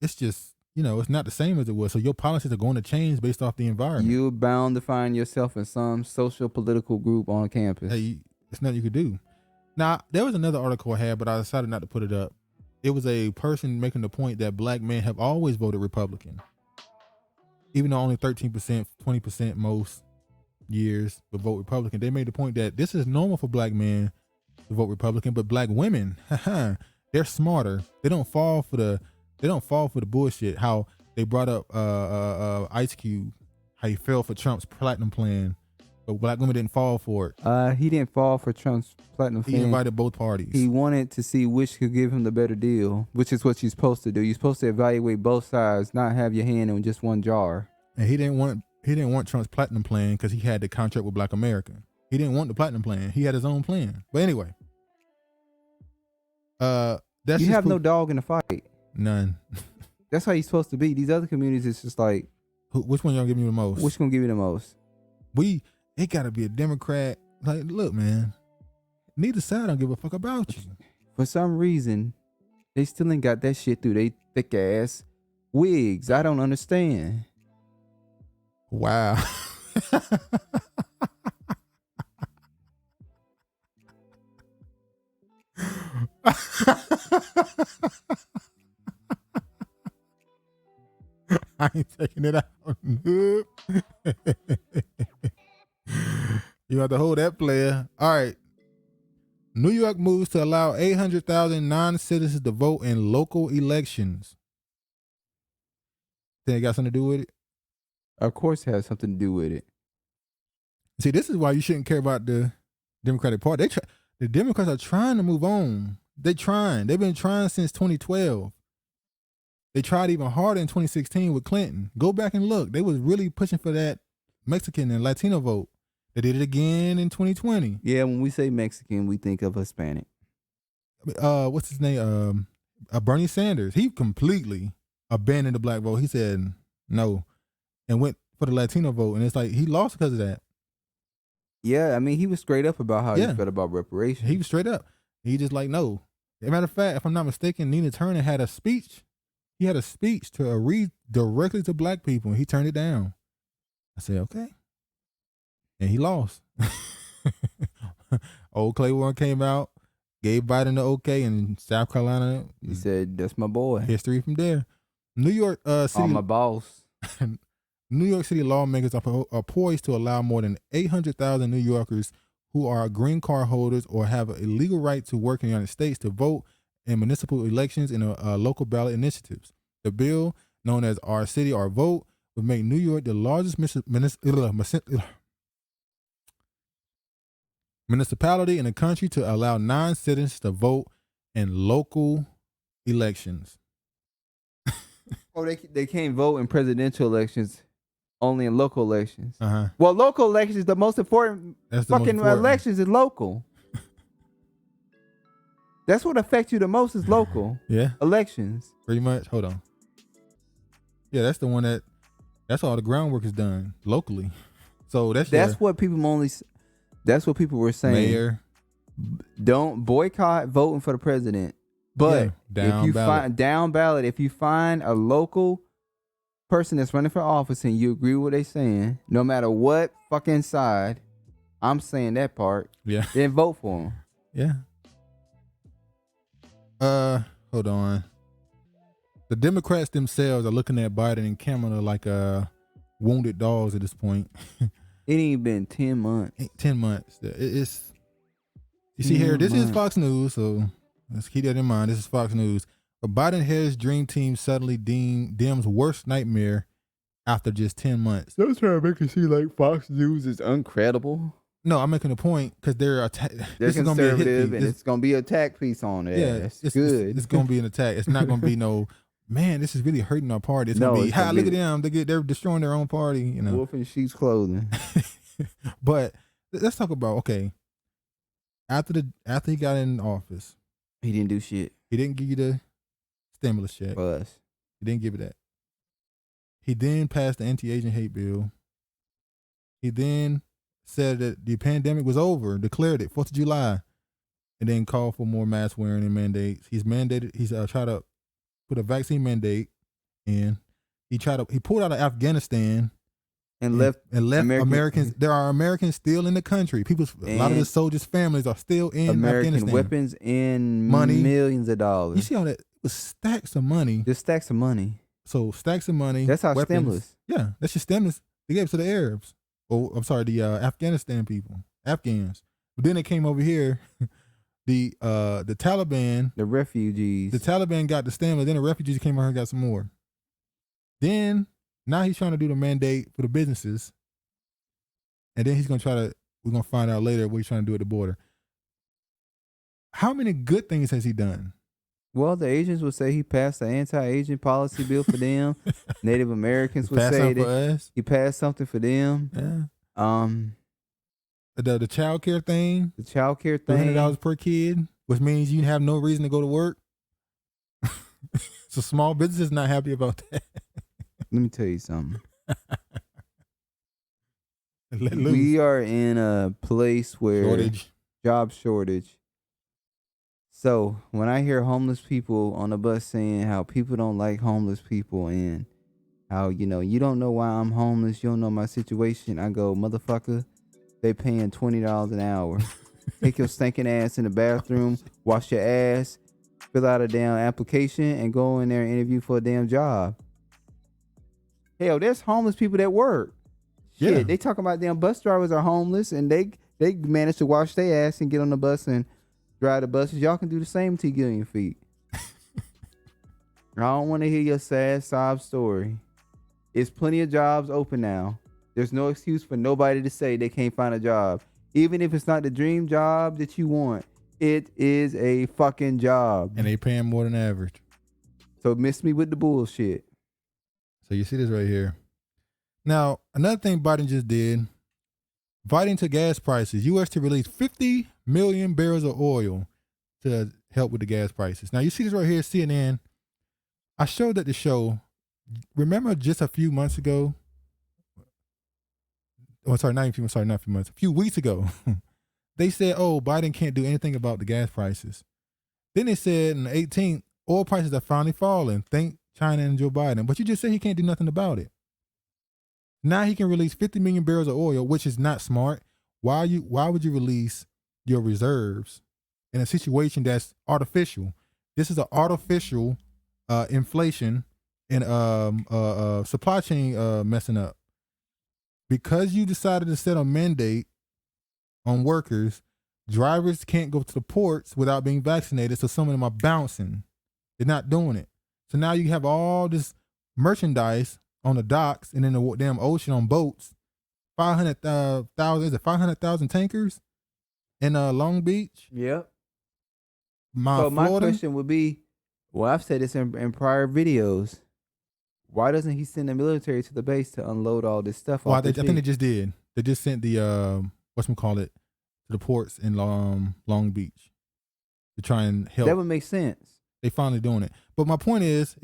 just, it's not the same as it was. So your policies are going to change based off the environment. You're bound to find yourself in some social political group on campus. Hey, it's nothing you could do. Now, there was another article I had, but I decided not to put it up. It was a person making the point that black men have always voted Republican. Even though only 13%, 20% most years would vote Republican. They made the point that this is normal for black men to vote Republican, but black women, they're smarter. They don't fall for the bullshit. How they brought up Ice Cube, how he fell for Trump's platinum plan, but black women didn't fall for it. He didn't fall for Trump's platinum plan. He invited both parties. He wanted to see which could give him the better deal, which is what you're supposed to do. You're supposed to evaluate both sides, not have your hand in just one jar. And he didn't want Trump's platinum plan because he had the contract with Black America. He didn't want the platinum plan. He had his own plan. But anyway, that's you have no dog in the fight. None. That's how you're supposed to be. These other communities, it's just like, which one y'all give me the most? Which one give you the most? It gotta be a Democrat. Like, look, man, neither side don't give a fuck about you. For some reason, they still ain't got that shit through they thick ass wigs. I don't understand. Wow. I ain't taking it out. You have to hold that player. All right. New York moves to allow 800,000 non-citizens to vote in local elections. Think it got something to do with it? Of course it has something to do with it. See, this is why you shouldn't care about the Democratic Party. The Democrats are trying to move on. They're trying. They've been trying since 2012. They tried even harder in 2016 with Clinton. Go back and look. They was really pushing for that Mexican and Latino vote. They did it again in 2020. Yeah, when we say Mexican, we think of Hispanic. What's his name? Bernie Sanders. He completely abandoned the black vote. He said no and went for the Latino vote. And it's like he lost because of that. Yeah, I mean, he was straight up about how he felt about reparations. He was straight up. He just like, no. As a matter of fact, if I'm not mistaken, Nina Turner had a speech. He had a speech to read directly to black people, and he turned it down. I said, okay. And he lost. Old Claiborne came out, gave Biden the okay, and South Carolina. He said, that's my boy. History from there. New York City. My boss. New York City lawmakers are poised to allow more than 800,000 New Yorkers who are green card holders or have a legal right to work in the United States to vote in municipal elections and local ballot initiatives. The bill, known as Our City, Our Vote, would make New York the largest municipality in the country to allow non-citizens to vote in local elections. Oh, they can't vote in presidential elections, only in local elections. Uh-huh. Well, local elections, the most important elections is local. That's what affects you the most is local. Yeah. Elections. Pretty much. Hold on. Yeah, that's the one that's all the groundwork is done locally. So that's what people that's what people were saying. Mayor. Don't boycott voting for the president. But down ballot, if you find a local person that's running for office and you agree with what they're saying, no matter what fucking side, I'm saying that part. Yeah. Then vote for them. Yeah. Hold on. The Democrats themselves are looking at Biden and Kamala like wounded dogs at this point. It ain't been 10 months. 10 months. It's you see here, this is Fox News, so let's keep that in mind. This is Fox News. A Biden-Harris dream team suddenly Dems' worst nightmare after just 10 months. They're trying to make it seem like Fox News is uncredible. No, I'm making a point because they're conservative and it's going to be an attack piece on it. Yeah, it's good. It's going to be an attack. It's not going to be no, man, this is really hurting our party. It's going to be, look at them. They're destroying their own party. You know, wolf in sheep's clothing. But let's talk about, okay, after he got in office, he didn't do shit. He didn't give you the stimulus check. Us. He didn't give it that. He then passed the anti-Asian hate bill. He then said that the pandemic was over, declared it 4th of July, and then called for more mask wearing and mandates. He's tried to put a vaccine mandate in. He pulled out of Afghanistan and left Americans. There are Americans still in the country. A lot of the soldiers' families are still in American Afghanistan. Weapons and money, millions of dollars. You see all that? It was stacks of money. Just stacks of money. So stacks of money. That's our weapons. stimulus. Yeah, that's your stimulus. They gave it to the Arabs. Oh, I'm sorry, the Afghanistan people, Afghans. But then they came over here. The Taliban, the refugees. The Taliban got the stimulus. Then the refugees came over here and got some more. Then now he's trying to do the mandate for the businesses, and then we're gonna find out later what he's trying to do at the border. How many good things has he done? Well, the Asians would say he passed the anti-Asian policy bill for them. Native Americans would say that he passed something for them. Yeah. The child care thing. The child care thing. $200 per kid, which means you have no reason to go to work. So small businesses not happy about that. Let me tell you something. We are in a place where job shortage. So when I hear homeless people on the bus saying how people don't like homeless people and how, you don't know why I'm homeless, you don't know my situation, I go, motherfucker, they paying $20 an hour. Take your stinking ass in the bathroom, wash your ass, fill out a damn application, and go in there and interview for a damn job. Hell, there's homeless people that work. Shit, yeah. They talking about damn bus drivers are homeless and they manage to wash their ass and get on the bus and drive the buses. Y'all can do the same till you get on your feet. I don't want to hear your sad sob story. It's plenty of jobs open now. There's no excuse for nobody to say they can't find a job. Even if it's not the dream job that you want, it is a fucking job. And they paying more than average. So miss me with the bullshit. So you see this right here. Now, another thing Biden just did, fighting to gas prices, U.S. to release 50 million barrels of oil to help with the gas prices. Now, you see this right here, CNN. I showed at the show, remember just a few months ago, not a few months, a few weeks ago, they said, oh, Biden can't do anything about the gas prices. Then they said on the 18th, oil prices are finally falling. Thank China and Joe Biden. But you just said he can't do nothing about it. Now he can release 50 million barrels of oil, which is not smart. Why would you release your reserves in a situation that's artificial? This is an artificial inflation and supply chain messing up. Because you decided to set a mandate on workers, drivers can't go to the ports without being vaccinated, so some of them are bouncing. They're not doing it. So now you have all this merchandise on the docks and in the damn ocean on boats. 500,000 tankers in Long Beach? Yep. My question would be, well, I've said this in prior videos. Why doesn't he send the military to the base to unload all this stuff? Well, I think they just did. They just sent the to the ports in Long Beach to try and help. That would make sense. They finally doing it. But my point is,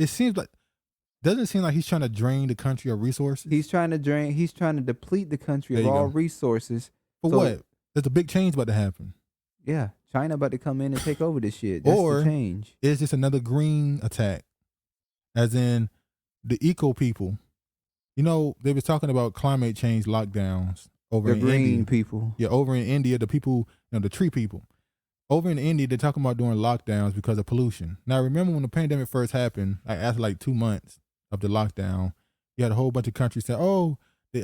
doesn't seem like he's trying to drain the country of resources. He's trying to deplete the country of all resources. For what? There's a big change about to happen. Yeah, China about to come in and take over this shit. That's the change. Is this another green attack? As in the eco people. You know, they was talking about climate change lockdowns over in green India. People. Yeah, over in India, the people, the tree people. Over in India, they're talking about doing lockdowns because of pollution. Now, remember when the pandemic first happened, after 2 months of the lockdown, you had a whole bunch of countries say, "Oh, the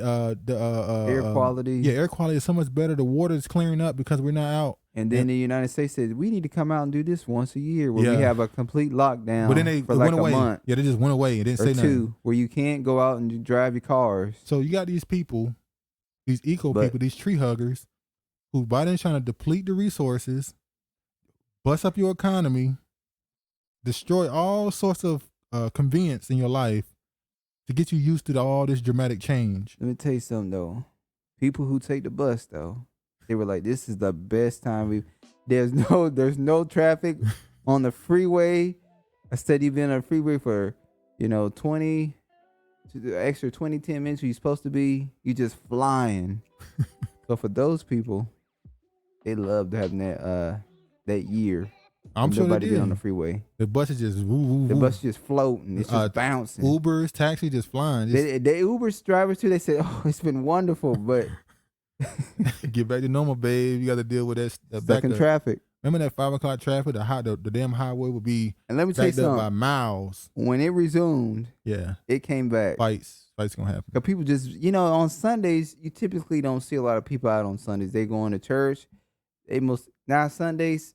air quality." Yeah, air quality is so much better. The water is clearing up because we're not out. And then the United States said, we need to come out and do this once a year where we have a complete lockdown. But then they for went a away. month. Yeah, they just went away and didn't say nothing. Where you can't go out and drive your cars. So you got these people, these eco people, these tree huggers, who Biden's trying to deplete the resources, bust up your economy, destroy all sorts of convenience in your life to get you used to all this dramatic change. Let me tell you something, though. People who take the bus, though, they were like, this is the best time there's no traffic on the freeway. Instead, you've been on the freeway for, 10 minutes where you're supposed to be. You just flying. So for those people, they loved having that year. I'm sure nobody they did. Been on the freeway. The bus is just woo. The bus is just floating. It's just bouncing. Ubers, taxi just flying. The Ubers drivers too. They said, "Oh, it's been wonderful," but get back to normal, babe. You got to deal with that stuck in traffic. Remember that 5 o'clock traffic? The damn highway would be and let me tell you something. By miles. When it resumed, it came back. Fights gonna happen. Cause people just, on Sundays, you typically don't see a lot of people out on Sundays. They going to church. Now Sundays,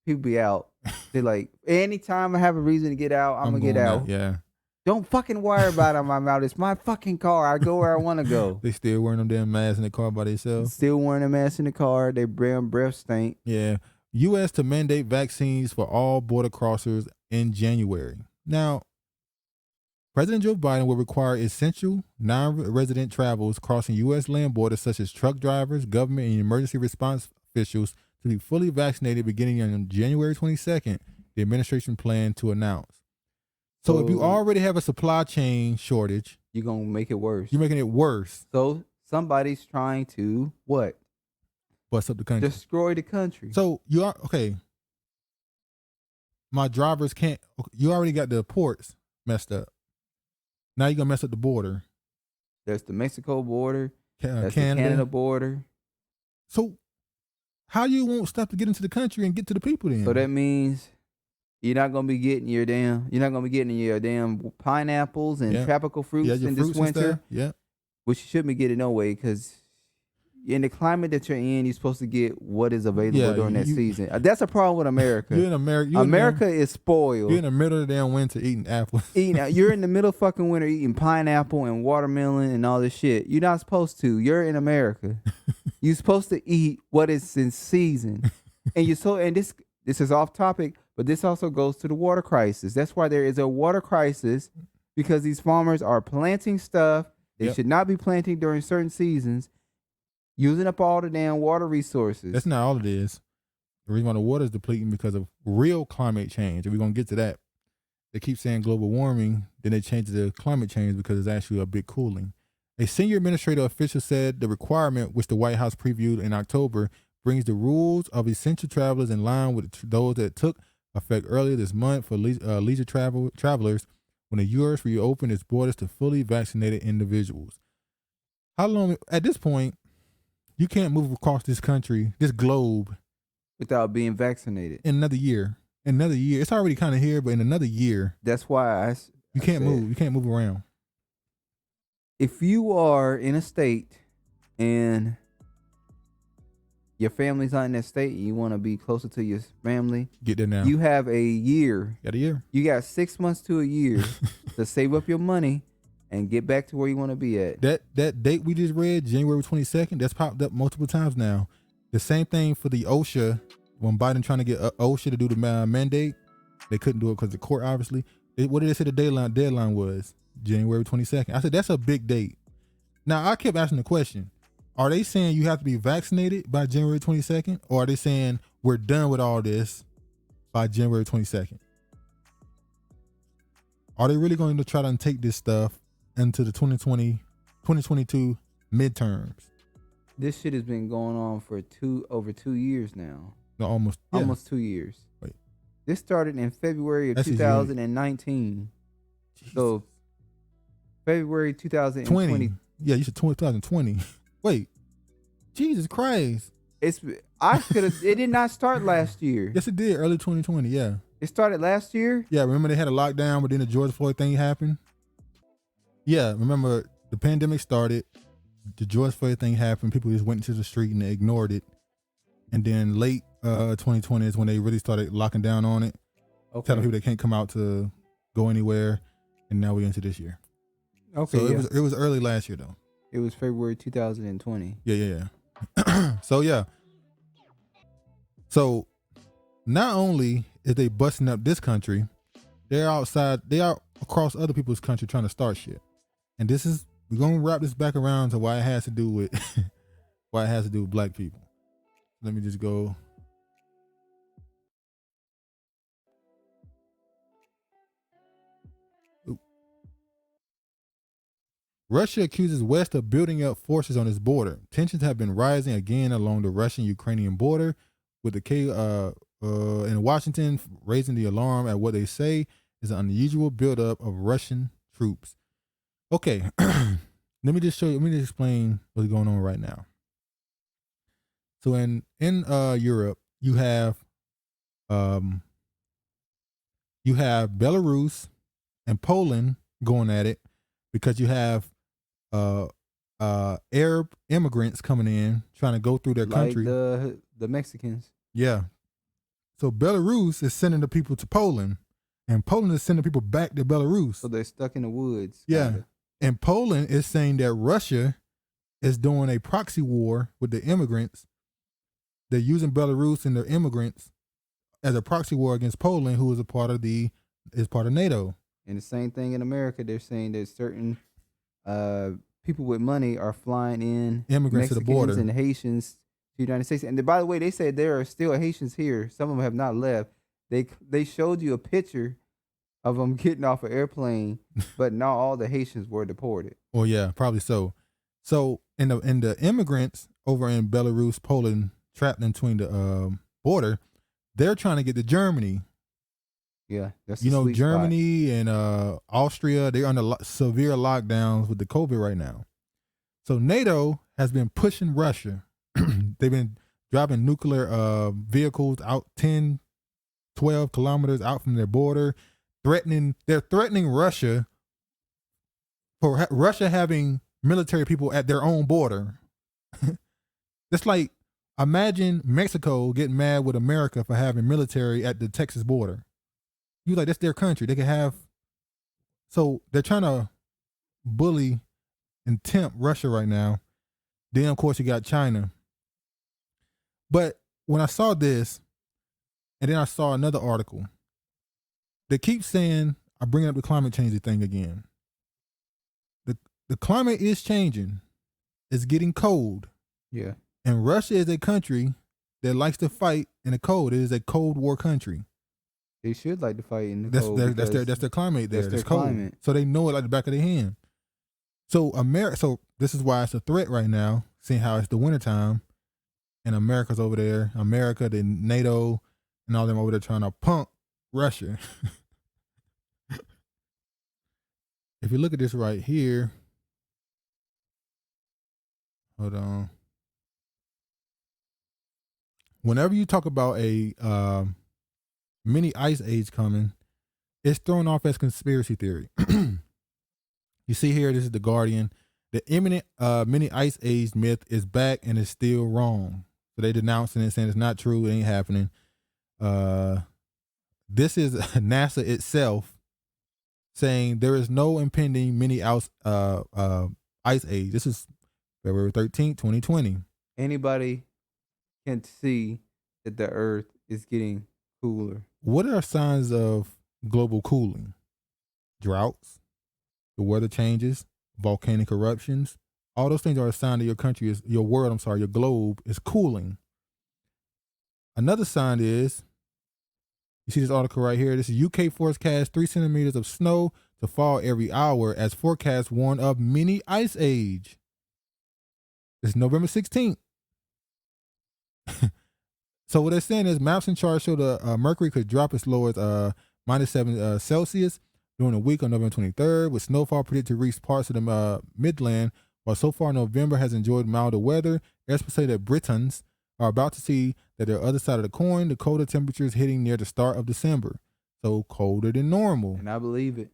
people be out. They're like, anytime I have a reason to get out, I'm gonna get out. Yeah. Don't fucking worry about it. I'm out. It's my fucking car. I go where I want to go. They still wearing them damn masks in the car by themselves. Still wearing a mask in the car. They breath stink. Yeah. U.S. to mandate vaccines for all border crossers in January. Now, President Joe Biden will require essential non-resident travels crossing U.S. land borders, such as truck drivers, government, and emergency response officials, to be fully vaccinated beginning on January 22nd, the administration planned to announce. So if you already have a supply chain shortage, you're going to make it worse. You're making it worse. So somebody's trying to what? Bust up the country. Destroy the country. So you are, okay. My drivers can't, you already got the ports messed up. Now you're going to mess up the border. There's the Mexico border. There's Canada. the Canada border. So how you want stuff to get into the country and get to the people then? So that means you're not gonna be getting your damn pineapples and tropical fruits in this winter. Yeah. Which you shouldn't be getting no way, because in the climate that you're in, you're supposed to get what is available during that season. That's a problem with America. You're in America. America is spoiled. You're in the middle of the damn winter eating apples. You're in the middle of fucking winter eating pineapple and watermelon and all this shit. You're not supposed to. You're in America. You're supposed to eat what is in season. And this is off topic, But this also goes to the water crisis. That's why there is a water crisis, because these farmers are planting stuff they should not be planting during certain seasons, using up all the damn water resources. That's not all it is. The reason why the water is depleting because of real climate change, and we're going to get to that. They keep saying global warming, then they change it to climate change because it's actually a big cooling. A senior administrative official said the requirement, which the White House previewed in October, brings the rules of essential travelers in line with those that took effect earlier this month for leisure travelers when the U.S. reopened its borders to fully vaccinated individuals. How long, at this point, you can't move across this country, this globe, without being vaccinated. In another year. It's already kind of here, but in another year. That's why you can't move. You can't move around. If you are in a state and your family's not in that state, and you want to be closer to your family, get there now. You have a year. Got a year. You got 6 months to a year to save up your money and get back to where you want to be at. That date we just read, January 22nd, that's popped up multiple times now. The same thing for the OSHA. When Biden trying to get OSHA to do the mandate, they couldn't do it because the court, obviously. What did they say the deadline was? January 22nd. I said, that's a big date. Now, I kept asking the question, are they saying you have to be vaccinated by January 22nd? Or are they saying we're done with all this by January 22nd? Are they really going to try to take this stuff into the 2022 midterms? This shit has been going on for over 2 years now. No, almost 2 years. Wait. This started in February of 2019. So February 2020. Yeah, you said 2020. Wait. Jesus Christ. It did not start last year. Yes, it did. Early 2020, yeah. It started last year? Yeah, remember they had a lockdown, but then the George Floyd thing happened? Yeah, remember the pandemic started, the George Floyd thing happened, people just went into the street and they ignored it. And then late 2020 is when they really started locking down on it, telling people they can't come out to go anywhere, and now we're into this year. Okay, so it was early last year though. It was February 2020. Yeah. So yeah. So not only is they busting up this country, they are across other people's country trying to start shit. And we're gonna wrap this back around to why it has to do with black people. Let me just go. Russia accuses West of building up forces on its border. Tensions have been rising again along the Russian-Ukrainian border, with the in Washington raising the alarm at what they say is an unusual buildup of Russian troops. Okay, let me just explain what's going on right now. So in Europe, you have Belarus and Poland going at it because you have Arab immigrants coming in trying to go through their country. Like the Mexicans. Yeah. So Belarus is sending the people to Poland, and Poland is sending people back to Belarus. So they're stuck in the woods. Yeah. Kinda. And Poland is saying that Russia is doing a proxy war with the immigrants. They're using Belarus and their immigrants as a proxy war against Poland, who is part of NATO. And the same thing in America. They're saying that certain people with money are flying in immigrants Mexicans to the border and Haitians to the United States. And by the way, they said there are still Haitians here. Some of them have not left. They showed you a picture of them getting off an airplane, but not all the Haitians were deported. Well, yeah, probably so. So in the immigrants over in Belarus, Poland, trapped in between the border, they're trying to get to Germany. Yeah, that's Germany and Austria, they're under severe lockdowns with the COVID right now. So NATO has been pushing Russia. They've been driving nuclear vehicles out 10, 12 kilometers out from their border, they're threatening Russia for Russia having military people at their own border. It's like, imagine Mexico getting mad with America for having military at the Texas border. You like, that's their country. They can have. So they're trying to bully and tempt Russia right now. Then, of course, you got China. But when I saw this, And then I saw another article. They keep saying, I'm bringing up the climate change thing again. The climate is changing. It's getting cold. Yeah. And Russia is a country that likes to fight in the cold. It is a Cold War country. They should like to fight in the cold. That's their climate there. That's It's cold. climate. So they know it like the back of their hand. So so this is why it's a threat right now, seeing how it's the wintertime and America's over there. America, the NATO, and all them over there trying to punk Russia. If you look at this right here, hold on. Whenever you talk about a mini ice age coming, it's thrown off as conspiracy theory. You see here, this is The Guardian. The imminent mini ice age myth is back and is still wrong. So they denouncing it, saying it's not true, it ain't happening. This is NASA itself saying there is no impending mini ice age. This is February 13th, 2020. Anybody can see that the Earth is getting cooler. What are signs of global cooling? Droughts, the weather changes, volcanic eruptions. All those things are a sign that your country is, your globe is cooling. Another sign is, you see this article right here. This is UK forecast 3 centimeters of snow to fall every hour as forecasts warn of mini ice age. It's November 16th. So what they're saying is maps and charts show the mercury could drop as low as -7 Celsius during the week on November 23rd, with snowfall predicted to reach parts of the Midland. While so far November has enjoyed milder weather, experts say that Britons are about to see that they're other side of the coin, the colder temperatures hitting near the start of December. So colder than normal. And I believe it.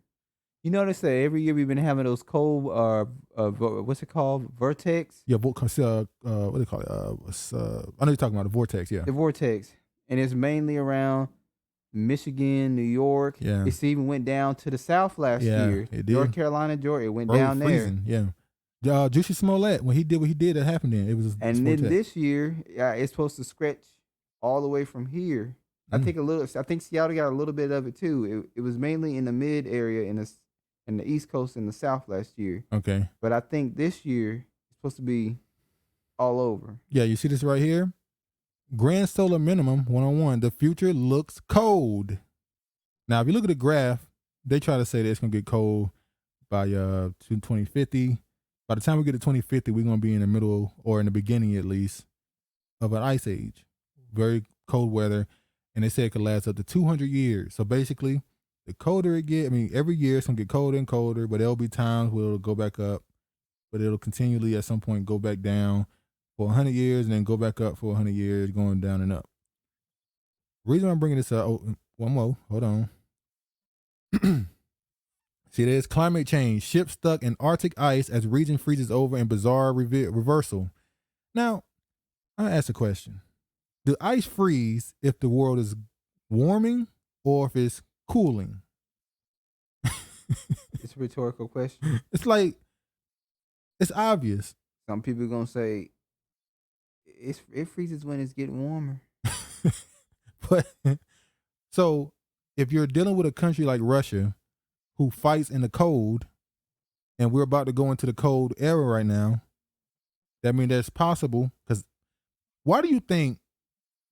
You notice that every year we've been having those cold, what's it called? Vortex? Yeah, what do they call it? I know you're talking about the vortex, yeah. The vortex. And it's mainly around Michigan, New York. Yeah. It even went down to the South last year. It did. North Carolina, Georgia, it went down freezing, there. Yeah. Juicy Smollett, when he did what he did, that happened then. It was. And then this year, it's supposed to stretch all the way from here. I think Seattle got a little bit of it too. It was mainly in the mid area in the East Coast and the South last year. Okay. But I think this year it's supposed to be all over. Yeah, you see this right here? Grand solar minimum 101. The future looks cold. Now, if you look at the graph, they try to say that it's going to get cold by 2050. By the time we get to 2050, we're going to be in the middle, or in the beginning at least, of an ice age. Very cold weather. And they say it could last up to 200 years. So basically, the colder it gets, every year it's going to get colder and colder, but there'll be times where it'll go back up, but it'll continually at some point go back down for 100 years and then go back up for 100 years, going down and up. Reason I'm bringing this up, one more, hold on. See, there's climate change, ships stuck in Arctic ice as region freezes over in bizarre reversal. Now, I'm going to ask a question. Do ice freeze if the world is warming or if it's cooling? It's a rhetorical question. It's like, it's obvious. Some people are going to say it freezes when it's getting warmer. But so if you're dealing with a country like Russia who fights in the cold, and we're about to go into the cold era right now, that means that's possible. Because why do you think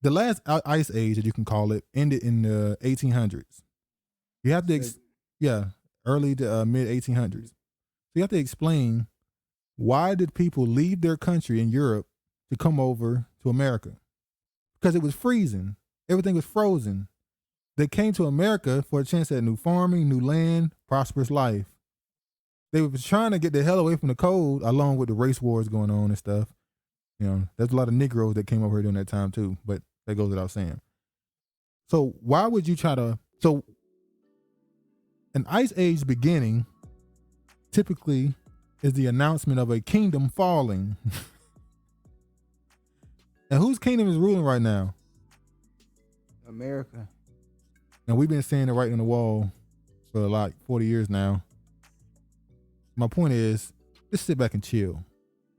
the last ice age, that you can call it, ended in the 1800s? You have to, early to mid 1800s. So you have to explain, why did people leave their country in Europe to come over to America? Because it was freezing. Everything was frozen. They came to America for a chance at new farming, new land, prosperous life. They were trying to get the hell away from the cold, along with the race wars going on and stuff. You know, there's a lot of Negroes that came over here during that time too, but that goes without saying. So why would you try to, so an ice age beginning typically is the announcement of a kingdom falling. And whose kingdom is ruling right now? America. And we've been saying it right on the wall for like 40 years now. My point is, just sit back and chill.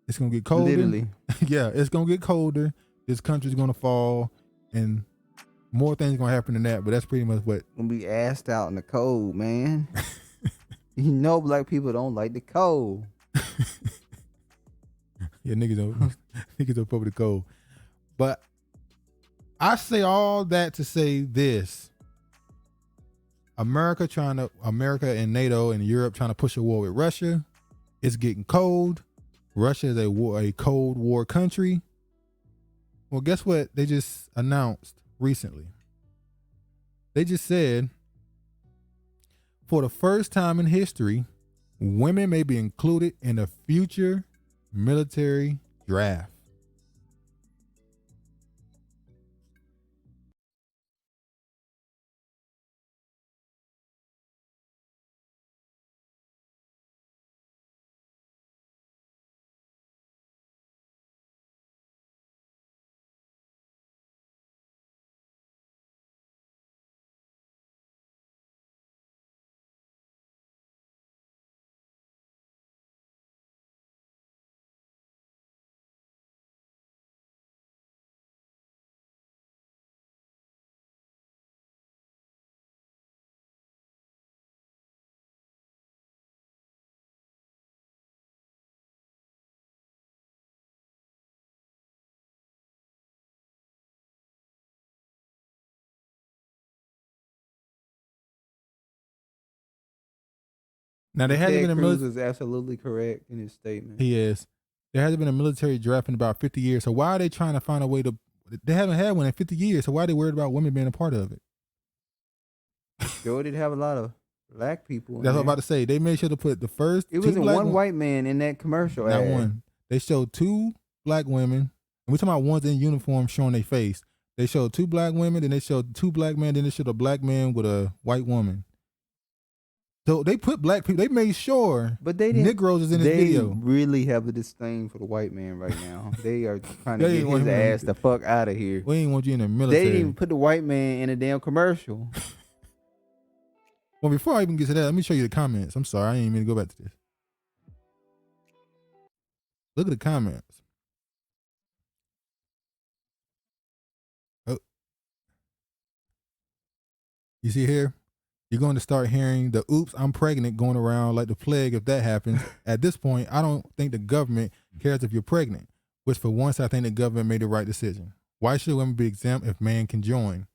It's going to get colder. Literally. Yeah, it's going to get colder. This country's going to fall. And more things gonna happen than that, but that's pretty much what. Gonna be assed out in the cold, man. You know, black people don't like the cold. Yeah, niggas don't fuck with the cold. But I say all that to say this. America and NATO and Europe trying to push a war with Russia. It's getting cold. Russia is a cold war country. Well, guess what they just announced recently? They just said, for the first time in history, women may be included in the future military draft. Now there hasn't been a Cruz is absolutely correct in his statement. He is. There hasn't been a military draft in about 50 years. So why are they trying to find a way to? They haven't had one in 50 years. So why are they worried about women being a part of it? Joe did have a lot of black people. That's what I'm about to say. They made sure to put the first. It wasn't one white man in that commercial. Not one. They showed 2 black women. And we're talking about ones in uniform showing their face. They showed 2 black women, then they showed 2 black men, then they showed a black man with a white woman. So they put black people. They made sure, but they didn't. Negroes is in this video. They really have a disdain for the white man right now. They are trying to get his ass the fuck out of here. We ain't want you in the military. They didn't even put the white man in a damn commercial. Well, before I even get to that, let me show you the comments. I'm sorry, I ain't mean to go back to this. Look at the comments. Oh, you see here? You're going to start hearing the "oops, I'm pregnant" going around like the plague if that happens. At this point, I don't think the government cares if you're pregnant, which for once I think the government made the right decision. Why should women be exempt if man can join?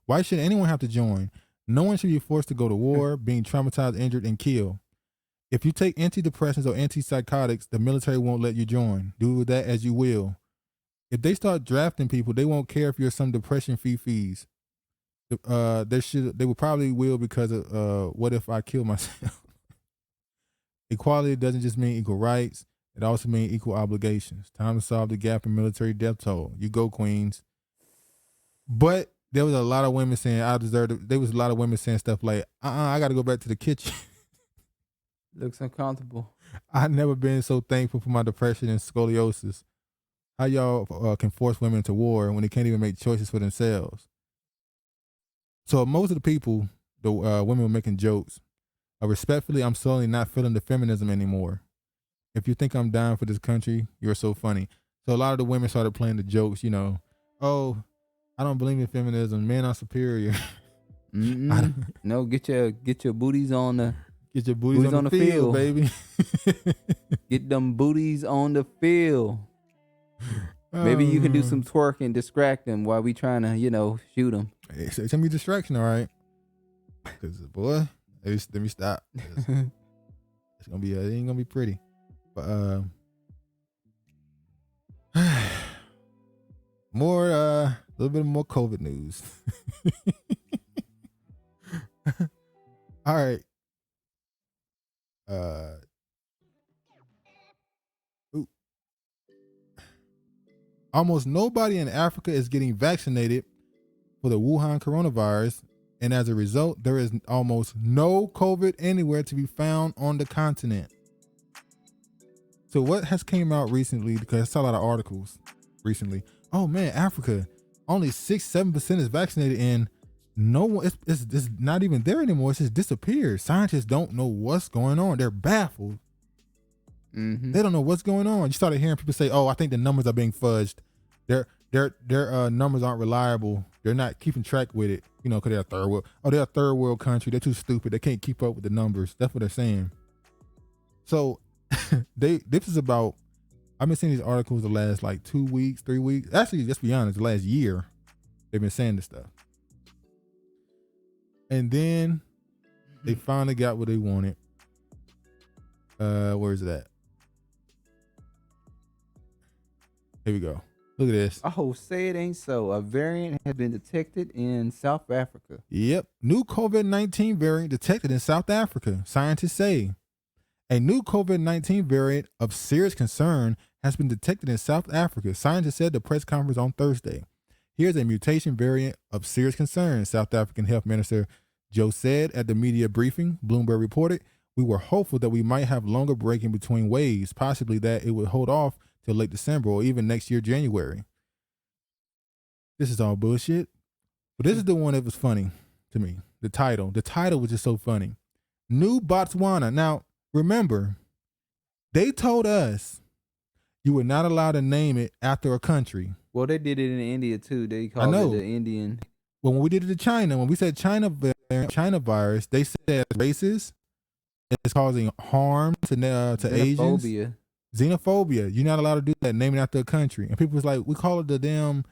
Why should anyone have to join? No one should be forced to go to war, being traumatized, injured, and killed. If you take antidepressants or antipsychotics, the military won't let you join. Do with that as you will. If they start drafting people, they won't care if you're some depression fees. They will probably will because of what if I kill myself? Equality doesn't just mean equal rights. It also means equal obligations. Time to solve the gap in military death toll. You go, Queens. But there was a lot of women saying I deserve it. There was a lot of women saying stuff like, I got to go back to the kitchen. Looks uncomfortable. I've never been so thankful for my depression and scoliosis. How y'all can force women to war when they can't even make choices for themselves? So most of the people, the women were making jokes. Respectfully, I'm slowly not feeling the feminism anymore. If you think I'm down for this country, you're so funny. So a lot of the women started playing the jokes, you know, oh, I don't believe in feminism. Men are superior. No, get your booties on the booties on the field, baby. Get them booties on the field. Maybe you can do some twerking, distract them while we trying to, shoot them. It's gonna be distraction, all right? Because boy, let me stop. It's gonna be it ain't gonna be pretty. But more a little bit more COVID news. All right. Almost nobody in Africa is getting vaccinated for the Wuhan coronavirus, and as a result, there is almost no COVID anywhere to be found on the continent. So what has came out recently, because I saw a lot of articles recently. Oh man, Africa, only 6-7% is vaccinated, and no one, it's not even there anymore. It's just disappeared. Scientists don't know what's going on. They're baffled. They don't know what's going on. You started hearing people say, "Oh, I think the numbers are being fudged." They're their numbers aren't reliable. They're not keeping track with it, you know, because they're a third world. Oh, they're a third world country. They're too stupid. They can't keep up with the numbers. That's what they're saying. So this is about, I've been seeing these articles the last like 2 weeks, 3 weeks. Actually, just be honest, the last year, they've been saying this stuff. And then they finally got what they wanted. Where's it at? Here we go. Look at this. Oh, say it ain't so. A variant has been detected in South Africa. Yep. New COVID-19 variant detected in South Africa. Scientists say a new COVID-19 variant of serious concern has been detected in South Africa. Scientists said at the press conference on Thursday. Here's a mutation variant of serious concern, South African Health Minister Joe said at the media briefing. Bloomberg reported, we were hopeful that we might have longer break in between waves, possibly that it would hold off till late December or even next year, January. This is all bullshit. But this is the one that was funny to me. The title was just so funny. New Botswana. Now, remember, they told us you were not allowed to name it after a country. Well, they did it in India too. They called it the Indian. Well, when we did it to China, when we said China virus, they said it's racist. It's causing harm to Asians. Xenophobia. You're not allowed to do that, name it after a country. And people was like, we call it the damn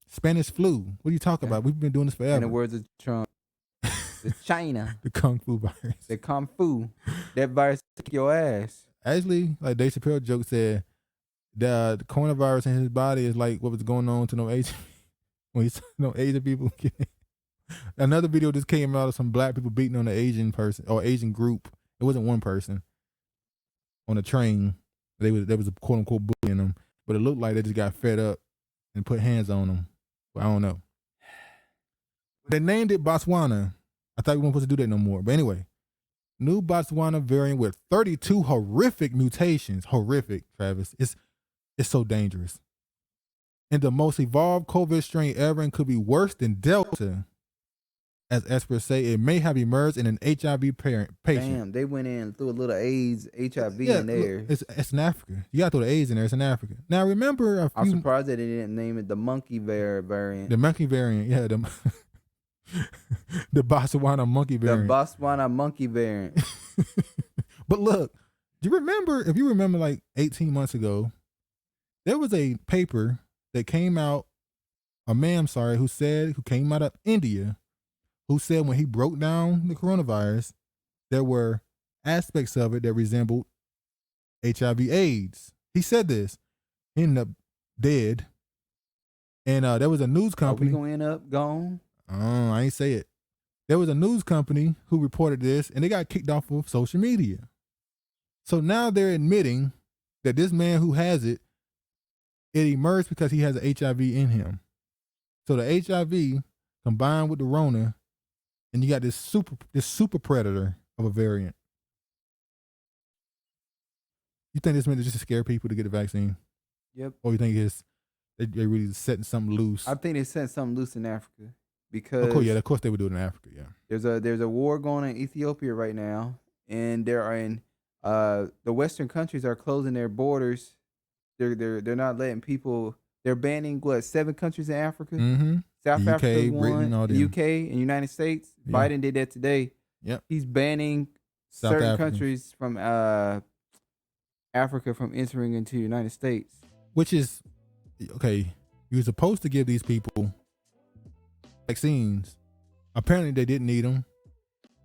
Spanish flu. What are you talking about? We've been doing this forever. In the words of Trump, it's China. The Kung Fu virus. The Kung Fu. That virus took your ass. Actually, like Dave Chappelle joke said, the coronavirus in his body is like what was going on to no Asian when he's no Asian people. Another video just came out of some black people beating on an Asian person or Asian group. It wasn't one person. On a train, there was a quote unquote bullying them, but it looked like they just got fed up and put hands on them. Well, I don't know. They named it Botswana. I thought we weren't supposed to do that no more. But anyway, new Botswana variant with 32 horrific mutations. Horrific, Travis. It's so dangerous. And the most evolved COVID strain ever and could be worse than Delta. As experts say, it may have emerged in an HIV patient. Damn, they went in and threw a little AIDS, HIV in there. Look, it's in Africa. You got to throw the AIDS in there. It's in Africa. Now, remember I'm surprised that they didn't name it the monkey variant. The monkey variant, yeah. The Botswana monkey variant. The Botswana monkey variant. But look, if you remember like 18 months ago, there was a paper that came out, who came out of India, who said when he broke down the coronavirus, there were aspects of it that resembled HIV/AIDS. He said this. He ended up dead. And there was a news company. Are we going to end up gone? I ain't say it. There was a news company who reported this, and they got kicked off of social media. So now they're admitting that this man who has it emerged because he has an HIV in him. So the HIV combined with the Rona, and you got this super predator of a variant. You think this meant just to scare people to get the vaccine? Yep. Or you think they really setting something loose? I think they set something loose in Africa because of course they would do it in Africa. Yeah. There's a war going on in Ethiopia right now, and the Western countries are closing their borders. They're not letting people. They're banning 7 countries in Africa. Mm-hmm. South Africa, Britain, all the UK, and United States. Yeah. Biden did that today. Yep. He's banning certain countries from Africa from entering into the United States. Which is, okay, you're supposed to give these people vaccines. Apparently they didn't need them.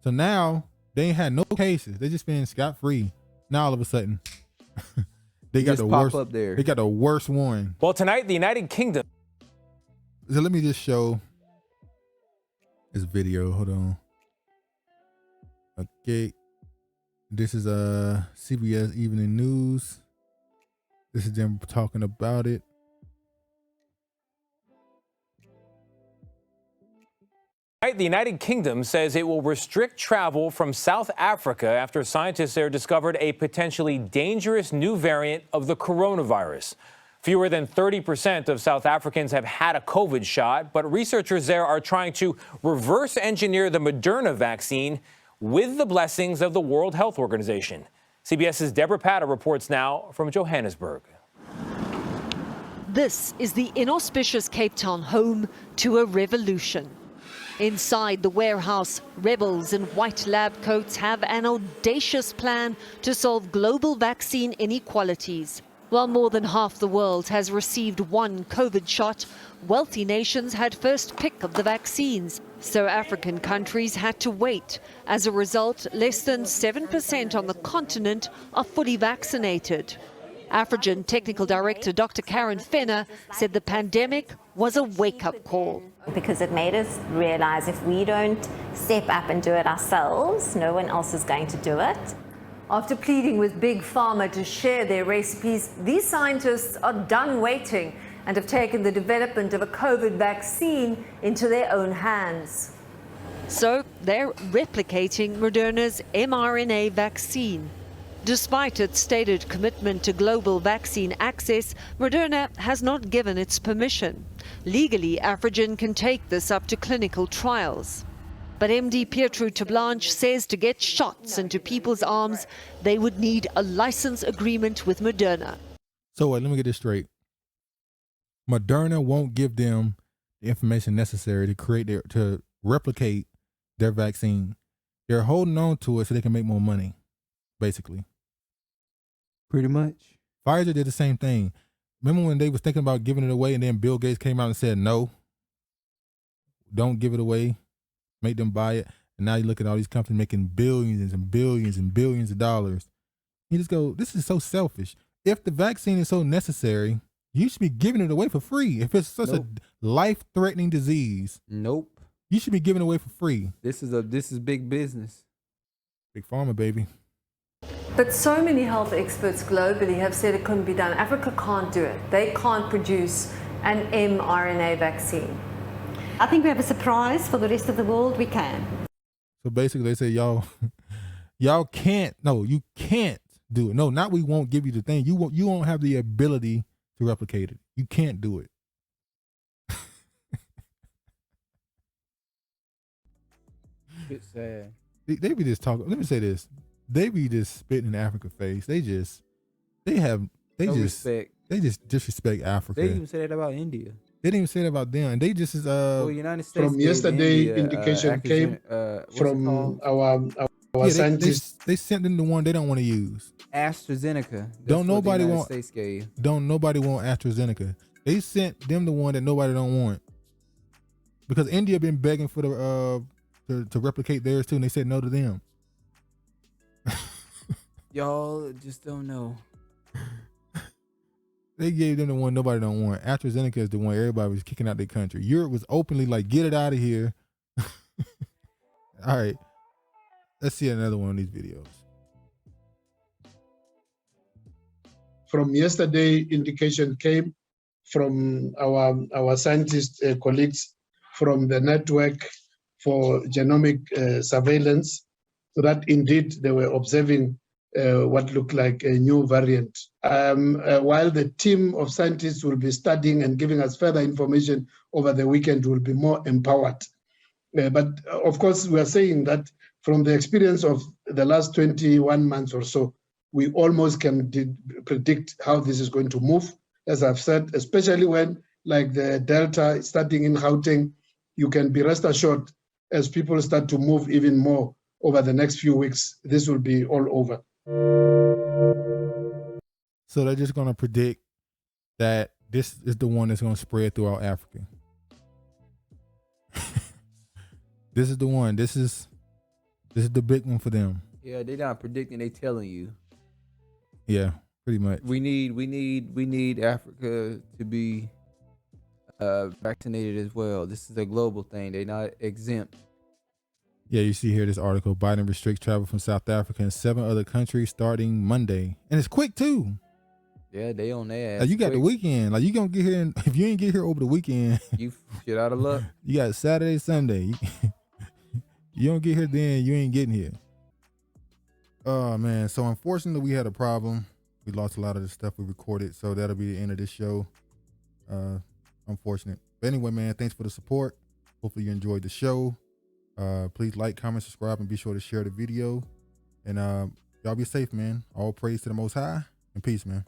So now they ain't had no cases. They just been scot-free. Now all of a sudden, they got the worst up there. They got the worst one. Well, tonight, the United Kingdom. So let me just show this video. Hold on. Okay. This is CBS Evening News. This is them talking about it. The United Kingdom says it will restrict travel from South Africa after scientists there discovered a potentially dangerous new variant of the coronavirus. Fewer than 30% of South Africans have had a COVID shot, but researchers there are trying to reverse engineer the Moderna vaccine with the blessings of the World Health Organization. CBS's Deborah Patta reports now from Johannesburg. This is the inauspicious Cape Town home to a revolution. Inside the warehouse, rebels in white lab coats have an audacious plan to solve global vaccine inequalities. While more than half the world has received one COVID shot, wealthy nations had first pick of the vaccines, so African countries had to wait. As a result, less than 7% on the continent are fully vaccinated. Afrigen Technical Director Dr. Karen Fenner said the pandemic was a wake-up call. Because it made us realize if we don't step up and do it ourselves, no one else is going to do it. After pleading with Big Pharma to share their recipes, these scientists are done waiting and have taken the development of a COVID vaccine into their own hands. So they're replicating Moderna's mRNA vaccine. Despite its stated commitment to global vaccine access, Moderna has not given its permission. Legally, Afrigen can take this up to clinical trials. But MD Pietro Tablanche says to get shots into people's arms, they would need a license agreement with Moderna. So wait, let me get this straight. Moderna won't give them the information necessary to replicate their vaccine. They're holding on to it so they can make more money, basically. Pretty much. Pfizer did the same thing. Remember when they was thinking about giving it away and then Bill Gates came out and said, no, don't give it away, make them buy it. And now you look at all these companies making billions and billions and billions of dollars. You just go, this is so selfish. If the vaccine is so necessary, you should be giving it away for free. If it's such a life-threatening disease, you should be giving it away for free. This is big business. Big pharma, baby. But so many health experts globally have said it couldn't be done. Africa can't do it. They can't produce an mRNA vaccine. I think we have a surprise for the rest of the world. We can. So basically they say, y'all can't, no, you can't do it. No, not we won't give you the thing. You won't have the ability to replicate it. You can't do it. It's sad. They be just talking. Let me say this. They be just spitting in Africa face. They just disrespect Africa. They didn't even say that about India. They didn't even say that about them. And they just is United States from yesterday indication came from our scientists. They sent them the one they don't want to use. AstraZeneca. Don't nobody want AstraZeneca. They sent them the one that nobody don't want. Because India been begging for the to replicate theirs too, and they said no to them. Y'all just don't know. They gave them the one nobody don't want. AstraZeneca is the one everybody was kicking out their country. Europe was openly like, get it out of here. All right. Let's see another one of these videos. From yesterday, indication came from our scientist colleagues from the network for genomic surveillance, so that indeed they were observing what looked like a new variant. While the team of scientists will be studying and giving us further information over the weekend, will be more empowered. But of course, we are saying that from the experience of the last 21 months or so, we almost can predict how this is going to move. As I've said, especially when, like the Delta starting in Gauteng, you can be rest assured as people start to move even more over the next few weeks, this will be all over. So they're just going to predict that this is the one that's going to spread throughout Africa. This is the one. This is the big one for them. Yeah, they're not predicting, they telling you. Yeah, pretty much. We need Africa to be vaccinated as well. This is a global thing. They're not exempt. Yeah, you see here this article. Biden restricts travel from South Africa and 7 other countries starting Monday. And it's quick too. Yeah, they on their ass. Like you got the weekend. Like you gonna get here, and if you ain't get here over the weekend, you shit out of luck. You got Saturday, Sunday. You don't get here then, you ain't getting here. Oh man. So unfortunately we had a problem. We lost a lot of the stuff we recorded. So that'll be the end of this show. Unfortunate. But anyway, man, thanks for the support. Hopefully you enjoyed the show. Please like, comment, subscribe, and be sure to share the video. And y'all be safe, man. All praise to the Most High, and peace, man.